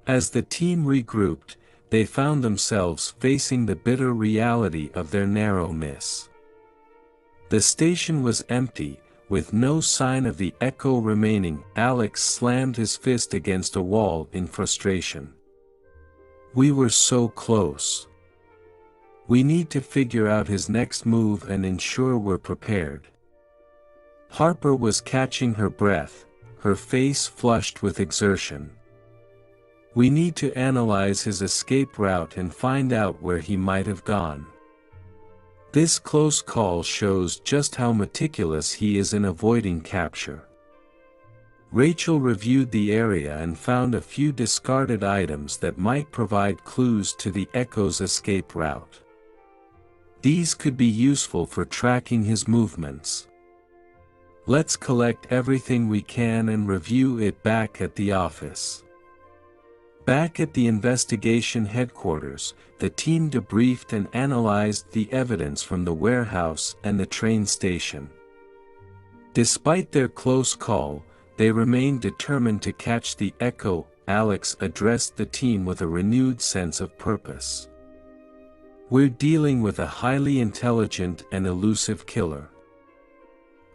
As the team regrouped, they found themselves facing the bitter reality of their narrow miss. The station was empty, with no sign of the echo remaining. Alex slammed his fist against a wall in frustration. "We were so close. We need to figure out his next move and ensure we're prepared." Harper was catching her breath, her face flushed with exertion. "We need to analyze his escape route and find out where he might have gone. This close call shows just how meticulous he is in avoiding capture." Rachel reviewed the area and found a few discarded items that might provide clues to the echo's escape route. These could be useful for tracking his movements. "Let's collect everything we can and review it back at the office." Back at the investigation headquarters, the team debriefed and analyzed the evidence from the warehouse and the train station. Despite their close call, they remained determined to catch the echo. Alex addressed the team with a renewed sense of purpose. "We're dealing with a highly intelligent and elusive killer.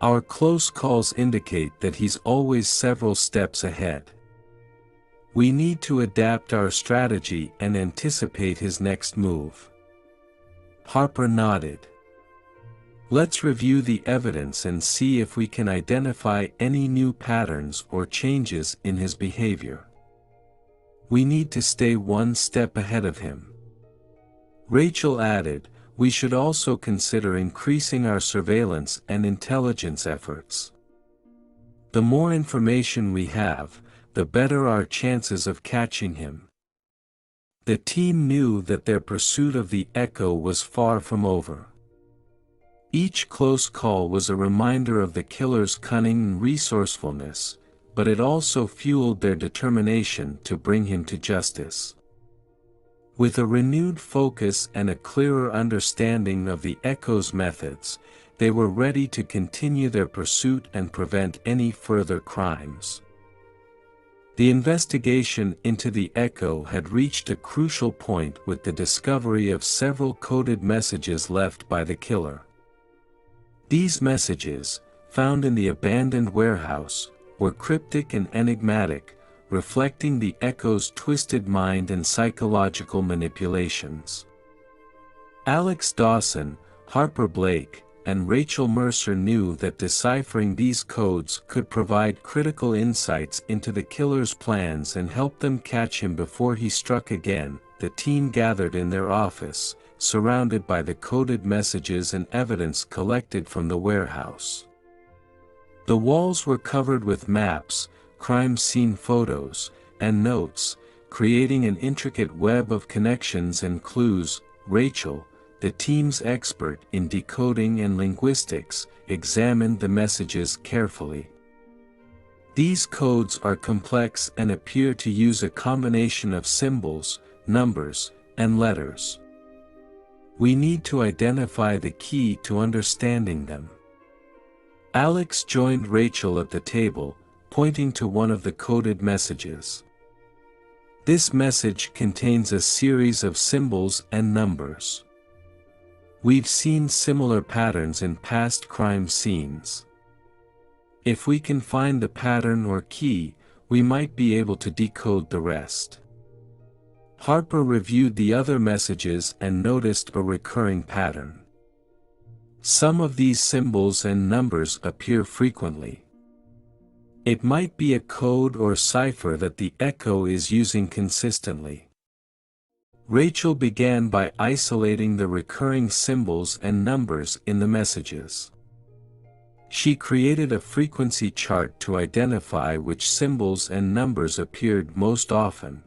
Our close calls indicate that he's always several steps ahead. We need to adapt our strategy and anticipate his next move." Harper nodded. "Let's review the evidence and see if we can identify any new patterns or changes in his behavior. We need to stay one step ahead of him." Rachel added, "We should also consider increasing our surveillance and intelligence efforts. The more information we have, the better our chances of catching him." The team knew that their pursuit of the echo was far from over. Each close call was a reminder of the killer's cunning and resourcefulness, but it also fueled their determination to bring him to justice. With a renewed focus and a clearer understanding of the echo's methods, they were ready to continue their pursuit and prevent any further crimes. The investigation into the echo had reached a crucial point with the discovery of several coded messages left by the killer. These messages, found in the abandoned warehouse, were cryptic and enigmatic, reflecting the echo's twisted mind and psychological manipulations. Alex Dawson, Harper Blake, and Rachel Mercer knew that deciphering these codes could provide critical insights into the killer's plans and help them catch him before he struck again. The team gathered in their office, surrounded by the coded messages and evidence collected from the warehouse. The walls were covered with maps, crime scene photos, and notes, creating an intricate web of connections and clues. Rachel, the team's expert in decoding and linguistics, examined the messages carefully. These codes are complex and appear to use a combination of symbols, numbers, and letters. We need to identify the key to understanding them. Alex joined Rachel at the table, pointing to one of the coded messages. This message contains a series of symbols and numbers. We've seen similar patterns in past crime scenes. If we can find the pattern or key, we might be able to decode the rest. Harper reviewed the other messages and noticed a recurring pattern. Some of these symbols and numbers appear frequently. It might be a code or cipher that the echo is using consistently. Rachel began by isolating the recurring symbols and numbers in the messages. She created a frequency chart to identify which symbols and numbers appeared most often.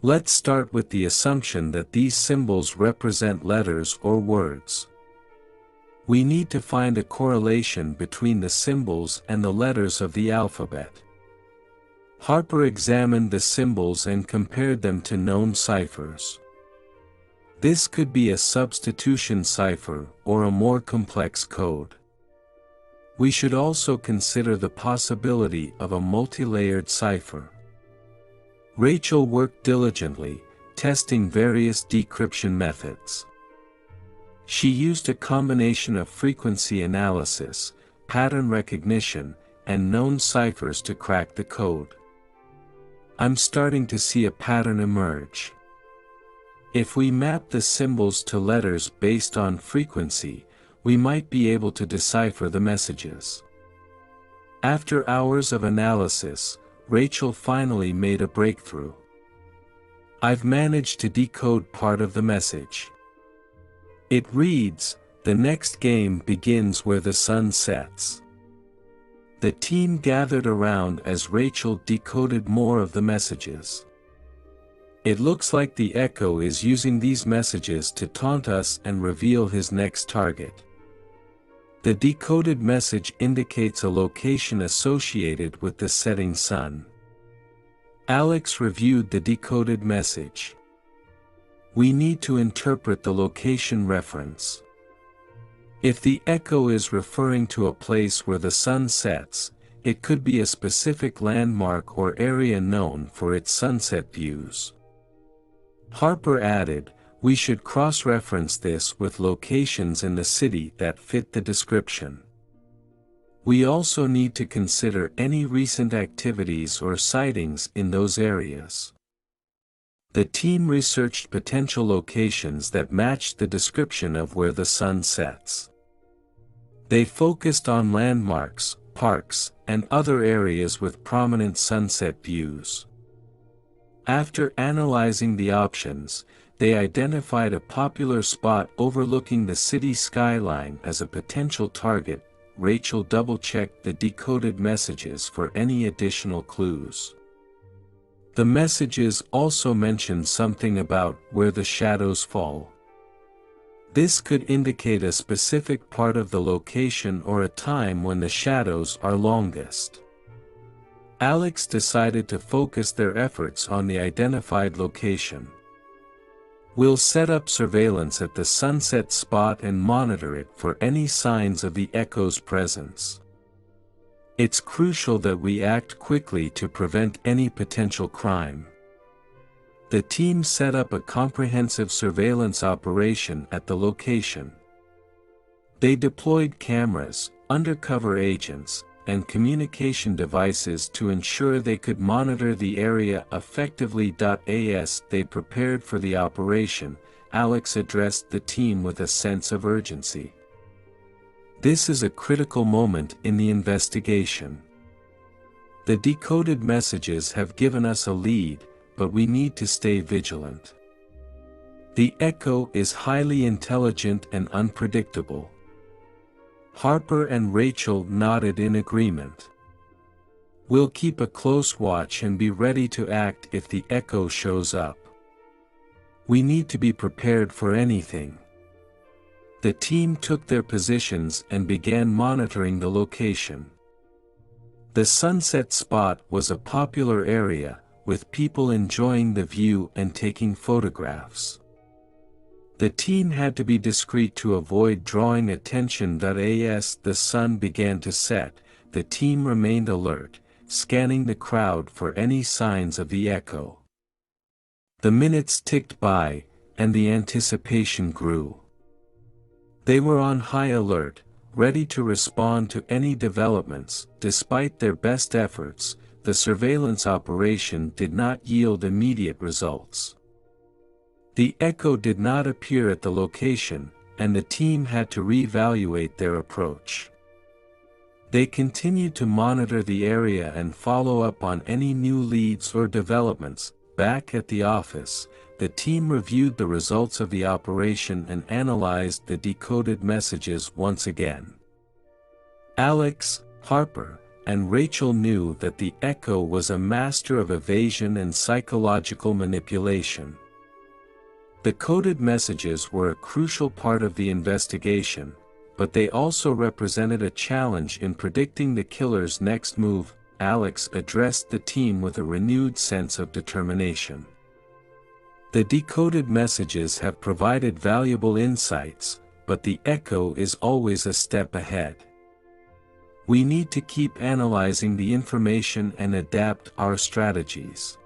Let's start with the assumption that these symbols represent letters or words. We need to find a correlation between the symbols and the letters of the alphabet. Harper examined the symbols and compared them to known ciphers. This could be a substitution cipher or a more complex code. We should also consider the possibility of a multi-layered cipher. Rachel worked diligently, testing various decryption methods. She used a combination of frequency analysis, pattern recognition, and known ciphers to crack the code. I'm starting to see a pattern emerge. If we map the symbols to letters based on frequency, we might be able to decipher the messages. After hours of analysis, Rachel finally made a breakthrough. I've managed to decode part of the message. It reads, "The next game begins where the sun sets." The team gathered around as Rachel decoded more of the messages. It looks like the echo is using these messages to taunt us and reveal his next target. The decoded message indicates a location associated with the setting sun. Alex reviewed the decoded message. We need to interpret the location reference. If the echo is referring to a place where the sun sets, it could be a specific landmark or area known for its sunset views. Harper added, we should cross-reference this with locations in the city that fit the description. We also need to consider any recent activities or sightings in those areas. The team researched potential locations that matched the description of where the sun sets. They focused on landmarks, parks, and other areas with prominent sunset views. After analyzing the options, they identified a popular spot overlooking the city skyline as a potential target. Rachel double-checked the decoded messages for any additional clues. The messages also mentioned something about where the shadows fall. This could indicate a specific part of the location or a time when the shadows are longest. Alex decided to focus their efforts on the identified location. We'll set up surveillance at the sunset spot and monitor it for any signs of the echo's presence. It's crucial that we act quickly to prevent any potential crime. The team set up a comprehensive surveillance operation at the location. They deployed cameras, undercover agents, and communication devices to ensure they could monitor the area effectively. As they prepared for the operation, Alex addressed the team with a sense of urgency. This is a critical moment in the investigation. The decoded messages have given us a lead, but we need to stay vigilant. The echo is highly intelligent and unpredictable. Harper and Rachel nodded in agreement. We'll keep a close watch and be ready to act if the echo shows up. We need to be prepared for anything. The team took their positions and began monitoring the location. The sunset spot was a popular area, with people enjoying the view and taking photographs. The team had to be discreet to avoid drawing attention. As the sun began to set, the team remained alert, scanning the crowd for any signs of the echo. The minutes ticked by, and the anticipation grew. They were on high alert, ready to respond to any developments. Despite their best efforts, the surveillance operation did not yield immediate results. The echo did not appear at the location, and the team had to reevaluate their approach. They continued to monitor the area and follow up on any new leads or developments. Back at the office, the team reviewed the results of the operation and analyzed the decoded messages once again. Alex, Harper, and Rachel knew that the echo was a master of evasion and psychological manipulation. The coded messages were a crucial part of the investigation, but they also represented a challenge in predicting the killer's next move. Alex addressed the team with a renewed sense of determination. The decoded messages have provided valuable insights, but the echo is always a step ahead. We need to keep analyzing the information and adapt our strategies.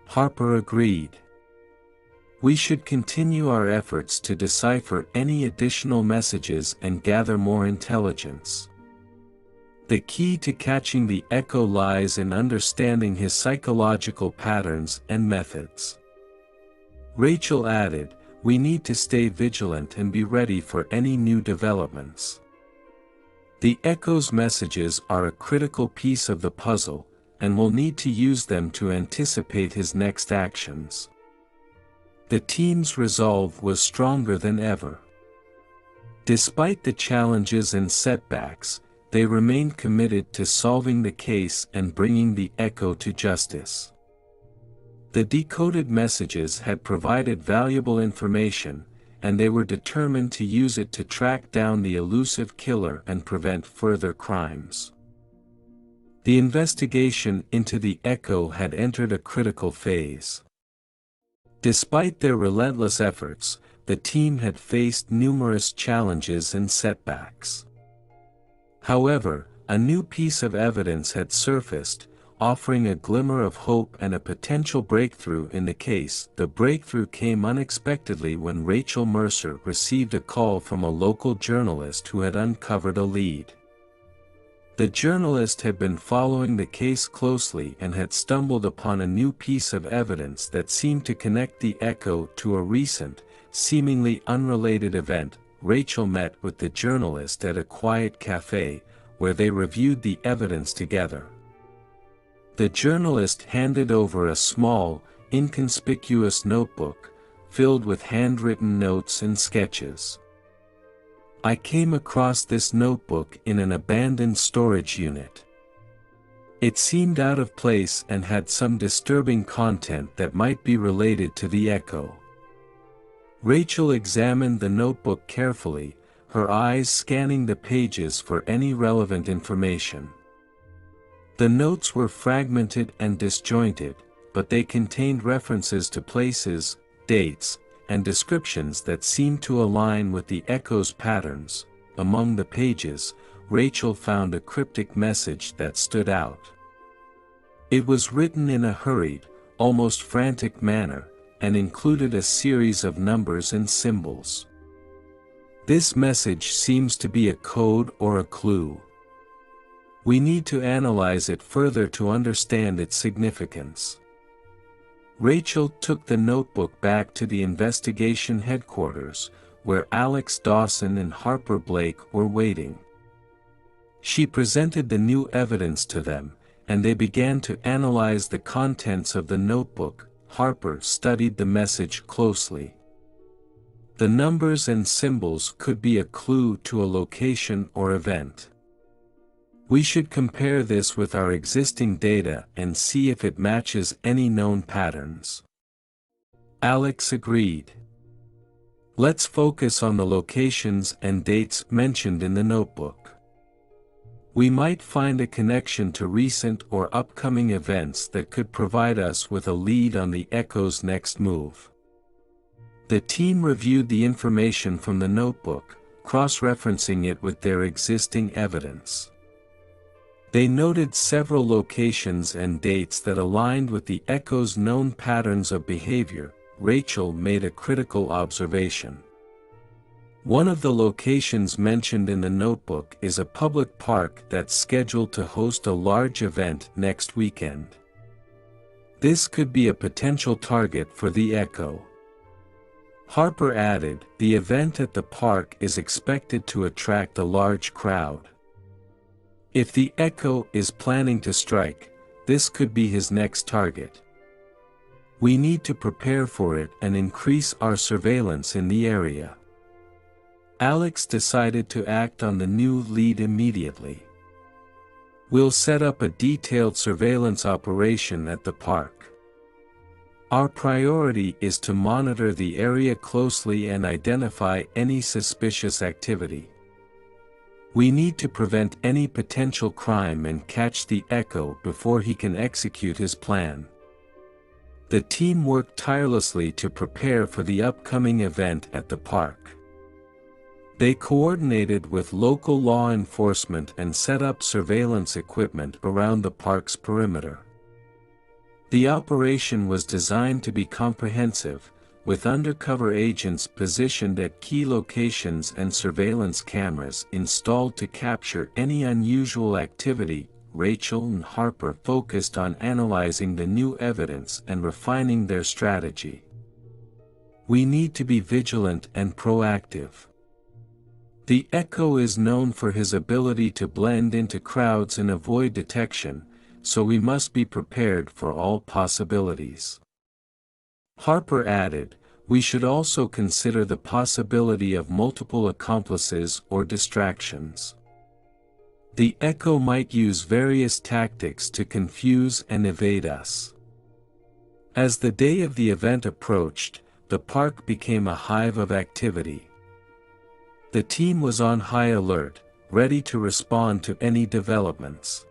Harper agreed. We should continue our efforts to decipher any additional messages and gather more intelligence. The key to catching the echo lies in understanding his psychological patterns and methods. Rachel added, we need to stay vigilant and be ready for any new developments. The echo's messages are a critical piece of the puzzle, and we'll need to use them to anticipate his next actions. The team's resolve was stronger than ever. Despite the challenges and setbacks, they remained committed to solving the case and bringing the echo to justice. The decoded messages had provided valuable information, and they were determined to use it to track down the elusive killer and prevent further crimes. The investigation into the echo had entered a critical phase. Despite their relentless efforts, the team had faced numerous challenges and setbacks. However, a new piece of evidence had surfaced, offering a glimmer of hope and a potential breakthrough in the case. The breakthrough came unexpectedly when Rachel Mercer received a call from a local journalist who had uncovered a lead. The journalist had been following the case closely and had stumbled upon a new piece of evidence that seemed to connect the echo to a recent, seemingly unrelated event. Rachel met with the journalist at a quiet cafe, where they reviewed the evidence together. The journalist handed over a small, inconspicuous notebook, filled with handwritten notes and sketches. I came across this notebook in an abandoned storage unit. It seemed out of place and had some disturbing content that might be related to the echo. Rachel examined the notebook carefully, her eyes scanning the pages for any relevant information. The notes were fragmented and disjointed, but they contained references to places, dates, and descriptions that seemed to align with the echo's patterns. Among the pages, Rachel found a cryptic message that stood out. It was written in a hurried, almost frantic manner, and included a series of numbers and symbols. This message seems to be a code or a clue. We need to analyze it further to understand its significance. Rachel took the notebook back to the investigation headquarters, where Alex Dawson and Harper Blake were waiting. She presented the new evidence to them, and they began to analyze the contents of the notebook. Harper studied the message closely. The numbers and symbols could be a clue to a location or event. We should compare this with our existing data and see if it matches any known patterns. Alex agreed. Let's focus on the locations and dates mentioned in the notebook. We might find a connection to recent or upcoming events that could provide us with a lead on the echo's next move. The team reviewed the information from the notebook, cross-referencing it with their existing evidence. They noted several locations and dates that aligned with the echo's known patterns of behavior. Rachel made a critical observation. One of the locations mentioned in the notebook is a public park that's scheduled to host a large event next weekend. This could be a potential target for the Echo. Harper added, the event at the park is expected to attract a large crowd. If the Echo is planning to strike, this could be his next target. We need to prepare for it and increase our surveillance in the area. Alex decided to act on the new lead immediately. We'll set up a detailed surveillance operation at the park. Our priority is to monitor the area closely and identify any suspicious activity. We need to prevent any potential crime and catch the Echo before he can execute his plan. The team worked tirelessly to prepare for the upcoming event at the park. They coordinated with local law enforcement and set up surveillance equipment around the park's perimeter. The operation was designed to be comprehensive, with undercover agents positioned at key locations and surveillance cameras installed to capture any unusual activity. Rachel and Harper focused on analyzing the new evidence and refining their strategy. We need to be vigilant and proactive. The Echo is known for his ability to blend into crowds and avoid detection, so we must be prepared for all possibilities. Harper added, we should also consider the possibility of multiple accomplices or distractions. The Echo might use various tactics to confuse and evade us. As the day of the event approached, the park became a hive of activity. The team was on high alert, ready to respond to any developments.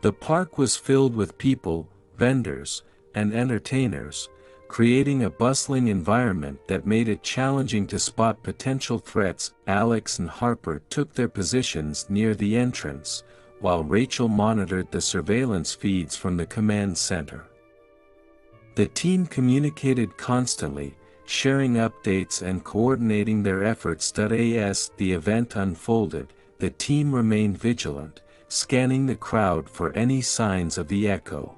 The park was filled with people, vendors, and entertainers, creating a bustling environment that made it challenging to spot potential threats. Alex and Harper took their positions near the entrance, while Rachel monitored the surveillance feeds from the command center. The team communicated constantly, sharing updates and coordinating their efforts. As the event unfolded, the team remained vigilant, scanning the crowd for any signs of the Echo.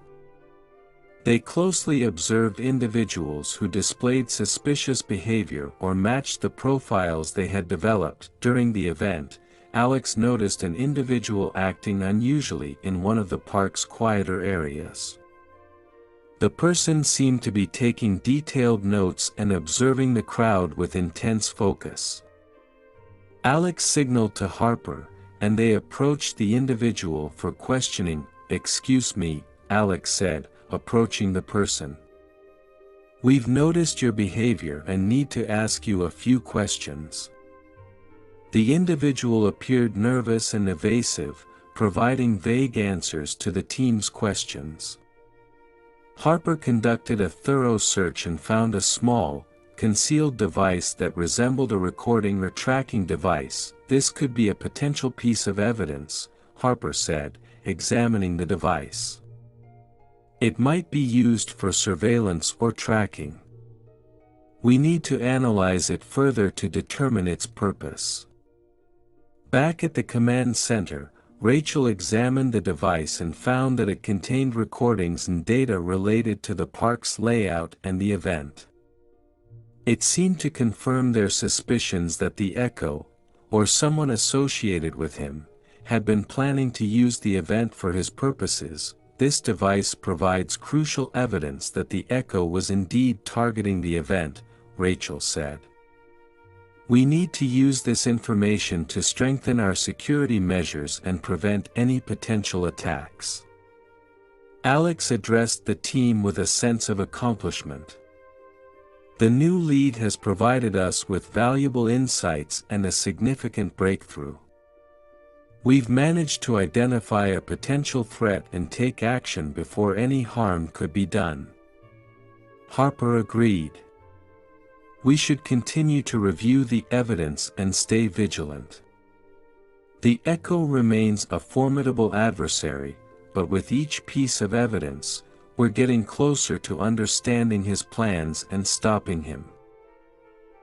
They closely observed individuals who displayed suspicious behavior or matched the profiles they had developed. During the event, Alex noticed an individual acting unusually in one of the park's quieter areas. The person seemed to be taking detailed notes and observing the crowd with intense focus. Alex signaled to Harper, and they approached the individual for questioning. "Excuse me," Alex said, approaching the person. "We've noticed your behavior and need to ask you a few questions." The individual appeared nervous and evasive, providing vague answers to the team's questions. Harper conducted a thorough search and found a small, concealed device that resembled a recording or tracking device. "This could be a potential piece of evidence," Harper said, examining the device. "It might be used for surveillance or tracking. We need to analyze it further to determine its purpose." Back at the command center, Rachel examined the device and found that it contained recordings and data related to the park's layout and the event. It seemed to confirm their suspicions that the Echo, or someone associated with him, had been planning to use the event for his purposes. "This device provides crucial evidence that the Echo was indeed targeting the event," Rachel said. "We need to use this information to strengthen our security measures and prevent any potential attacks." Alex addressed the team with a sense of accomplishment. "The new lead has provided us with valuable insights and a significant breakthrough. We've managed to identify a potential threat and take action before any harm could be done." Harper agreed. "We should continue to review the evidence and stay vigilant. The Echo remains a formidable adversary, but with each piece of evidence, we're getting closer to understanding his plans and stopping him."